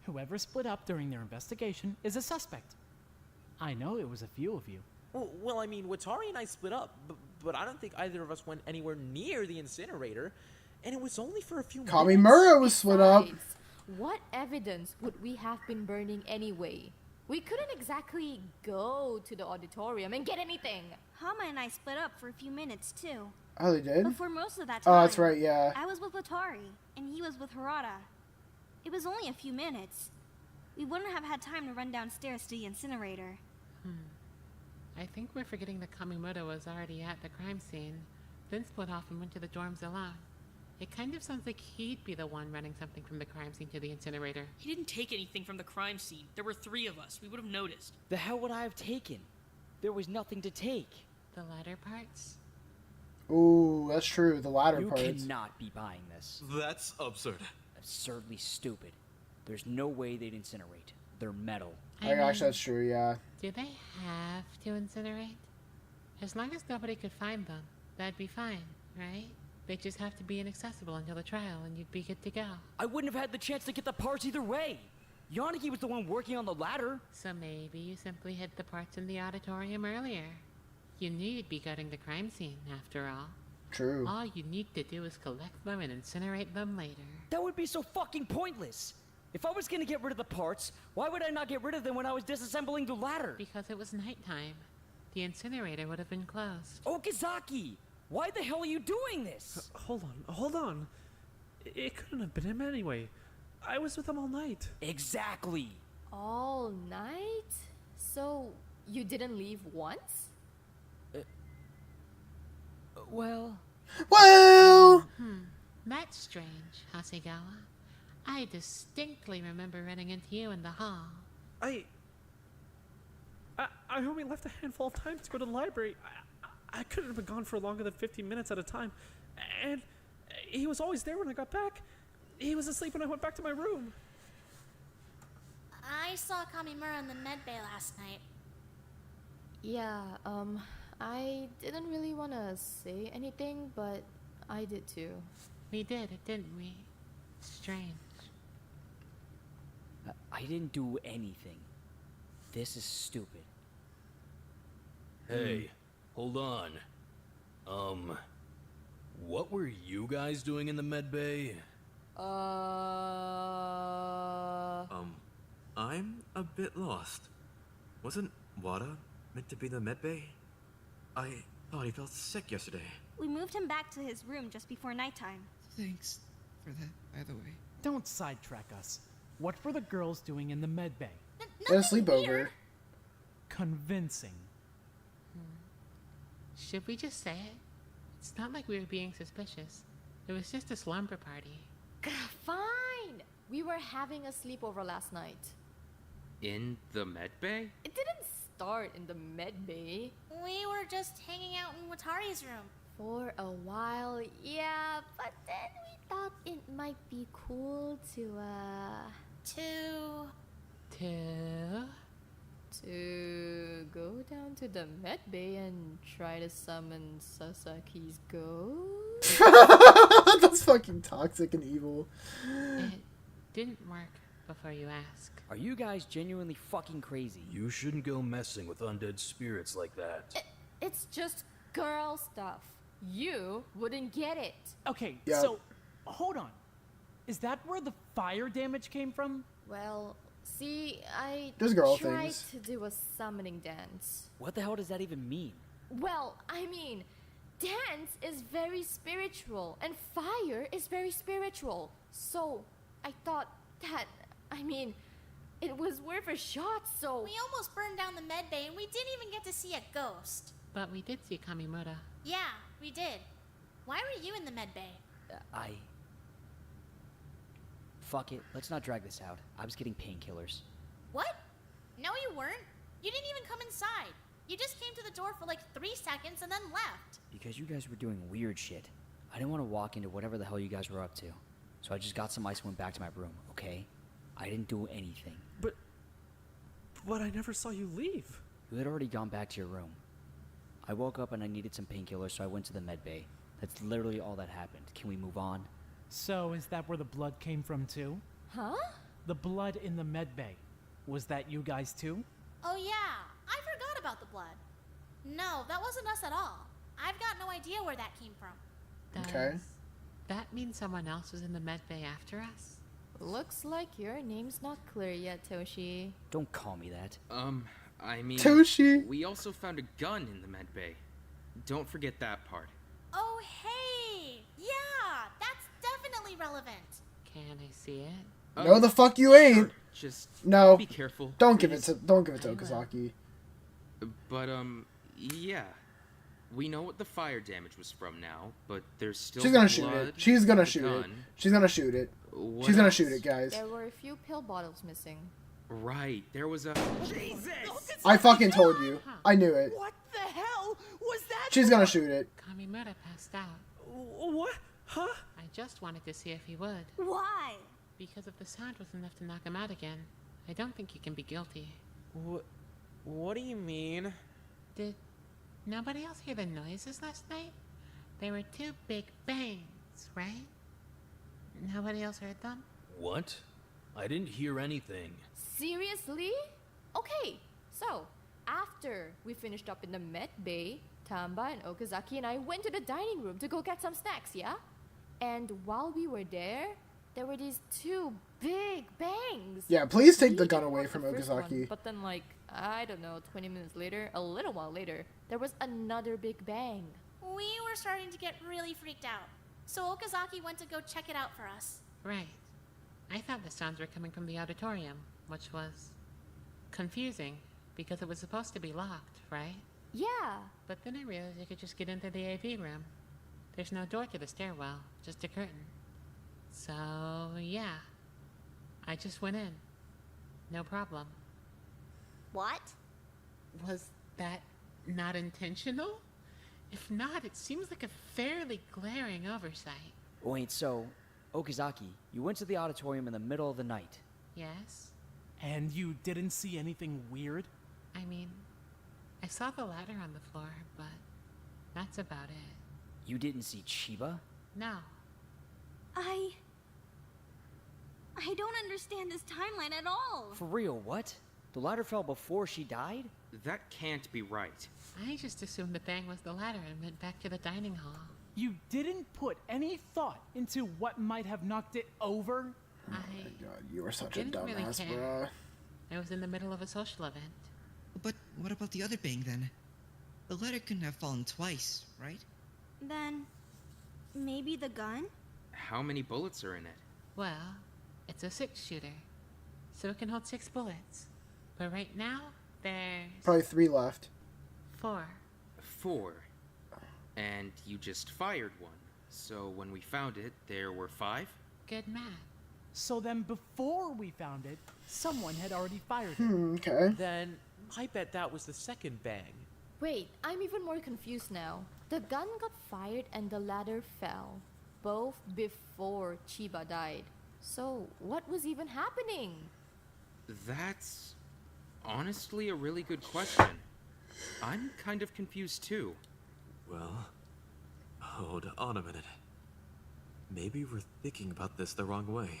Whoever split up during their investigation is a suspect. I know it was a few of you. Well, I mean, Watari and I split up, but I don't think either of us went anywhere near the incinerator, and it was only for a few minutes. Kamimura was split up. What evidence would we have been burning anyway? We couldn't exactly go to the auditorium and get anything. Hama and I split up for a few minutes too. Oh, they did? But for most of that time, Oh, that's right, yeah. I was with Watari, and he was with Harada. It was only a few minutes. We wouldn't have had time to run downstairs to the incinerator. I think we're forgetting that Kamimoto was already at the crime scene, then split off and went to the dorms alone. It kind of sounds like he'd be the one running something from the crime scene to the incinerator. He didn't take anything from the crime scene. There were 3 of us. We would have noticed. The hell would I have taken? There was nothing to take. The latter parts? Ooh, that's true. The latter You parts. cannot be buying this. That's absurd. Absurdly stupid. There's no way they'd incinerate. They're metal. Actually, that's true, yeah. Do they have to incinerate? As long as nobody could find them, that'd be fine, right? They'd just have to be inaccessible until the trial and you'd be good to go. I wouldn't have had the chance to get the parts either way. Yonaki was the one working on the ladder. So maybe you simply hid the parts in the auditorium earlier. You knew you'd be gutting the crime scene, after all. True. All you need to do is collect them and incinerate them later. That would be so fucking pointless. If I was gonna get rid of the parts, why would I not get rid of them when I was disassembling the ladder? Because it was nighttime. The incinerator would have been closed. Okazaki! Why the hell are you doing this? Hold on. It couldn't have been him anyway. I was with him all night. Exactly. All night? So, you didn't leave once? Well... That's strange, Hasegawa. I distinctly remember running into you in the hall. I only left a handful of time to go to the library. I couldn't have been gone for longer than 15 minutes at a time. And he was always there when I got back. He was asleep when I went back to my room. I saw Kamimura in the medbay last night. Yeah, I didn't really want to say anything, but I did too. We did, didn't we? Strange. I didn't do anything. This is stupid. Hey, hold on. What were you guys doing in the medbay? I'm a bit lost. Wasn't Wada meant to be the medbay? I thought he felt sick yesterday. We moved him back to his room just before nighttime. Thanks for that, by the way. Don't sidetrack us. What were the girls doing in the medbay? A sleepover. Convincing. Should we just say it? It's not like we were being suspicious. It was just a slumber party. Fine! We were having a sleepover last night. In the medbay? It didn't start in the medbay. We were just hanging out in Watari's room. For a while, yeah, but then we thought it might be cool to To go down to the Medbay and try to summon Sasaki's ghost? That's fucking toxic and evil. It didn't work before you ask. Are you guys genuinely fucking crazy? You shouldn't go messing with undead spirits like that. It's just girl stuff. You wouldn't get it. Okay, Yeah. so hold on. Is that where the fire damage came from? Well, see, I Just girl tried things. to do a summoning dance. What the hell does that even mean? Well, I mean, dance is very spiritual, and fire is very spiritual. So, I thought that, it was worth a shot, so... We almost burned down the medbay and we didn't even get to see a ghost. But we did see Kamimura. Yeah, we did. Why were you in the medbay? Fuck it, let's not drag this out. I was getting painkillers. What? No, you weren't. You didn't even come inside. You just came to the door for like 3 seconds and then left. Because you guys were doing weird shit. I didn't want to walk into whatever the hell you guys were up to. So I just got some ice and went back to my room, okay? I didn't do anything. But I never saw you leave. You had already gone back to your room. I woke up and I needed some painkillers, so I went to the medbay. That's literally all that happened. Can we move on? So is that where the blood came from too? Huh? The blood in the medbay. Was that you guys too? Oh yeah, I forgot about the blood. No, that wasn't us at all. I've got no idea where that came from. Does that mean someone else was in the medbay after us? Looks like your name's not clear yet, Toshi. Don't call me that. I mean... Toshi! We also found a gun in the medbay. Don't forget that part. Oh hey! Yeah, that's definitely relevant. Can I see it? No, the fuck you ain't. Just no. be careful. Don't give it to Okazaki. But yeah. We know what the fire damage was from now, but there's still She's gonna the shoot blood, it. She's gonna the shoot it. gun. She's gonna shoot it. What She's gonna else? shoot it, guys. There were a few pill bottles missing. Right, there was a... Jesus! I fucking told you. I knew it. What the hell was that? She's gonna shoot it. Kamimura passed out. What? Huh? I just wanted to see if he would. Why? Because if the sound was enough to knock him out again, I don't think he can be guilty. What do you mean? Did nobody else hear the noises last night? There were 2 big bangs, right? Nobody else heard them? What? I didn't hear anything. Seriously? Okay, so after we finished up in the medbay, Tamba and Okazaki and I went to the dining room to go get some snacks, yeah? And while we were there were these 2 big bangs. Yeah, please take the We gun ignored away the from first one, Okazaki. But then, I don't know, 20 minutes later, a little while later, there was another big bang. We were starting to get really freaked out. So Okazaki went to go check it out for us. Right. I thought the sounds were coming from the auditorium, which was confusing because it was supposed to be locked, right? Yeah. But then I realized you could just get into the AV room. There's no door to the stairwell, just a curtain. So, yeah. I just went in. No problem. What? Was that not intentional? If not, it seems like a fairly glaring oversight. Wait, so, Okazaki, you went to the auditorium in the middle of the night. Yes? And you didn't see anything weird? I mean, I saw the ladder on the floor, but that's about it. You didn't see Chiba? No. I don't understand this timeline at all. For real, what? The ladder fell before she died? That can't be right. I just assumed the bang was the ladder and went back to the dining hall. You didn't put any thought into what might have knocked it over? Oh my god, you are such a didn't really dumbass, care. bruh. I was in the middle of a social event. But what about the other bang then? The ladder couldn't have fallen twice, right? Then, maybe the gun? How many bullets are in it? Well, it's a 6-shooter, so it can hold 6 bullets. But right now, there's... Probably 3 left. 4. 4. And you just fired one. So when we found it, there were 5? Good math. So then before we found it, someone had already fired it. Okay. Then I bet that was the second bang. Wait, I'm even more confused now. The gun got fired and the ladder fell. Both before Chiba died. So, what was even happening? That's honestly a really good question. I'm kind of confused too. Well, hold on a minute. Maybe we're thinking about this the wrong way.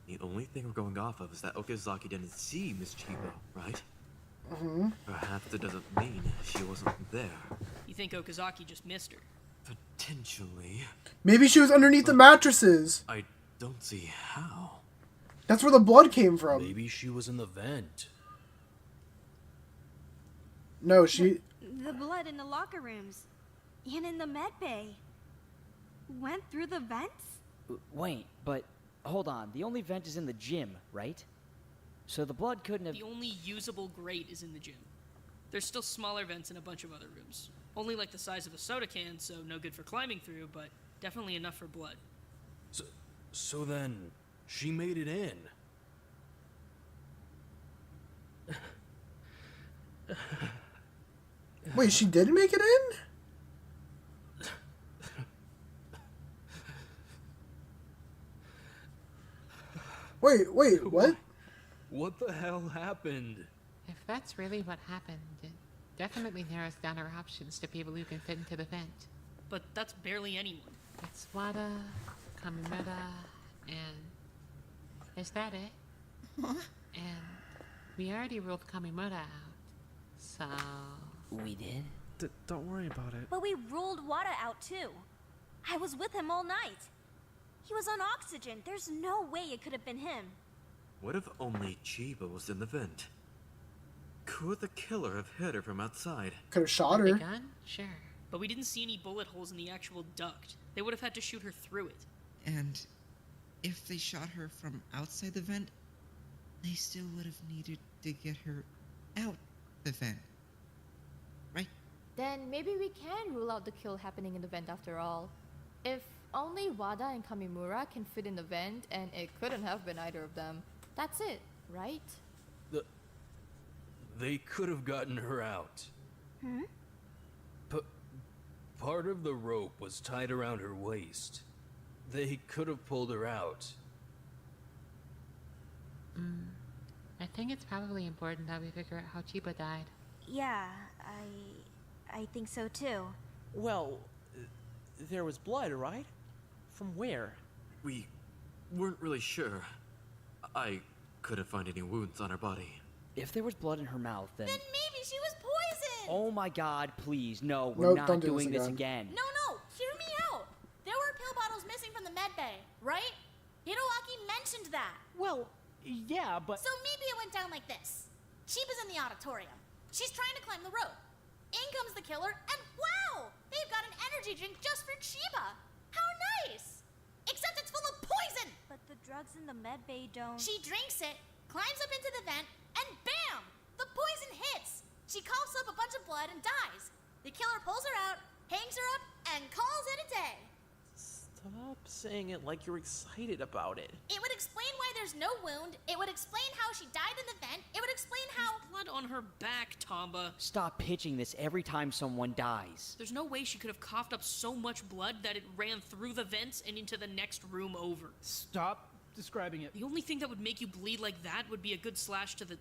The only thing we're going off of is that Okazaki didn't see Miss Chiba, right? Mm-hmm. Perhaps it doesn't mean she wasn't there. You think Okazaki just missed her? Potentially. Maybe she was underneath the mattresses. I don't see how. That's where the blood came from. Maybe she was in the vent. No, she... The blood in the locker rooms. And in the medbay. Went through the vents? Wait, but hold on. The only vent is in the gym, right? So the blood couldn't have... The only usable grate is in the gym. There's still smaller vents in a bunch of other rooms. Only like the size of a soda can, so no good for climbing through, but definitely enough for blood. So then, she made it in. Wait, she did make it in? Wait, what? What the hell happened? If that's really what happened, it definitely narrows down our options to people who can fit into the vent. But that's barely anyone. It's Wada, Kamimura, and... Is that it? And we already ruled Kamimura out, so... We did? Don't worry about it. But we ruled Wada out too. I was with him all night. He was on oxygen. There's no way it could have been him. What if only Chiba was in the vent? Could the killer have hit her from outside? Could have shot her. Gun? Sure. But we didn't see any bullet holes in the actual duct. They would have had to shoot her through it. And if they shot her from outside the vent, they still would have needed to get her out the vent. Right? Then maybe we can rule out the kill happening in the vent after all. If only Wada and Kamimura can fit in the vent, and it couldn't have been either of them, that's it, right? They could have gotten her out. Hmm? Part of the rope was tied around her waist. They could have pulled her out. I think it's probably important that we figure out how Chiba died. Yeah, I think so too. Well, there was blood, right? From where? We weren't really sure. I couldn't find any wounds on her body. If there was blood in her mouth, then... Then maybe she was poisoned! Oh my god, please, no, we're not doing this again. No, hear me out! There were pill bottles missing from the medbay, right? Hiroaki mentioned that. Well, yeah, but... So maybe it went down like this. Chiba's in the auditorium. She's trying to climb the rope. In comes the killer, and wow! They've got an energy drink just for Chiba! How nice! Except it's full of poison! But the drugs in the medbay don't... She drinks it, climbs up into the vent, and bam! The poison hits! She coughs up a bunch of blood and dies. The killer pulls her out, hangs her up, and calls it a day. Stop saying it like you're excited about it. It would explain why there's no wound. It would explain how she died in the vent. It would explain how... Blood on her back, Tamba. Stop pitching this every time someone dies. There's no way she could have coughed up so much blood that it ran through the vents and into the next room over. Stop describing it. The only thing that would make you bleed like that would be a good slash to the...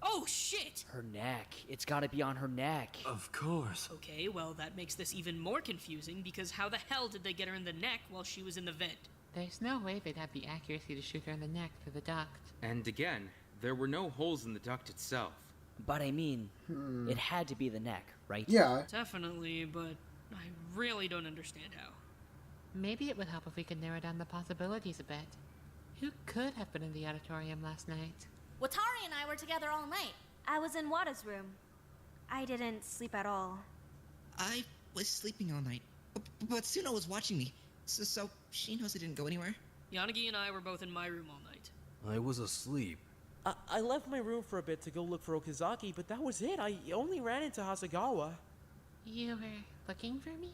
Oh, shit! Her neck. It's gotta be on her neck. Of course. Okay, well, that makes this even more confusing, because how the hell did they get her in the neck while she was in the vent? There's no way they'd have the accuracy to shoot her in the neck through the duct. And again, there were no holes in the duct itself. But I mean, it had to be the neck, right? Yeah. Definitely, but I really don't understand how. Maybe it would help if we could narrow down the possibilities a bit. Who could have been in the auditorium last night? Watari and I were together all night. I was in Wada's room. I didn't sleep at all. I was sleeping all night, but Suno was watching me, so she knows I didn't go anywhere. Yanagi and I were both in my room all night. I was asleep. I left my room for a bit to go look for Okazaki, but that was it. I only ran into Hasegawa. You were looking for me?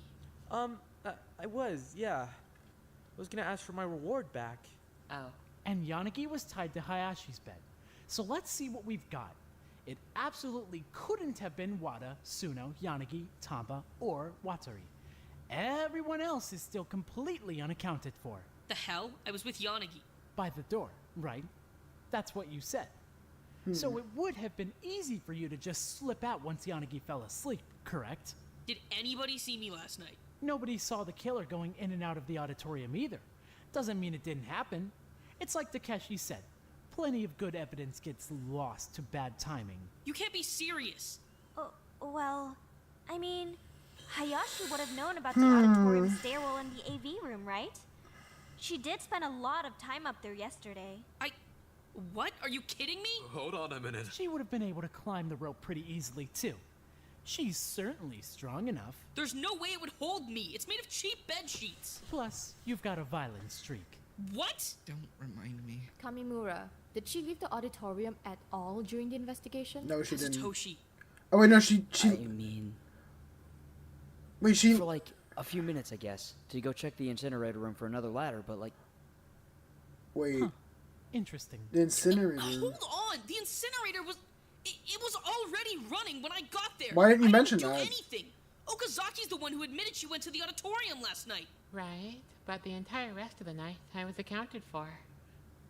I was, yeah. I was gonna ask for my reward back. Oh. And Yanagi was tied to Hayashi's bed. So let's see what we've got. It absolutely couldn't have been Wada, Suno, Yanagi, Tamba, or Watari. Everyone else is still completely unaccounted for. The hell? I was with Yanagi. By the door, right? That's what you said. So it would have been easy for you to just slip out once Yanagi fell asleep, correct? Did anybody see me last night? Nobody saw the killer going in and out of the auditorium either. Doesn't mean it didn't happen. It's like Takeshi said, plenty of good evidence gets lost to bad timing. You can't be serious. Well, I mean, Hayashi would have known about the auditorium stairwell and the AV room, right? She did spend a lot of time up there yesterday. What? Are you kidding me? Hold on a minute. She would have been able to climb the rope pretty easily, too. She's certainly strong enough. There's no way it would hold me. It's made of cheap bed sheets. Plus, you've got a violent streak. What? Don't remind me. Kamimura, did she leave the auditorium at all during the investigation? No, she didn't. Satoshi. Oh wait, no, she. I mean, wait, she for like a few minutes, I guess, to go check the incinerator room for another ladder, but like. Wait. Huh. Interesting. The incinerator. Hold on. The incinerator was. It was already running when I got there. Why didn't you mention that? I that? didn't do anything. Okazaki's the one who admitted she went to the auditorium last night. Right, but the entire rest of the night I was accounted for.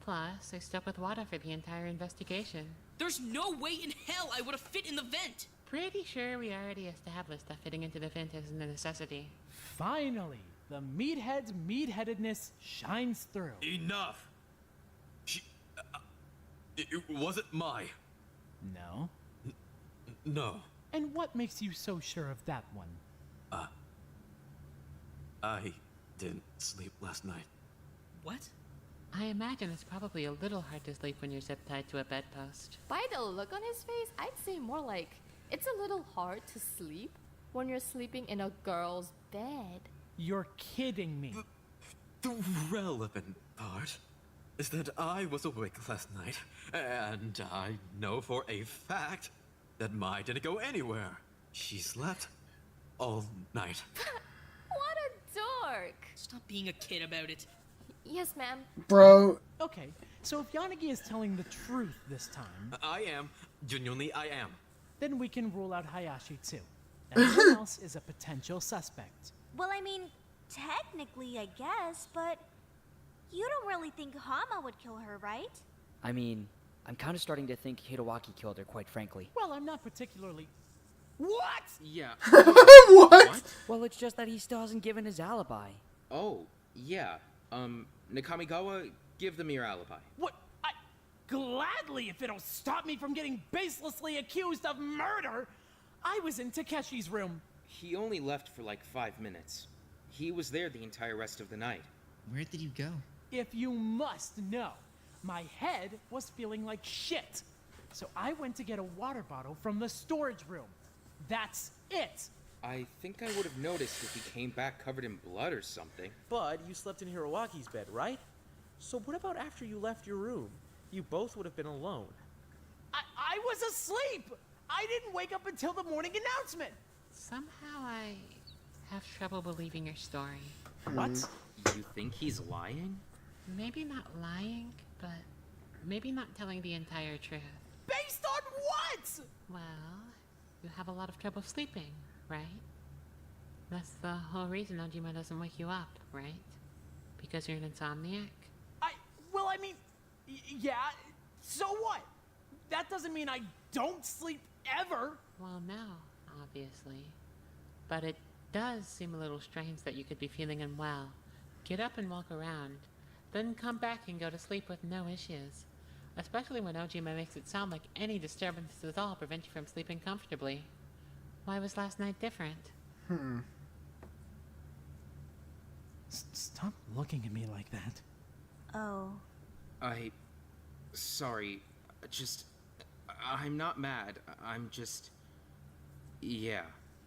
Plus, I stuck with Wada for the entire investigation. There's no way in hell I would have fit in the vent. Pretty sure we already established that fitting into the vent isn't a necessity. Finally, the meathead's meatheadedness shines through. Enough! It wasn't my. No? No. And what makes you so sure of that one? I didn't sleep last night. What? I imagine it's probably a little hard to sleep when you're zip tied to a bedpost. By the look on his face, I'd say more like it's a little hard to sleep when you're sleeping in a girl's bed. You're kidding me. The relevant part is that I was awake last night, and I know for a fact that Mai didn't go anywhere. She slept all night. What a dork! Stop being a kid about it. Yes, ma'am. Bro. Okay, so if Yanagi is telling the truth this time... I am. Genuinely, I am. Then we can rule out Hayashi too. Everyone else is a potential suspect. Well, I mean, technically, I guess, but you don't really think Hama would kill her, right? I mean, I'm kind of starting to think Hitowaki killed her, quite frankly. Well, I'm not particularly... What? Yeah. What? Well, it's just that he still hasn't given his alibi. Oh, yeah. Nakamigawa, give them your alibi. What? Gladly, if it'll stop me from getting baselessly accused of murder. I was in Takeshi's room. He only left for like 5 minutes. He was there the entire rest of the night. Where did you go? If you must know, my head was feeling like shit. So I went to get a water bottle from the storage room. That's it. I think I would have noticed if he came back covered in blood or something. But you slept in Hirowaki's bed, right? So what about after you left your room? You both would have been alone. I was asleep. I didn't wake up until the morning announcement. Somehow I have trouble believing your story. What? You think he's lying? Maybe not lying, but maybe not telling the entire truth. Based on what? Well, you have a lot of trouble sleeping, right? That's the whole reason Ojima doesn't wake you up, right? Because you're an insomniac? Well, I mean, yeah, so what? That doesn't mean I don't sleep ever. Well, no, obviously. But it does seem a little strange that you could be feeling unwell, get up and walk around, then come back and go to sleep with no issues. Especially when Ojima makes it sound like any disturbances at all prevent you from sleeping comfortably. Why was last night different? Stop looking at me like that. Oh. Sorry. I'm not mad. I'm just... Yeah.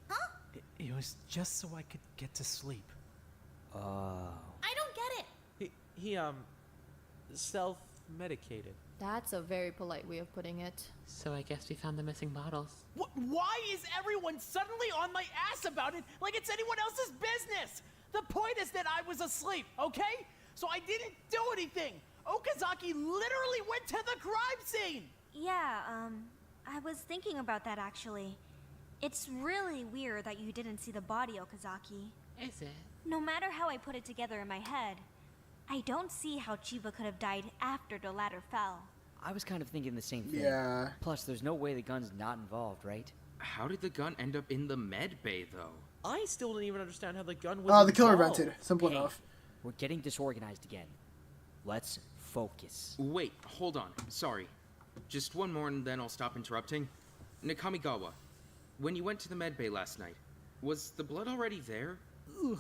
Huh? It was just so I could get to sleep. I don't get it. He self-medicated. That's a very polite way of putting it. So I guess we found the missing bottles. Why is everyone suddenly on my ass about it like it's anyone else's business? The point is that I was asleep, okay? So I didn't do anything. Okazaki literally went to the crime scene. Yeah, I was thinking about that actually. It's really weird that you didn't see the body, Okazaki. Is it? No matter how I put it together in my head, I don't see how Chiba could have died after the ladder fell. I was kind of thinking the same thing. Yeah. Plus, there's no way the gun's not involved, right? How did the gun end up in the med bay, though? I still don't even understand how the gun was The killer involved. vented. Simple Hey, enough. we're getting disorganized again. Let's focus. Wait, hold on. Sorry. Just one more and then I'll stop interrupting. Nakamigawa, when you went to the med bay last night, was the blood already there? Ugh.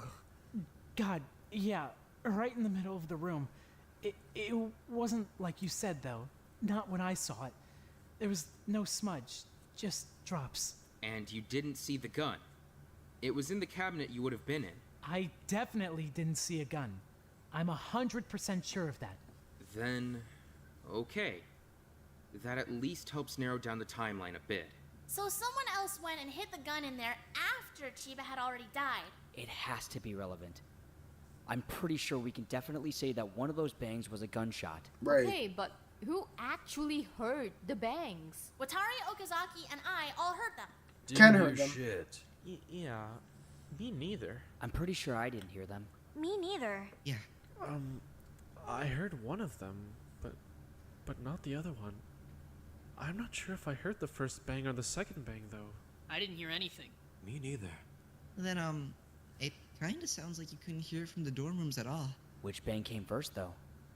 God, yeah, right in the middle of the room. It wasn't like you said, though. Not when I saw it. There was no smudge, just drops. And you didn't see the gun? It was in the cabinet you would have been in. I definitely didn't see a gun. I'm 100% sure of that. Then, okay. That at least helps narrow down the timeline a bit. So someone else went and hid the gun in there after Chiba had already died. It has to be relevant. I'm pretty sure we can definitely say that one of those bangs was a gunshot. Right. Okay, but who actually heard the bangs? Watari, Okazaki, and I all heard them. Ken heard them. Shit. Yeah, me neither. I'm pretty sure I didn't hear them. Me neither. Yeah. I heard one of them, but not the other one. I'm not sure if I heard the first bang or the second bang, though. I didn't hear anything. Me neither. Then, it kinda sounds like you couldn't hear it from the dorm rooms at all. Which bang came first, though?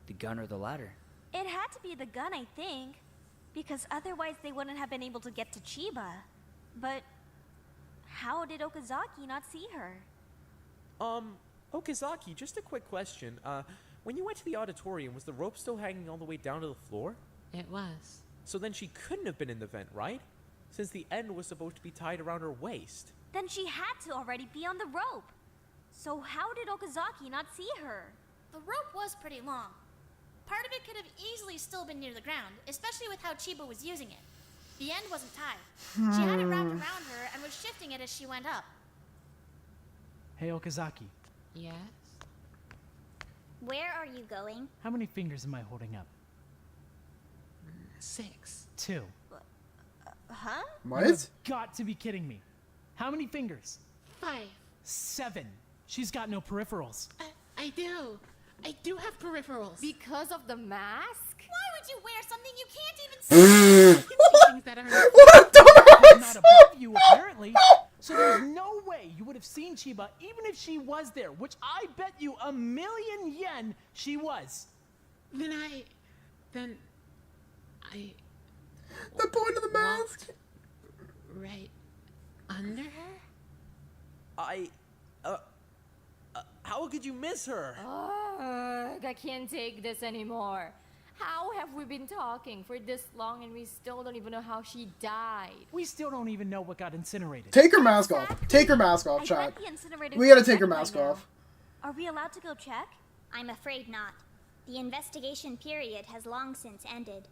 The gun or the ladder? It had to be the gun, I think. Because otherwise they wouldn't have been able to get to Chiba. But how did Okazaki not see her? Okazaki, just a quick question. When you went to the auditorium, was the rope still hanging all the way down to the floor? It was. So then she couldn't have been in the vent, right? Since the end was supposed to be tied around her waist. Then she had to already be on the rope. So how did Okazaki not see her? The rope was pretty long. Part of it could have easily still been near the ground, especially with how Chiba was using it. The end wasn't tied. She had it wrapped around her and was shifting it as she went up. Hey, Okazaki, Yes? Where are you going? how many fingers am I holding up? 6. 2. Huh? What? You've got to be kidding me. How many fingers? 5. 7. She's got no peripherals. I do. I do have peripherals. Because of the mask? Why would you wear something you can't even see? Things that are What a dumbass! Not above you, apparently. So there's no way you would have seen Chiba even if she was there, which I bet you 1,000,000 yen she was. Then I... The point of the mask. Right under her? How could you miss her? Ugh, I can't take this anymore. How have we been talking for this long and we still don't even know how she died? We still don't even know what got incinerated. Take her mask off. Take her mask off, I Chad. bet the incinerator We gotta is take her checked by mask now. off. Are we allowed to go check? I'm afraid not. The investigation period has long since ended.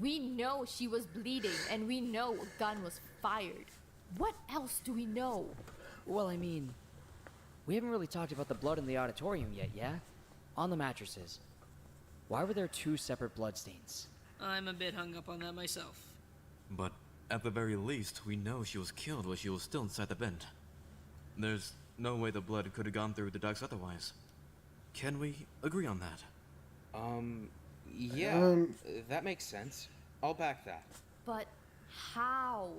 We know she was bleeding and we know a gun was fired. What else do we know? Well, I mean, we haven't really talked about the blood in the auditorium yet, yeah? On the mattresses. Why were there 2 separate bloodstains? I'm a bit hung up on that myself. But at the very least, we know she was killed while she was still inside the vent. There's no way the blood could have gone through the ducts otherwise. Can we agree on that? Yeah, that makes sense. I'll back that. But how?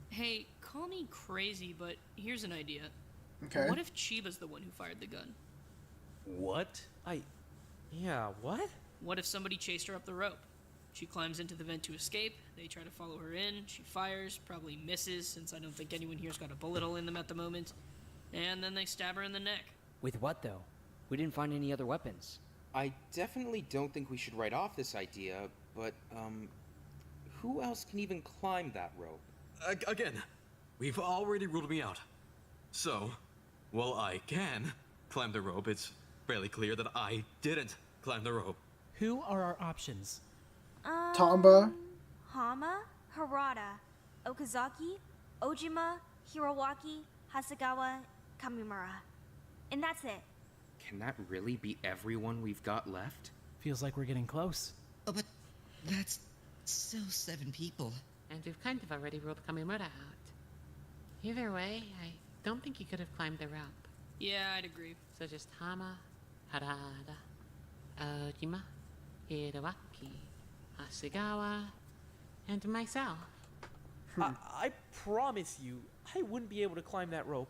Hey, call me crazy, but here's an idea. Okay. What if Chiba's the one who fired the gun? What? Yeah, what? What if somebody chased her up the rope? She climbs into the vent to escape, they try to follow her in, she fires, probably misses since I don't think anyone here's got a bullet hole in them at the moment, and then they stab her in the neck. With what, though? We didn't find any other weapons. I definitely don't think we should write off this idea, but, who else can even climb that rope? Again, we've already ruled me out. So, while I can climb the rope, it's fairly clear that I didn't climb the rope. Who are our options? Tamba. Hama, Harada, Okazaki, Ojima, Hirowaki, Hasegawa, Kamimura. And that's it. Can that really be everyone we've got left? Feels like we're getting close. Oh, but that's still 7 people. And we've kind of already ruled Kamimura out. Either way, I don't think he could have climbed the rope. Yeah, I'd agree. So just Hama, Harada, Ojima, Hiroaki, Hasegawa, and myself. I promise you, I wouldn't be able to climb that rope.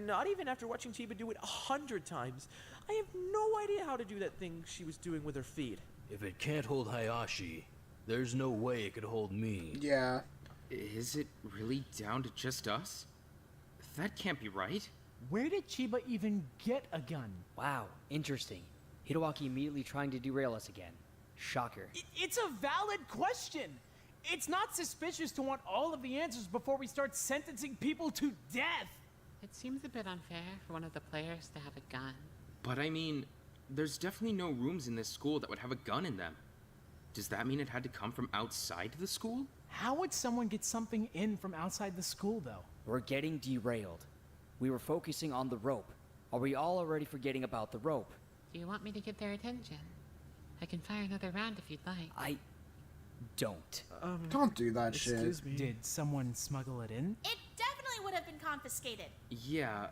Not even after watching Chiba do it 100 times. I have no idea how to do that thing she was doing with her feet. If it can't hold Hayashi, there's no way it could hold me. Yeah. Is it really down to just us? That can't be right. Where did Chiba even get a gun? Wow, interesting. Hiroaki immediately trying to derail us again. Shocker. It's a valid question. It's not suspicious to want all of the answers before we start sentencing people to death. It seems a bit unfair for one of the players to have a gun. But I mean, there's definitely no rooms in this school that would have a gun in them. Does that mean it had to come from outside the school? How would someone get something in from outside the school, though? We're getting derailed. We were focusing on the rope. Are we all already forgetting about the rope? Do you want me to get their attention? I can fire another round if you'd like. I don't. Don't do that shit. Excuse me. Did someone smuggle it in? It definitely would have been confiscated. Yeah,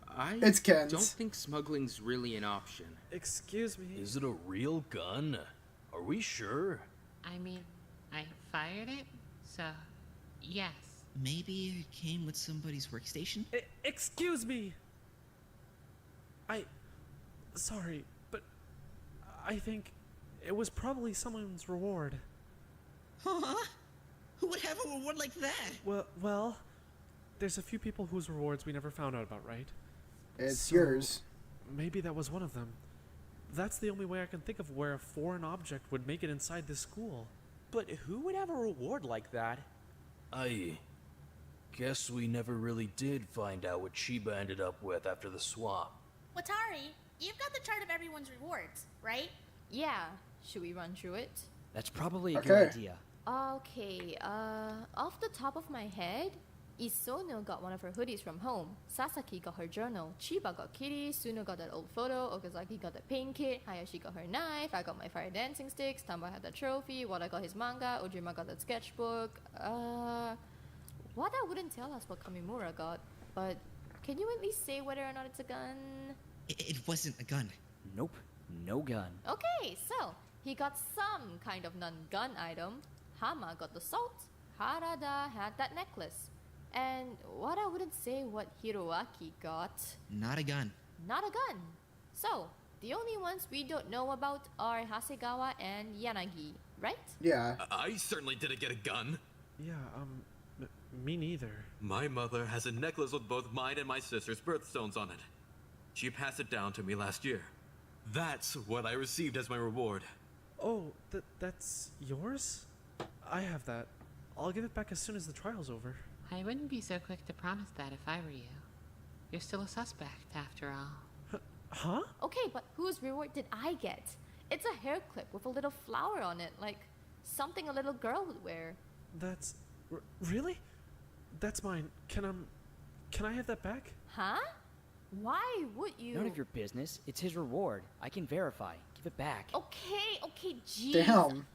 I It's Ken's. don't think smuggling's really an option. Excuse me. Is it a real gun? Are we sure? I mean, I fired it, so yes. Maybe it came with somebody's workstation? Excuse me. Sorry, but I think it was probably someone's reward. Huh? Who would have a reward like that? Well, there's a few people whose rewards we never found out about, right? It's yours. Maybe that was one of them. That's the only way I can think of where a foreign object would make it inside this school. But who would have a reward like that? I guess we never really did find out what Chiba ended up with after the swap. Watari, you've got the chart of everyone's rewards, right? Yeah, should we run through it? That's probably a Okay. good idea. Okay, off the top of my head, Isono got one of her hoodies from home, Sasaki got her journal, Chiba got Kitty, Suno got that old photo, Okazaki got the paint kit, Hayashi got her knife, I got my fire dancing sticks, Tamba had the trophy, Wada got his manga, Ojima got that sketchbook, Wada wouldn't tell us what Kamimura got, but can you at least say whether or not it's a gun? It wasn't a gun. Nope, no gun. Okay, so he got some kind of non-gun item, Hama got the salt, Harada had that necklace. And Wada wouldn't say what Hiroaki got. Not a gun. Not a gun. So, the only ones we don't know about are Hasegawa and Yanagi, right? Yeah. I certainly didn't get a gun. Yeah, me neither. My mother has a necklace with both mine and my sister's birthstones on it. She passed it down to me last year. That's what I received as my reward. Oh, that's yours? I have that. I'll give it back as soon as the trial's over. I wouldn't be so quick to promise that if I were you. You're still a suspect, after all. Huh? Okay, but whose reward did I get? It's a hair clip with a little flower on it, like something a little girl would wear. That's... really? That's mine. Can I have that back? Huh? Why would you? None of your business. It's his reward. I can verify. Give it back. Okay, jeez. Damn.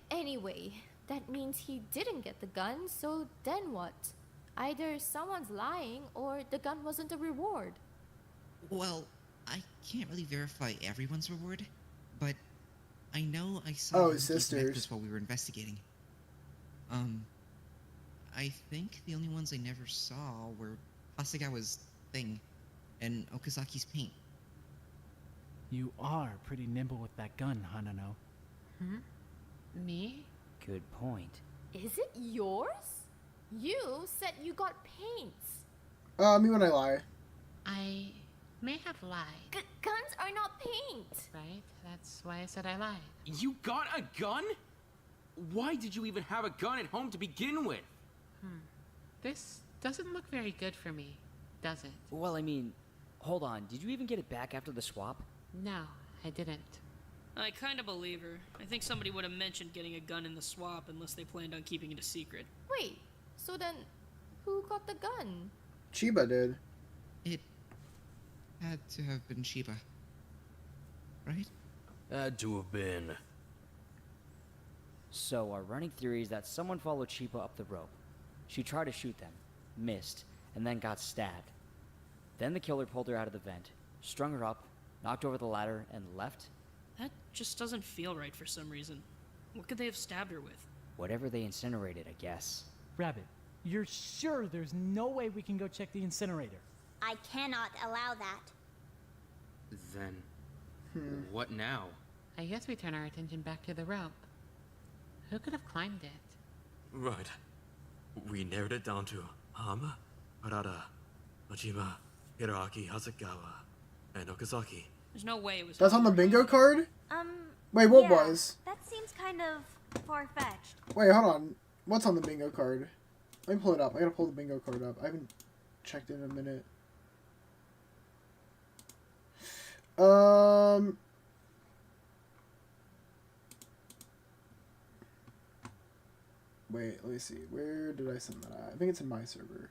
Anyway, that means he didn't get the gun, so then what? Either someone's lying or the gun wasn't a reward. Well, I can't really verify everyone's reward, but I know I saw Yuki's sisters. necklace while we were investigating. I think the only ones I never saw were Hasegawa's thing and Okazaki's paint. You are pretty nimble with that gun, Hanano. Me? Good point. Is it yours? You said you got paints. Me when I lie. I may have lied. Guns are not paint. Right? That's why I said I lied. You got a gun? Why did you even have a gun at home to begin with? This doesn't look very good for me, does it? Well, I mean, hold on. Did you even get it back after the swap? No, I didn't. I kind of believe her. I think somebody would have mentioned getting a gun in the swap unless they planned on keeping it a secret. Wait, so then who got the gun? Chiba did. It had to have been Chiba. Right? Had to have been. So our running theory is that someone followed Chiba up the rope. She tried to shoot them, missed, and then got stabbed. Then the killer pulled her out of the vent, strung her up, knocked over the ladder, and left? That just doesn't feel right for some reason. What could they have stabbed her with? Whatever they incinerated, I guess. Rabbit, you're sure there's no way we can go check the incinerator? I cannot allow that. Then, what now? I guess we turn our attention back to the rope. Who could have climbed it? Right. We narrowed it down to Hama, Harada, Ojima, Hiroaki, Hasegawa, and Okazaki. There's no way it was. That's on the bingo card? Wait, what was? That seems kind of far-fetched. Wait, hold on. What's on the bingo card? Let me pull it up. I gotta pull the bingo card up. I haven't checked it in a minute. Wait, let me see. Where did I send that at? I think it's in my server.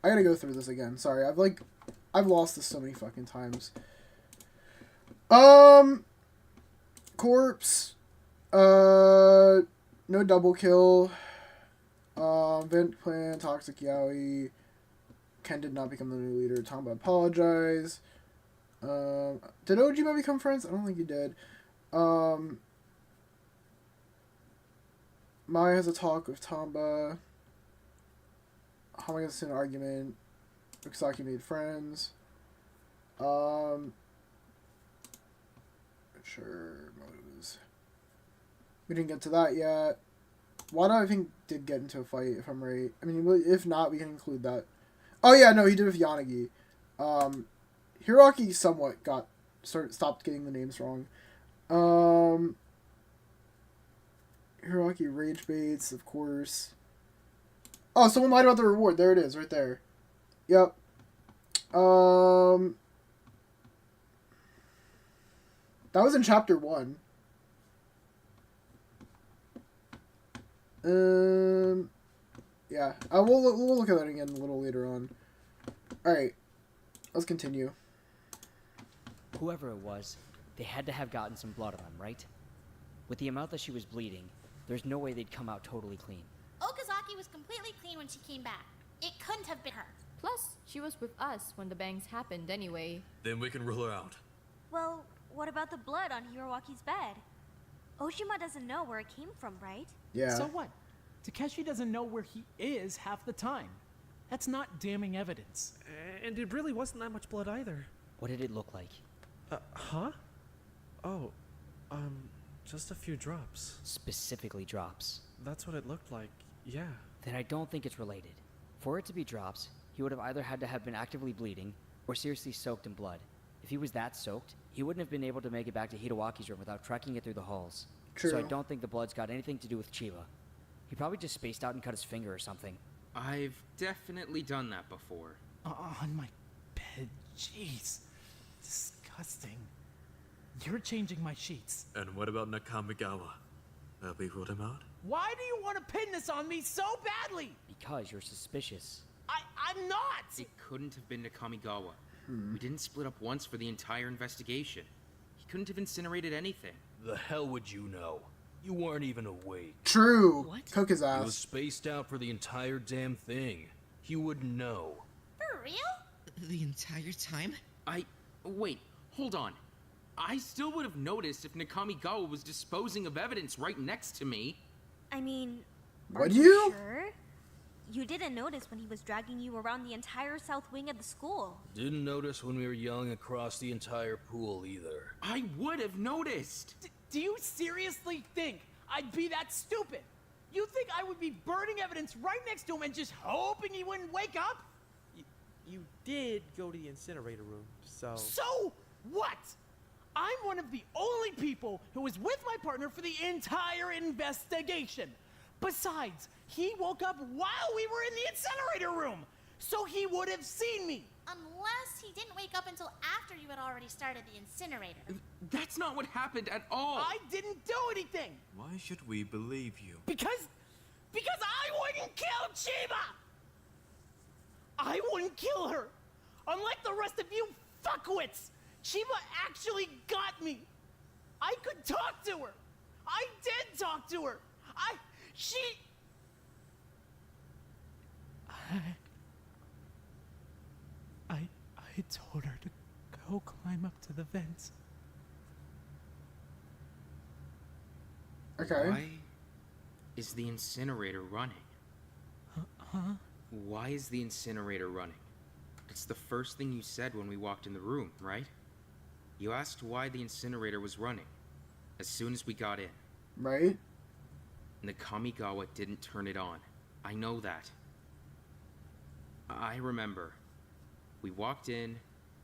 I gotta go through this again. Sorry, I've lost this so many fucking times. Corpse. No double kill. Vent plan, toxic yaoi. Ken did not become the new leader. Tamba apologize. Did Ojima become friends? I don't think he did. Mai has a talk with Tamba. Hama gets in an argument. Uksaki made friends. Sure, motives. We didn't get to that yet. Wada, I think, did get into a fight, if I'm right. I mean, if not, we can include that. Oh, yeah, no, he did with Yanagi. Hiroaki somewhat stopped getting the names wrong. Hiroaki rage baits, of course. Oh, someone lied about the reward. There it is, right there. Yep. That was in chapter 1. Yeah. We'll look at that again a little later on. Alright. Let's continue. Whoever it was, they had to have gotten some blood on them, right? With the amount that she was bleeding, there's no way they'd come out totally clean. Okazaki was completely clean when she came back. It couldn't have been her. Plus, she was with us when the bangs happened anyway. Then we can rule her out. Well, what about the blood on Hirowaki's bed? Ojima doesn't know where it came from, right? Yeah. So what? Takeshi doesn't know where he is half the time. That's not damning evidence. And it really wasn't that much blood either. What did it look like? Huh? Oh, just a few drops. Specifically drops. That's what it looked like, yeah. Then I don't think it's related. For it to be drops, he would have either had to have been actively bleeding or seriously soaked in blood. If he was that soaked, he wouldn't have been able to make it back to Hidewaki's room without trekking it through the halls. True. So I don't think the blood's got anything to do with Chiba. He probably just spaced out and cut his finger or something. I've definitely done that before. On my bed, jeez. Disgusting. You're changing my sheets. And what about Nakamigawa? Have we ruled him out? Why do you want to pin this on me so badly? Because you're suspicious. I'm not! It couldn't have been Nakamigawa. We didn't split up once for the entire investigation. He couldn't have incinerated anything. The hell would you know? You weren't even awake. True. What? Cook his He was ass. spaced out for the entire damn thing. He would know. For real? The entire time? Wait, hold on. I still would have noticed if Nakamigawa was disposing of evidence right next to me. I mean, Would are you? sure? You didn't notice when he was dragging you around the entire south wing of the school. Didn't notice when we were yelling across the entire pool either. I would have noticed. Do you seriously think I'd be that stupid? You think I would be burning evidence right next to him and just hoping he wouldn't wake up? You did go to the incinerator room, so... So what? I'm one of the only people who was with my partner for the entire investigation. Besides, he woke up while we were in the incinerator room, so he would have seen me. Unless he didn't wake up until after you had already started the incinerator. That's not what happened at all. I didn't do anything. Why should we believe you? Because I wouldn't kill Chiba! I wouldn't kill her! Unlike the rest of you fuckwits! Chiba actually got me! I could talk to her! I did talk to her! told her to go climb up to the vents. Okay. Why is the incinerator running? Huh? Why is the incinerator running? It's the first thing you said when we walked in the room, right? You asked why the incinerator was running as soon as we got in. Right? Nakamigawa didn't turn it on. I know that. I remember. We walked in,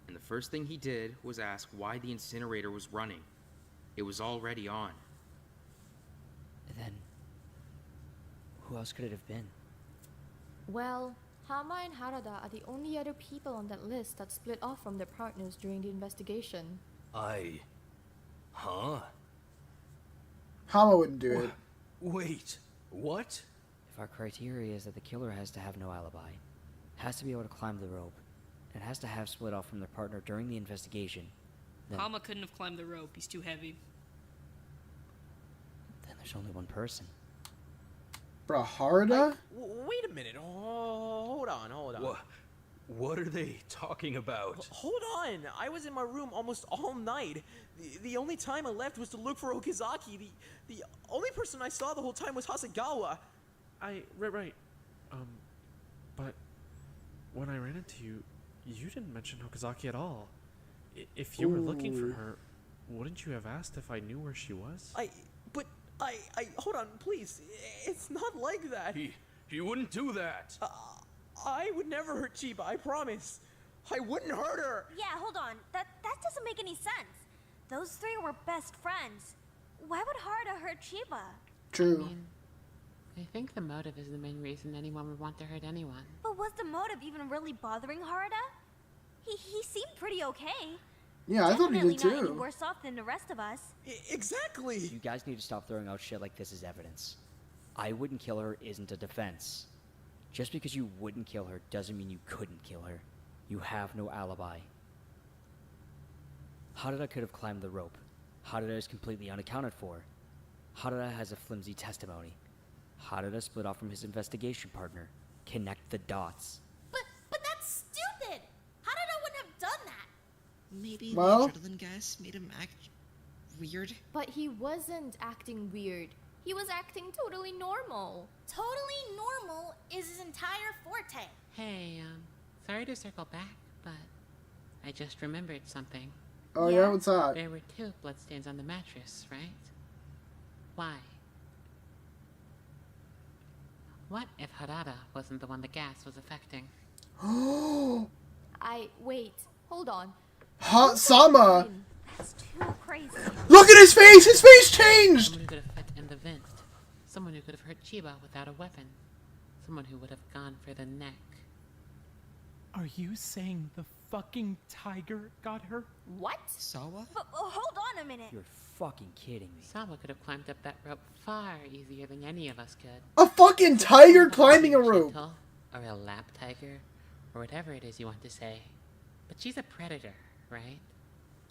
and the first thing he did was ask why the incinerator was running. It was already on. Then, who else could it have been? Well, Hama and Harada are the only other people on that list that split off from their partners during the investigation. Huh? Hama wouldn't do it. Wait, what? If our criteria is that the killer has to have no alibi, has to be able to climb the rope, and has to have split off from their partner during the investigation, then Hama couldn't have climbed the rope. He's too heavy. there's only one person. Bro, Harada? Wait a minute. Oh, hold on. What are they talking about? Hold on. I was in my room almost all night. The only time I left was to look for Okazaki. The only person I saw the whole time was Hasegawa. Right. But when I ran into you, you didn't mention Okazaki at all. If you were looking for her, wouldn't you have asked if I knew where she was? Hold on, please. It's not like that. He wouldn't do that. I would never hurt Chiba, I promise. I wouldn't hurt her. Yeah, hold on. That doesn't make any sense. Those three were best friends. Why would Harada hurt Chiba? True. I think the motive is the main reason anyone would want to hurt anyone. But was the motive even really bothering Harada? He seemed pretty okay. Yeah, I thought he did Definitely not any too. worse off than the rest of us. Exactly. You guys need to stop throwing out shit like this as evidence. I wouldn't kill her isn't a defense. Just because you wouldn't kill her doesn't mean you couldn't kill her. You have no alibi. Harada could have climbed the rope. Harada is completely unaccounted for. Harada has a flimsy testimony. Harada split off from his investigation partner. Connect the dots. But that's stupid! Harada wouldn't have done that! Maybe the Well? adrenaline gas made him act weird. But he wasn't acting weird. He was acting totally normal. Totally normal is his entire forte. Hey, sorry to circle back, but I just remembered something. Oh yeah, what's that? There were 2 bloodstains on the mattress, right? Why? What if Harada wasn't the one the gas was affecting? Wait, hold on. Sama! That's too crazy. Look at his face! His face changed! Someone who could have fit in the vent. Someone who could have hurt Chiba without a weapon. Someone who would have gone for the neck. Are you saying the fucking tiger got her? What? Sawa? But hold on a minute. You're fucking kidding me. Sawa could have climbed up that rope far easier than any of us could. A fucking tiger climbing a rope! Gentle, or a lap tiger, or whatever it is you want to say. But she's a predator, right?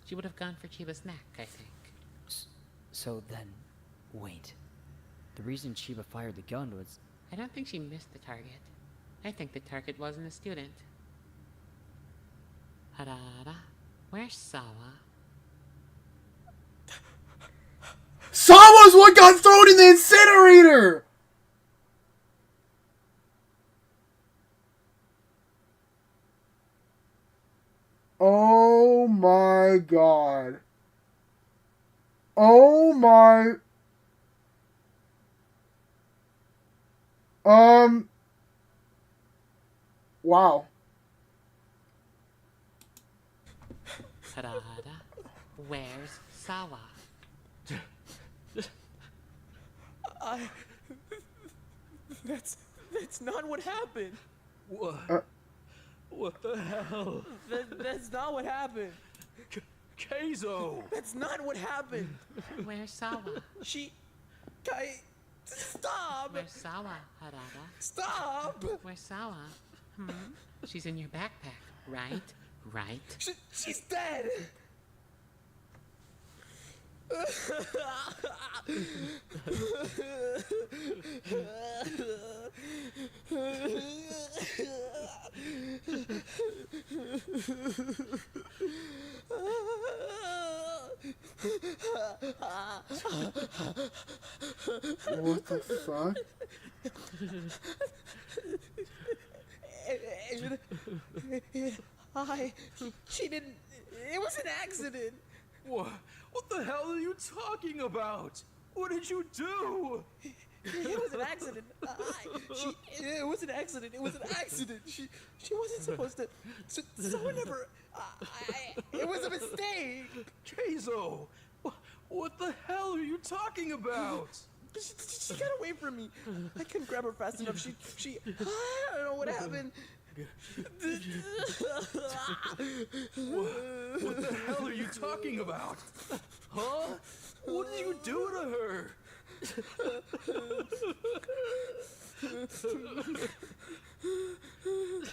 She would have gone for Chiba's neck, I think. So then, wait. The reason Chiba fired the gun was... I don't think she missed the target. I think the target wasn't a student. Harada, where's Sawa? Sawa's what got thrown in the incinerator! Oh my god. Oh my... Wow. Harada, where's Sawa? That's not what happened. What the hell? That's not what happened. Keizo! That's not what happened. Where's Sawa? Stop! Where's Sawa, Harada? Stop! Where's Sawa? She's in your backpack, right? Right? She's dead! What the fuck? She didn't. It was an accident. What? What the hell are you talking about? What did you do? It was an accident. It was an accident. It was an accident. She wasn't supposed to. Someone never. It was a mistake. Keizo, what the hell are you talking about? She got away from me. I couldn't grab her fast enough. She. I don't know what happened. What the hell are you talking about? Huh? What did you do to her?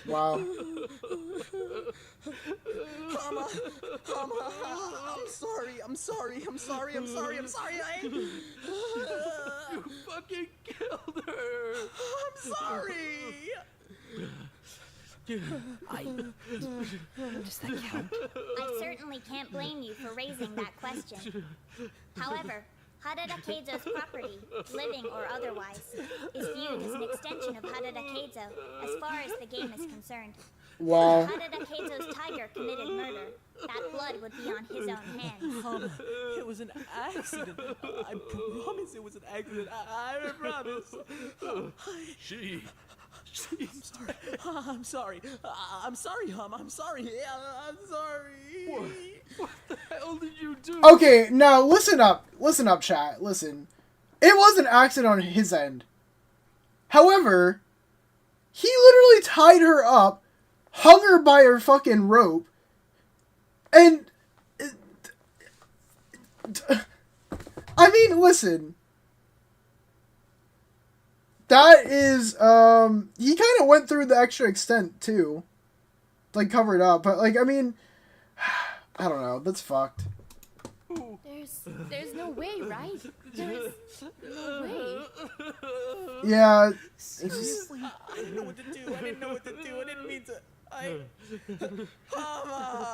Wow. Mama, I'm sorry. You fucking killed her. I'm sorry. Does that count? I certainly can't blame you for raising that question. However, Harada Keizo's property, living or otherwise, is viewed as an extension of Harada Keizo as far as the game is concerned. Wow. If Harada Keizo's tiger committed murder, that blood would be on his own hands. It was an accident. I promise it was an accident. I promise. I'm sorry. I'm sorry, Hum. I'm sorry. I'm sorry. What the hell did you do? Okay, now listen up, chat. Listen, it was an accident on his end. However, he literally tied her up, hung her by her fucking rope, and I mean, listen. That is, he kind of went through the extra extent, too. Like, cover it up. But, like, I mean, I don't know. That's fucked. There's no way, right? There's no way. Yeah. Seriously, I didn't know what to do. I didn't mean to. Mama!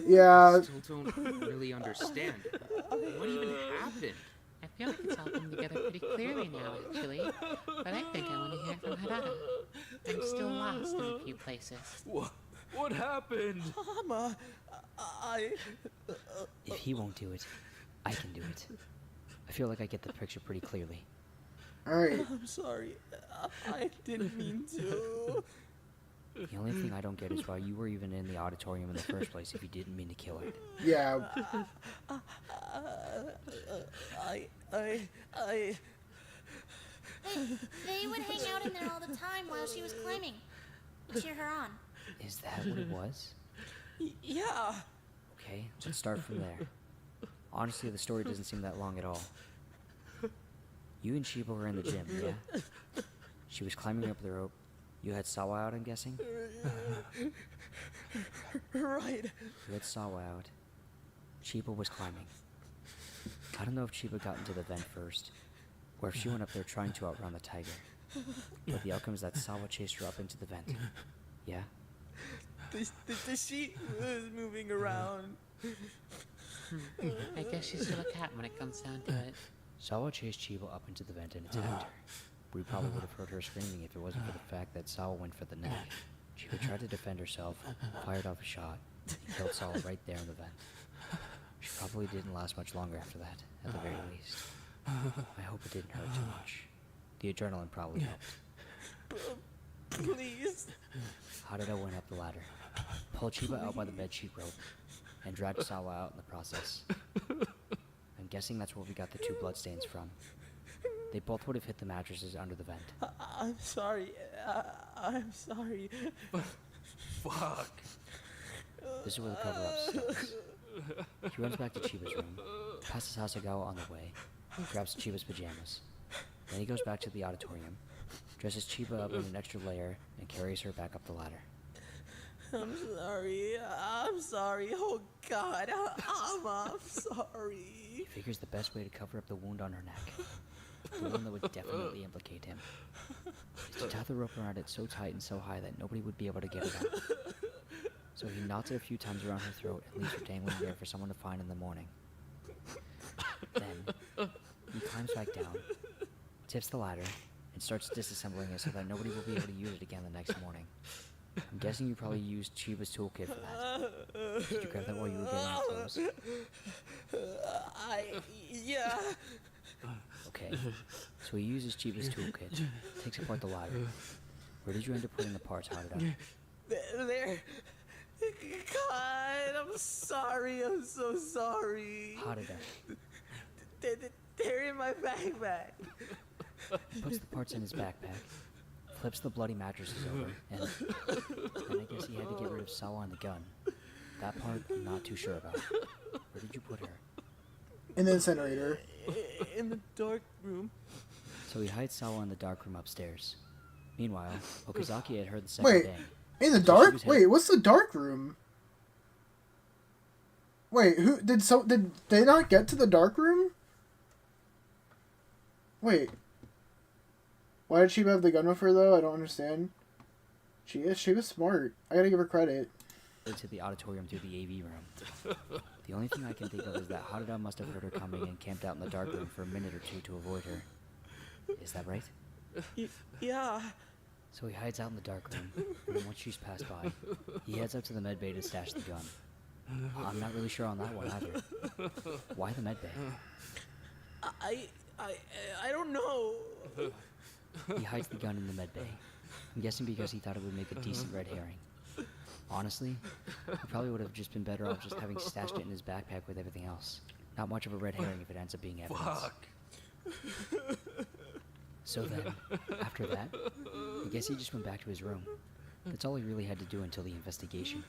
Yeah. I still don't really understand. What even happened? I feel like it's all come together pretty clearly now, actually. But I think I want to hear from Harada. I'm still lost in a few places. What happened? Mama, If he won't do it, I can do it. I feel like I get the picture pretty clearly. Alright. I'm sorry. I didn't mean to. The only thing I don't get is why you were even in the auditorium in the first place if you didn't mean to kill her. Yeah. They would hang out in there all the time while she was climbing. Cheer her on. Is that what it was? Yeah. Okay, let's start from there. Honestly, the story doesn't seem that long at all. You and Shiba were in the gym, yeah? She was climbing up the rope. You had Sawa out, I'm guessing? Right. You had Sawa out. Chiba was climbing. I don't know if Chiba got into the vent first, or if she went up there trying to outrun the tiger. But the outcome is that Sawa chased her up into the vent. Yeah? The sheet was moving around. I guess she's still a cat when it comes down to it. Sawa chased Chiba up into the vent and attacked her. We probably would have heard her screaming if it wasn't for the fact that Sawa went for the neck. Chiba tried to defend herself, fired off a shot, and killed Sawa right there in the vent. She probably didn't last much longer after that, at the very least. I hope it didn't hurt too much. The adrenaline probably helped. Please. Harada went up the ladder, pulled Chiba out by the bedsheet rope, and dragged Sawa out in the process. I'm guessing that's where we got the 2 bloodstains from. They both would have hit the mattresses under the vent. I'm sorry. I'm sorry. Fuck. This is where the cover-up starts. He runs back to Chiba's room, passes Hasagawa on the way, grabs Chiba's pajamas. Then he goes back to the auditorium, dresses Chiba up in an extra layer, and carries her back up the ladder. I'm sorry. Oh, God. I'm sorry. He figures the best way to cover up the wound on her neck, the one that would definitely implicate him, is to tie the rope around it so tight and so high that nobody would be able to get it out. So he knots it a few times around her throat and leaves her dangling there for someone to find in the morning. Then, he climbs back down, tips the ladder, and starts disassembling it so that nobody will be able to use it again the next morning. I'm guessing you probably used Chiba's toolkit for that. Did you grab that while you were getting your clothes? Yeah. Okay, so he uses Chiba's toolkit, takes apart the ladder. Where did you end up putting the parts, Haruda? There. God, I'm sorry. I'm so sorry. Haruda. They're in my backpack. He puts the parts in his backpack, flips the bloody mattresses over, and I guess he had to get rid of Sawa and the gun. That part, I'm not too sure about. Where did you put her? In the incinerator. In the dark room. So he hides Sawa in the dark room upstairs. Meanwhile, Okazaki had heard the second Wait, bang. in the So dark? she was Wait, what's the dark room? Wait, did they not get to the dark room? Wait. Why did she have the gun with her though? I don't understand. She was smart. I gotta give her credit. To the auditorium through the AV room. The only thing I can think of is that Haruda must have heard her coming and camped out in the dark room for a minute or two to avoid her. Is that right? Yeah. So he hides out in the dark room, and then once she's passed by, he heads up to the medbay to stash the gun. I'm not really sure on that one either. Why the medbay? I don't know. He hides the gun in the medbay. I'm guessing because he thought it would make a decent red herring. Honestly, he probably would have just been better off just having stashed it in his backpack with everything else. Not much of a red herring if it ends up being evidence. Fuck. So then, after that, I guess he just went back to his room. That's all he really had to do until the investigation.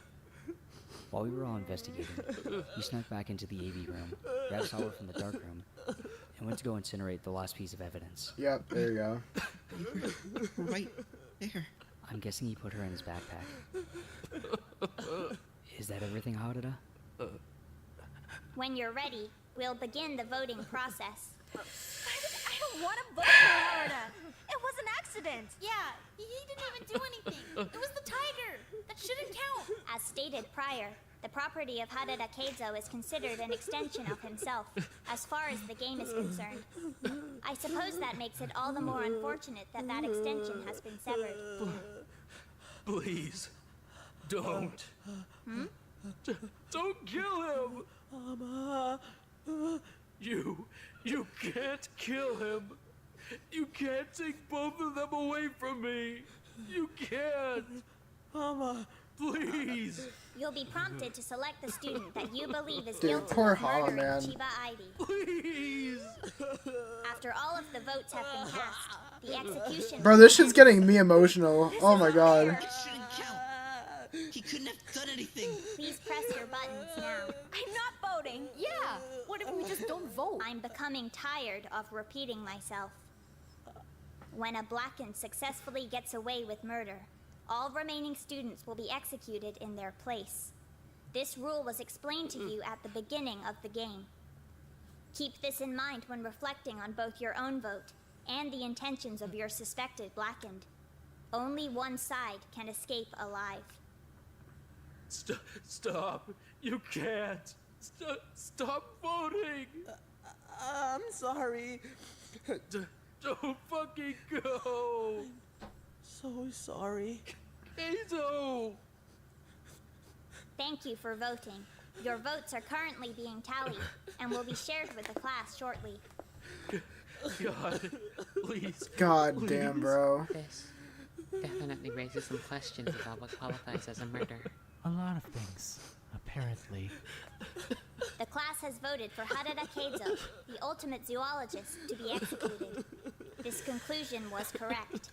While we were all investigating, he snuck back into the AV room, grabbed Sawa from the dark room, and went to go incinerate the last piece of evidence. Yep, there you go. Right there. I'm guessing he put her in his backpack. Is that everything, Haruda? When you're ready, we'll begin the voting process. I don't want to vote for Haruda. It was an accident. Yeah, he didn't even do anything. It was the tiger. That shouldn't count. As stated prior, the property of Haruda Keizo is considered an extension of himself, as far as the game is concerned. I suppose that makes it all the more unfortunate that that extension has been severed. Please, don't. Don't kill him. You can't kill him. You can't take both of them away from me. You can't. Mama, please. You'll be prompted to select the student that you believe is Dude, guilty poor of Hala, murdering man. Chiba Ivy. Please. After all of the votes have been cast, the execution... Bro, this shit's getting me emotional. Oh my god. It shouldn't count. He couldn't have done anything. Please press your buttons now. I'm not voting. Yeah, what if we just don't vote? I'm becoming tired of repeating myself. When a Blackened successfully gets away with murder, all remaining students will be executed in their place. This rule was explained to you at the beginning of the game. Keep this in mind when reflecting on both your own vote and the intentions of your suspected Blackened. Only one side can escape alive. Stop. You can't. Stop voting. I'm sorry. Don't fucking go. So sorry. Keizo. Thank you for voting. Your votes are currently being tallied and will be shared with the class shortly. God, please. God please. damn, bro. This definitely raises some questions about what qualifies as a murder. A lot of things, apparently. The class has voted for Haruda Keizo, the ultimate zoologist, to be executed. This conclusion was correct.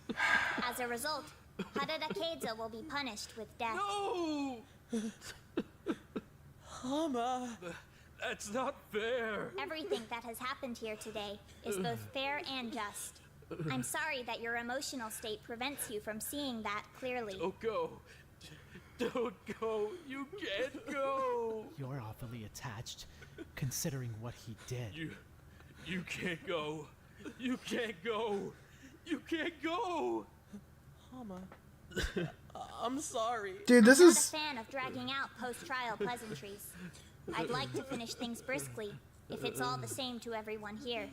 As a result, Haruda Keizo will be punished with death. No! Mama. That's not fair. Everything that has happened here today is both fair and just. I'm sorry that your emotional state prevents you from seeing that clearly. Don't go. Don't go. You can't go. You're awfully attached, considering what he did. You can't go. You can't go. You can't go. Mama. I'm sorry. Dude, this I'm is... not a fan of dragging out post-trial pleasantries. I'd like to finish things briskly, if it's all the same to everyone here.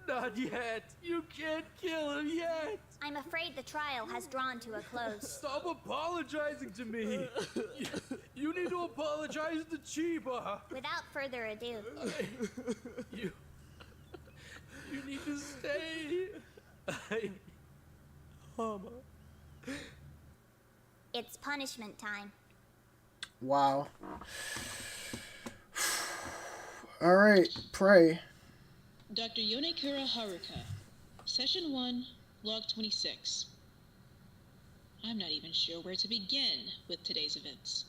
Not yet. You can't kill him yet. I'm afraid the trial has drawn to a close. Stop apologizing to me. You need to apologize to Chiba. Without further ado, You need to stay. Mama. it's punishment time. Wow. Alright, pray. Dr. Yonakura Haruka, Session 1, Log 26. I'm not even sure where to begin with today's events.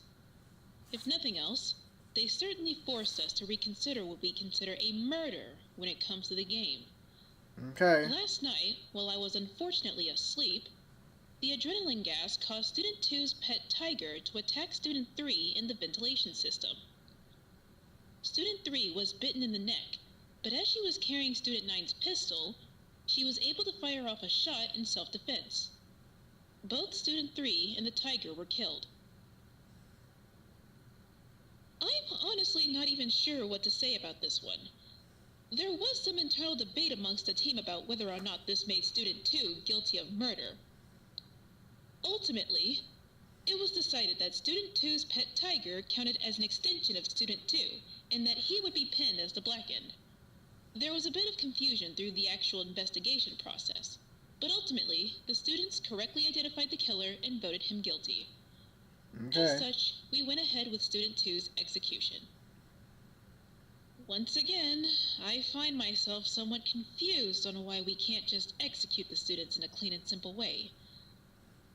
If nothing else, they certainly forced us to reconsider what we consider a murder when it comes to the game. Okay. Last night, while I was unfortunately asleep, the adrenaline gas caused Student 2's pet tiger to attack Student 3 in the ventilation system. Student 3 was bitten in the neck, but as she was carrying Student 9's pistol, she was able to fire off a shot in self-defense. Both Student 3 and the tiger were killed. I'm honestly not even sure what to say about this one. There was some internal debate amongst the team about whether or not this made Student 2 guilty of murder. Ultimately, it was decided that Student 2's pet tiger counted as an extension of Student 2, and that he would be pinned as the black end. There was a bit of confusion through the actual investigation process, but ultimately, the students correctly identified the killer and voted him guilty. Okay. As such, we went ahead with Student 2's execution. Once again, I find myself somewhat confused on why we can't just execute the students in a clean and simple way.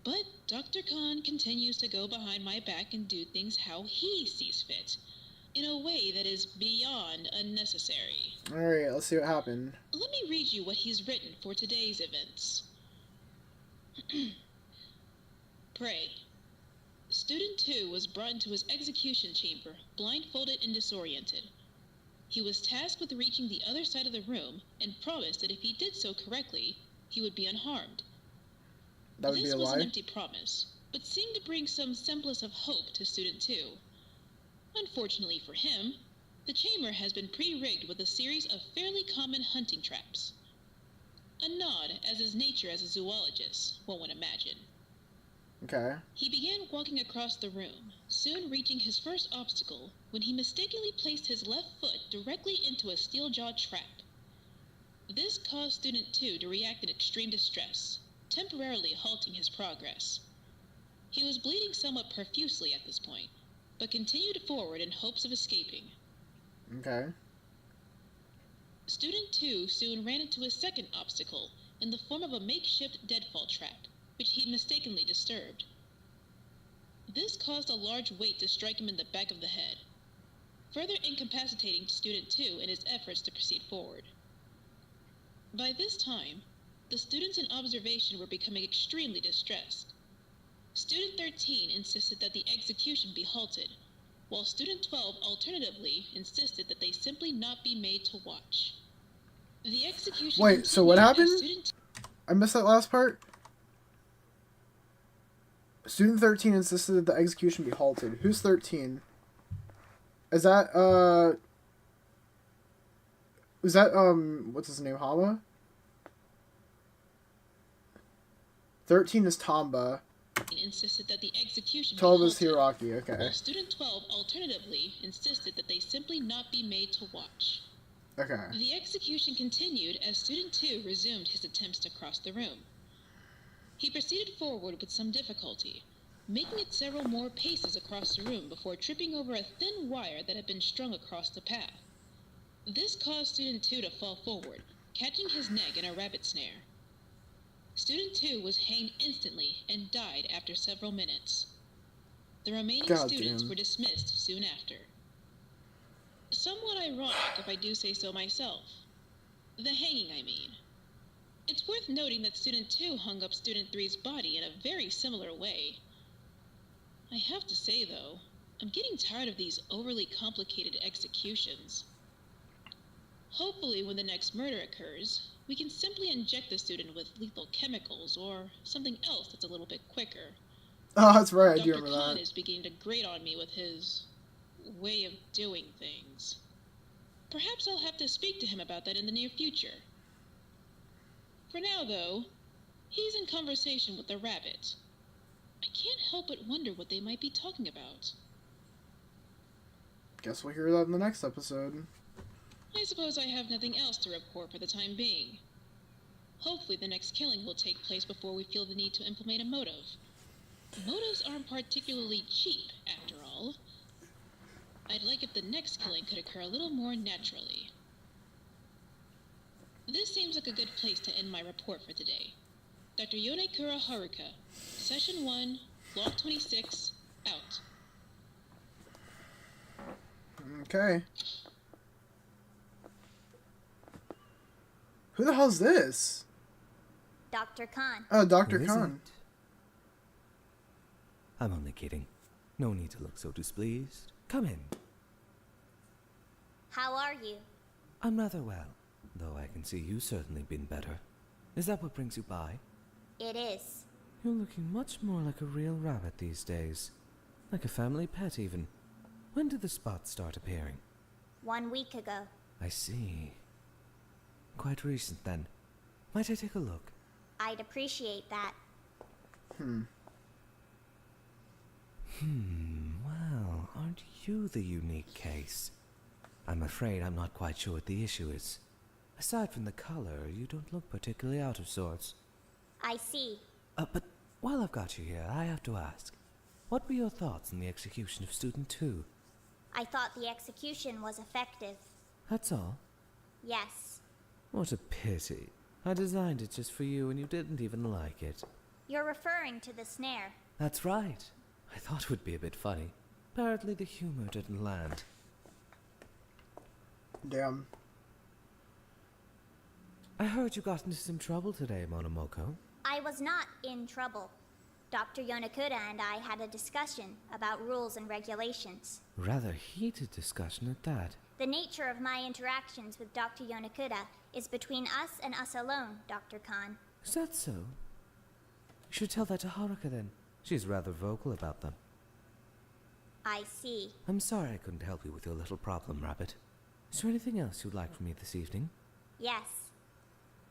But Dr. Khan continues to go behind my back and do things how he sees fit, in a way that is beyond unnecessary. Alright, let's see what happened. Let me read you what he's written for today's events. Pray. Student 2 was brought into his execution chamber, blindfolded and disoriented. He was tasked with reaching the other side of the room and promised that if he did so correctly, he would be unharmed. That would be This a was lie? an empty promise, but seemed to bring some semblance of hope to Student 2. Unfortunately for him, the chamber has been pre-rigged with a series of fairly common hunting traps. A nod as his nature as a zoologist, one would imagine. Okay. He began walking across the room, soon reaching his first obstacle when he mistakenly placed his left foot directly into a steel-jawed trap. This caused Student 2 to react in extreme distress, temporarily halting his progress. He was bleeding somewhat profusely at this point, but continued forward in hopes of escaping. Okay. Student 2 soon ran into a second obstacle in the form of a makeshift deadfall trap, which he'd mistakenly disturbed. This caused a large weight to strike him in the back of the head, further incapacitating Student 2 in his efforts to proceed forward. By this time, the students in observation were becoming extremely distressed. Student 13 insisted that the execution be halted, while Student 12 alternatively insisted that they simply not be made to watch. The execution Wait, so what continued as happened? Student I missed that last part. Student 13 insisted that the execution be halted. Who's 13? Is that, is that, what's his name, Hama? 13 is Tamba. insisted that the execution be 12 is halted, Hiraki, okay. while Student 12 alternatively insisted that they simply not be made to watch. Okay. The execution continued as Student 2 resumed his attempts to cross the room. He proceeded forward with some difficulty, making it several more paces across the room before tripping over a thin wire that had been strung across the path. This caused Student 2 to fall forward, catching his neck in a rabbit snare. Student 2 was hanged instantly and died after several minutes. The remaining God students damn. were dismissed soon after. Somewhat ironic, if I do say so myself. The hanging, I mean. It's worth noting that Student 2 hung up Student 3's body in a very similar way. I have to say, though, I'm getting tired of these overly complicated executions. Hopefully, when the next murder occurs, we can simply inject the student with lethal chemicals or something else that's a little bit quicker. Oh, that's right. I do Dr. remember Khan that. is beginning to grate on me with his way of doing things. Perhaps I'll have to speak to him about that in the near future. For now, though, he's in conversation with the rabbit. I can't help but wonder what they might be talking about. Guess we'll hear that in the next episode. I suppose I have nothing else to report for the time being. Hopefully the next killing will take place before we feel the need to implement a motive. Motives aren't particularly cheap, after all. I'd like if the next killing could occur a little more naturally. This seems like a good place to end my report for today. Dr. Yonakura Haruka, Session 1, Log 26, out. Okay. Who the hell's this? Dr. Khan. Oh, Dr. Who is Khan. it? I'm only kidding. No need to look so displeased. Come in. How are you? I'm rather well, though I can see you've certainly been better. Is that what brings you by? It is. You're looking much more like a real rabbit these days. Like a family pet, even. When did the spots start appearing? 1 week ago. I see. Quite recent, then. Might I take a look? I'd appreciate that. Well, aren't you the unique case? I'm afraid I'm not quite sure what the issue is. Aside from the color, you don't look particularly out of sorts. I see. But while I've got you here, I have to ask. What were your thoughts on the execution of Student 2? I thought the execution was effective. That's all? Yes. What a pity. I designed it just for you and you didn't even like it. You're referring to the snare. That's right. I thought it would be a bit funny. Apparently the humor didn't land. Damn. I heard you got into some trouble today, Monomoko. I was not in trouble. Dr. Yonakura and I had a discussion about rules and regulations. Rather heated discussion at that. The nature of my interactions with Dr. Yonakura is between us and us alone, Dr. Khan. Is that so? You should tell that to Haruka then. She's rather vocal about them. I see. I'm sorry I couldn't help you with your little problem, Rabbit. Is there anything else you'd like from me this evening? Yes.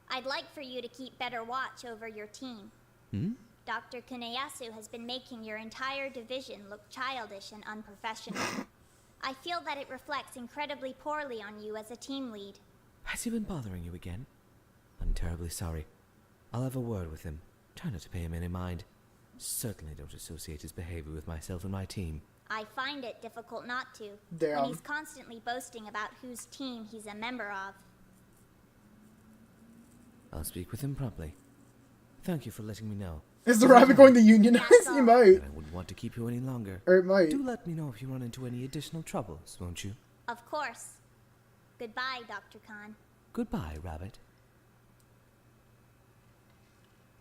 I'd like for you to keep better watch over your team. Dr. Kuneyasu has been making your entire division look childish and unprofessional. I feel that it reflects incredibly poorly on you as a team lead. Has he been bothering you again? I'm terribly sorry. I'll have a word with him. Try not to pay him any mind. Certainly don't associate his behavior with myself and my team. I find it difficult not to. Damn. When he's constantly boasting about whose team he's a member of. I'll speak with him promptly. Thank you for letting me know. Is the rabbit going to unionize? He might. And I wouldn't want to keep you any longer. Or it might. Do let me know if you run into any additional troubles, won't you? Of course. Goodbye, Dr. Khan. Goodbye, Rabbit.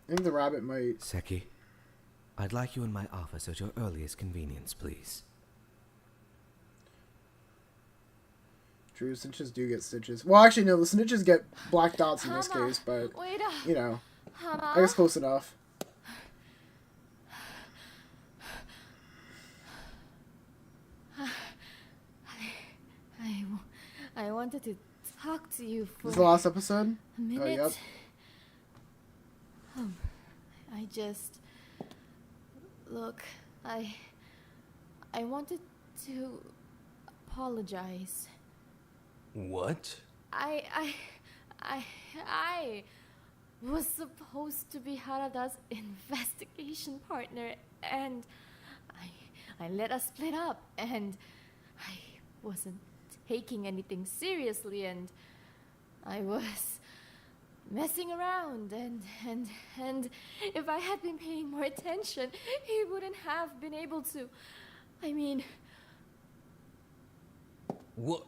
I think the rabbit might. Seki, I'd like you in my office at your earliest convenience, please. True, snitches do get stitches. Well, actually, no, the snitches get black dots in this case, but, you know, I guess close enough. I wanted to talk to you for This is the last episode? a minute. Oh, yep. I just... Look, I wanted to apologize. What? I was supposed to be Harada's investigation partner, and I let us split up, and I wasn't taking anything seriously, and I was messing around, and if I had been paying more attention, he wouldn't have been able to. I mean... What?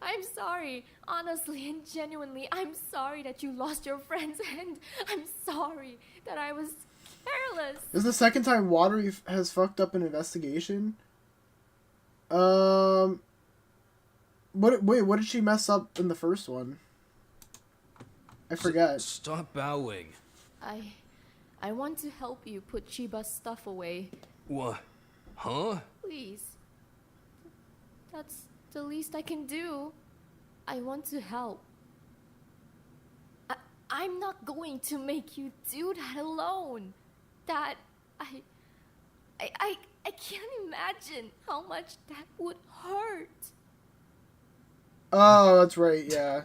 I'm sorry, honestly and genuinely, I'm sorry that you lost your friends, and I'm sorry that I was careless. This is the second time Watery has fucked up an investigation. Wait, what did she mess up in the first one? I forget. Stop bowing. I want to help you put Chiba's stuff away, What? Huh? Please. That's the least I can do. I want to help. I'm not going to make you do that alone. That I can't imagine how much that would hurt. Oh, that's right, yeah.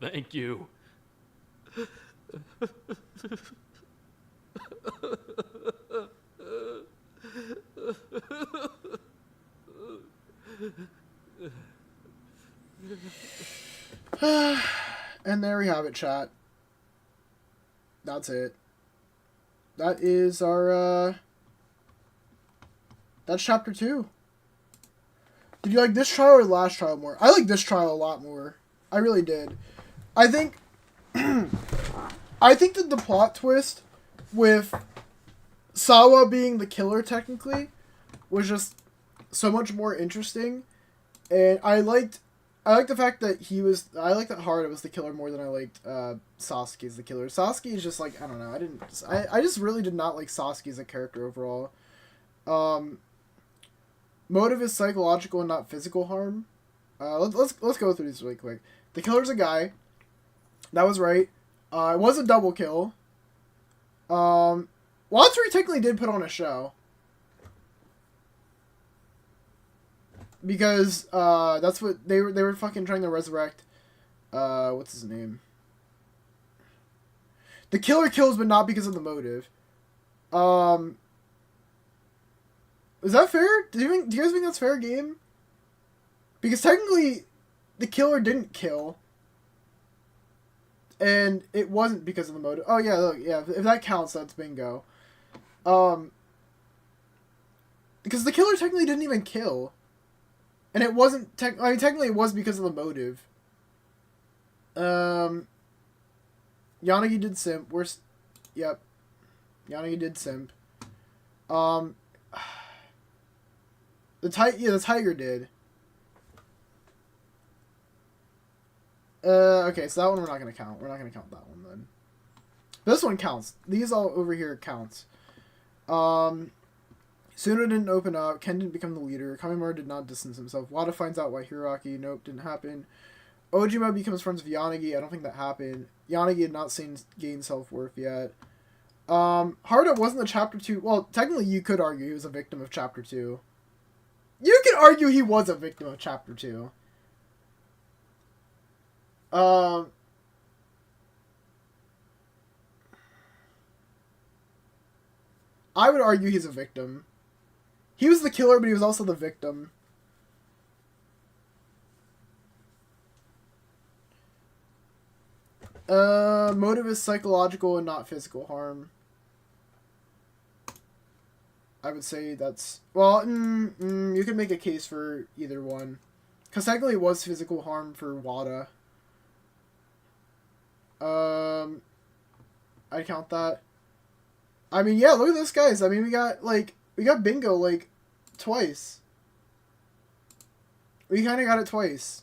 Thank you. And there we have it, chat. That's it. That is our, that's chapter 2. Did you like this trial or the last trial more? I like this trial a lot more. I really did. I think, I think that the plot twist with Sawa being the killer, technically, was just so much more interesting. And I liked the fact that I liked that Harada was the killer more than I liked Sasuke as the killer. Sasuke is just like, I don't know, I just really did not like Sasuke as a character overall. Motive is psychological and not physical harm. Let's go through these really quick. The killer's a guy. That was right. It was a double kill. Auditorium technically did put on a show. Because that's what they were fucking trying to resurrect. What's his name? The killer kills, but not because of the motive. Is that fair? Do you guys think that's fair game? Because technically, the killer didn't kill, and it wasn't because of the motive. Oh yeah, look, yeah. If that counts, that's bingo. Because the killer technically didn't even kill. And it wasn't technically it was because of the motive. Yanagi did simp. Yep. Yanagi did simp. The tiger did. Okay, so that one we're not gonna count. We're not gonna count that one then. This one counts. These all over here counts. Suna didn't open up. Ken didn't become the leader. Kamimura did not distance himself. Wada finds out why Hiroaki. Nope, didn't happen. Ojima becomes friends with Yanagi. I don't think that happened. Yanagi had not gained self-worth yet. Harada wasn't the chapter 2. Well, technically you could argue he was a victim of chapter 2. You could argue he was a victim of chapter 2. I would argue he's a victim. He was the killer, but he was also the victim. Motive is psychological and not physical harm. I would say that's... Well, you could make a case for either one. Because technically it was physical harm for Wada. I'd count that. I mean, yeah, look at this, guys. I mean, we got bingo, like, twice. We kind of got it twice.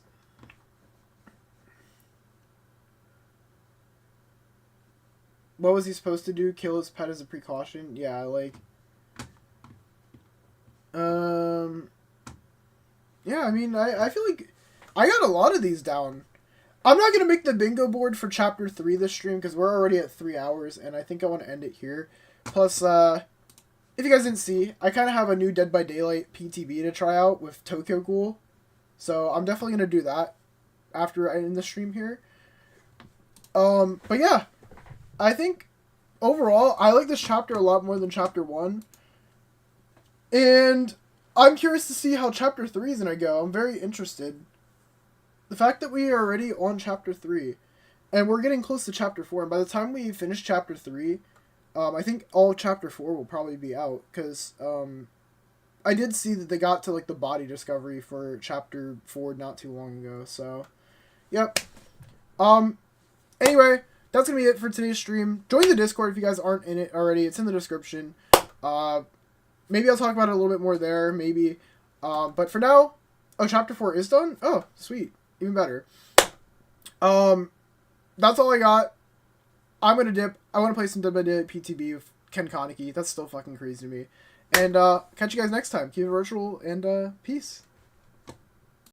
What was he supposed to do? Kill his pet as a precaution? Yeah, like... Yeah, I mean, I feel like I got a lot of these down. I'm not going to make the bingo board for Chapter 3 this stream, because we're already at 3 hours, and I think I want to end it here. Plus, if you guys didn't see, I kind of have a new Dead by Daylight PTB to try out with Tokyo Ghoul. So I'm definitely going to do that after I end the stream here. But yeah, I think overall, I like this chapter a lot more than Chapter 1. And I'm curious to see how Chapter 3 is going to go. I'm very interested. The fact that we are already on Chapter 3, and we're getting close to Chapter 4, and by the time we finish Chapter 3, I think all of Chapter 4 will probably be out, because I did see that they got to like the body discovery for chapter 4 not too long ago. So, yep. Anyway, that's gonna be it for today's stream. Join the Discord if you guys aren't in it already. It's in the description. Maybe I'll talk about it a little bit more there. Maybe. But for now, chapter 4 is done. Oh, sweet, even better. That's all I got. I'm gonna dip. I want to play some PTB with Ken Kaneki. That's still fucking crazy to me. And catch you guys next time. Keep it virtual and peace.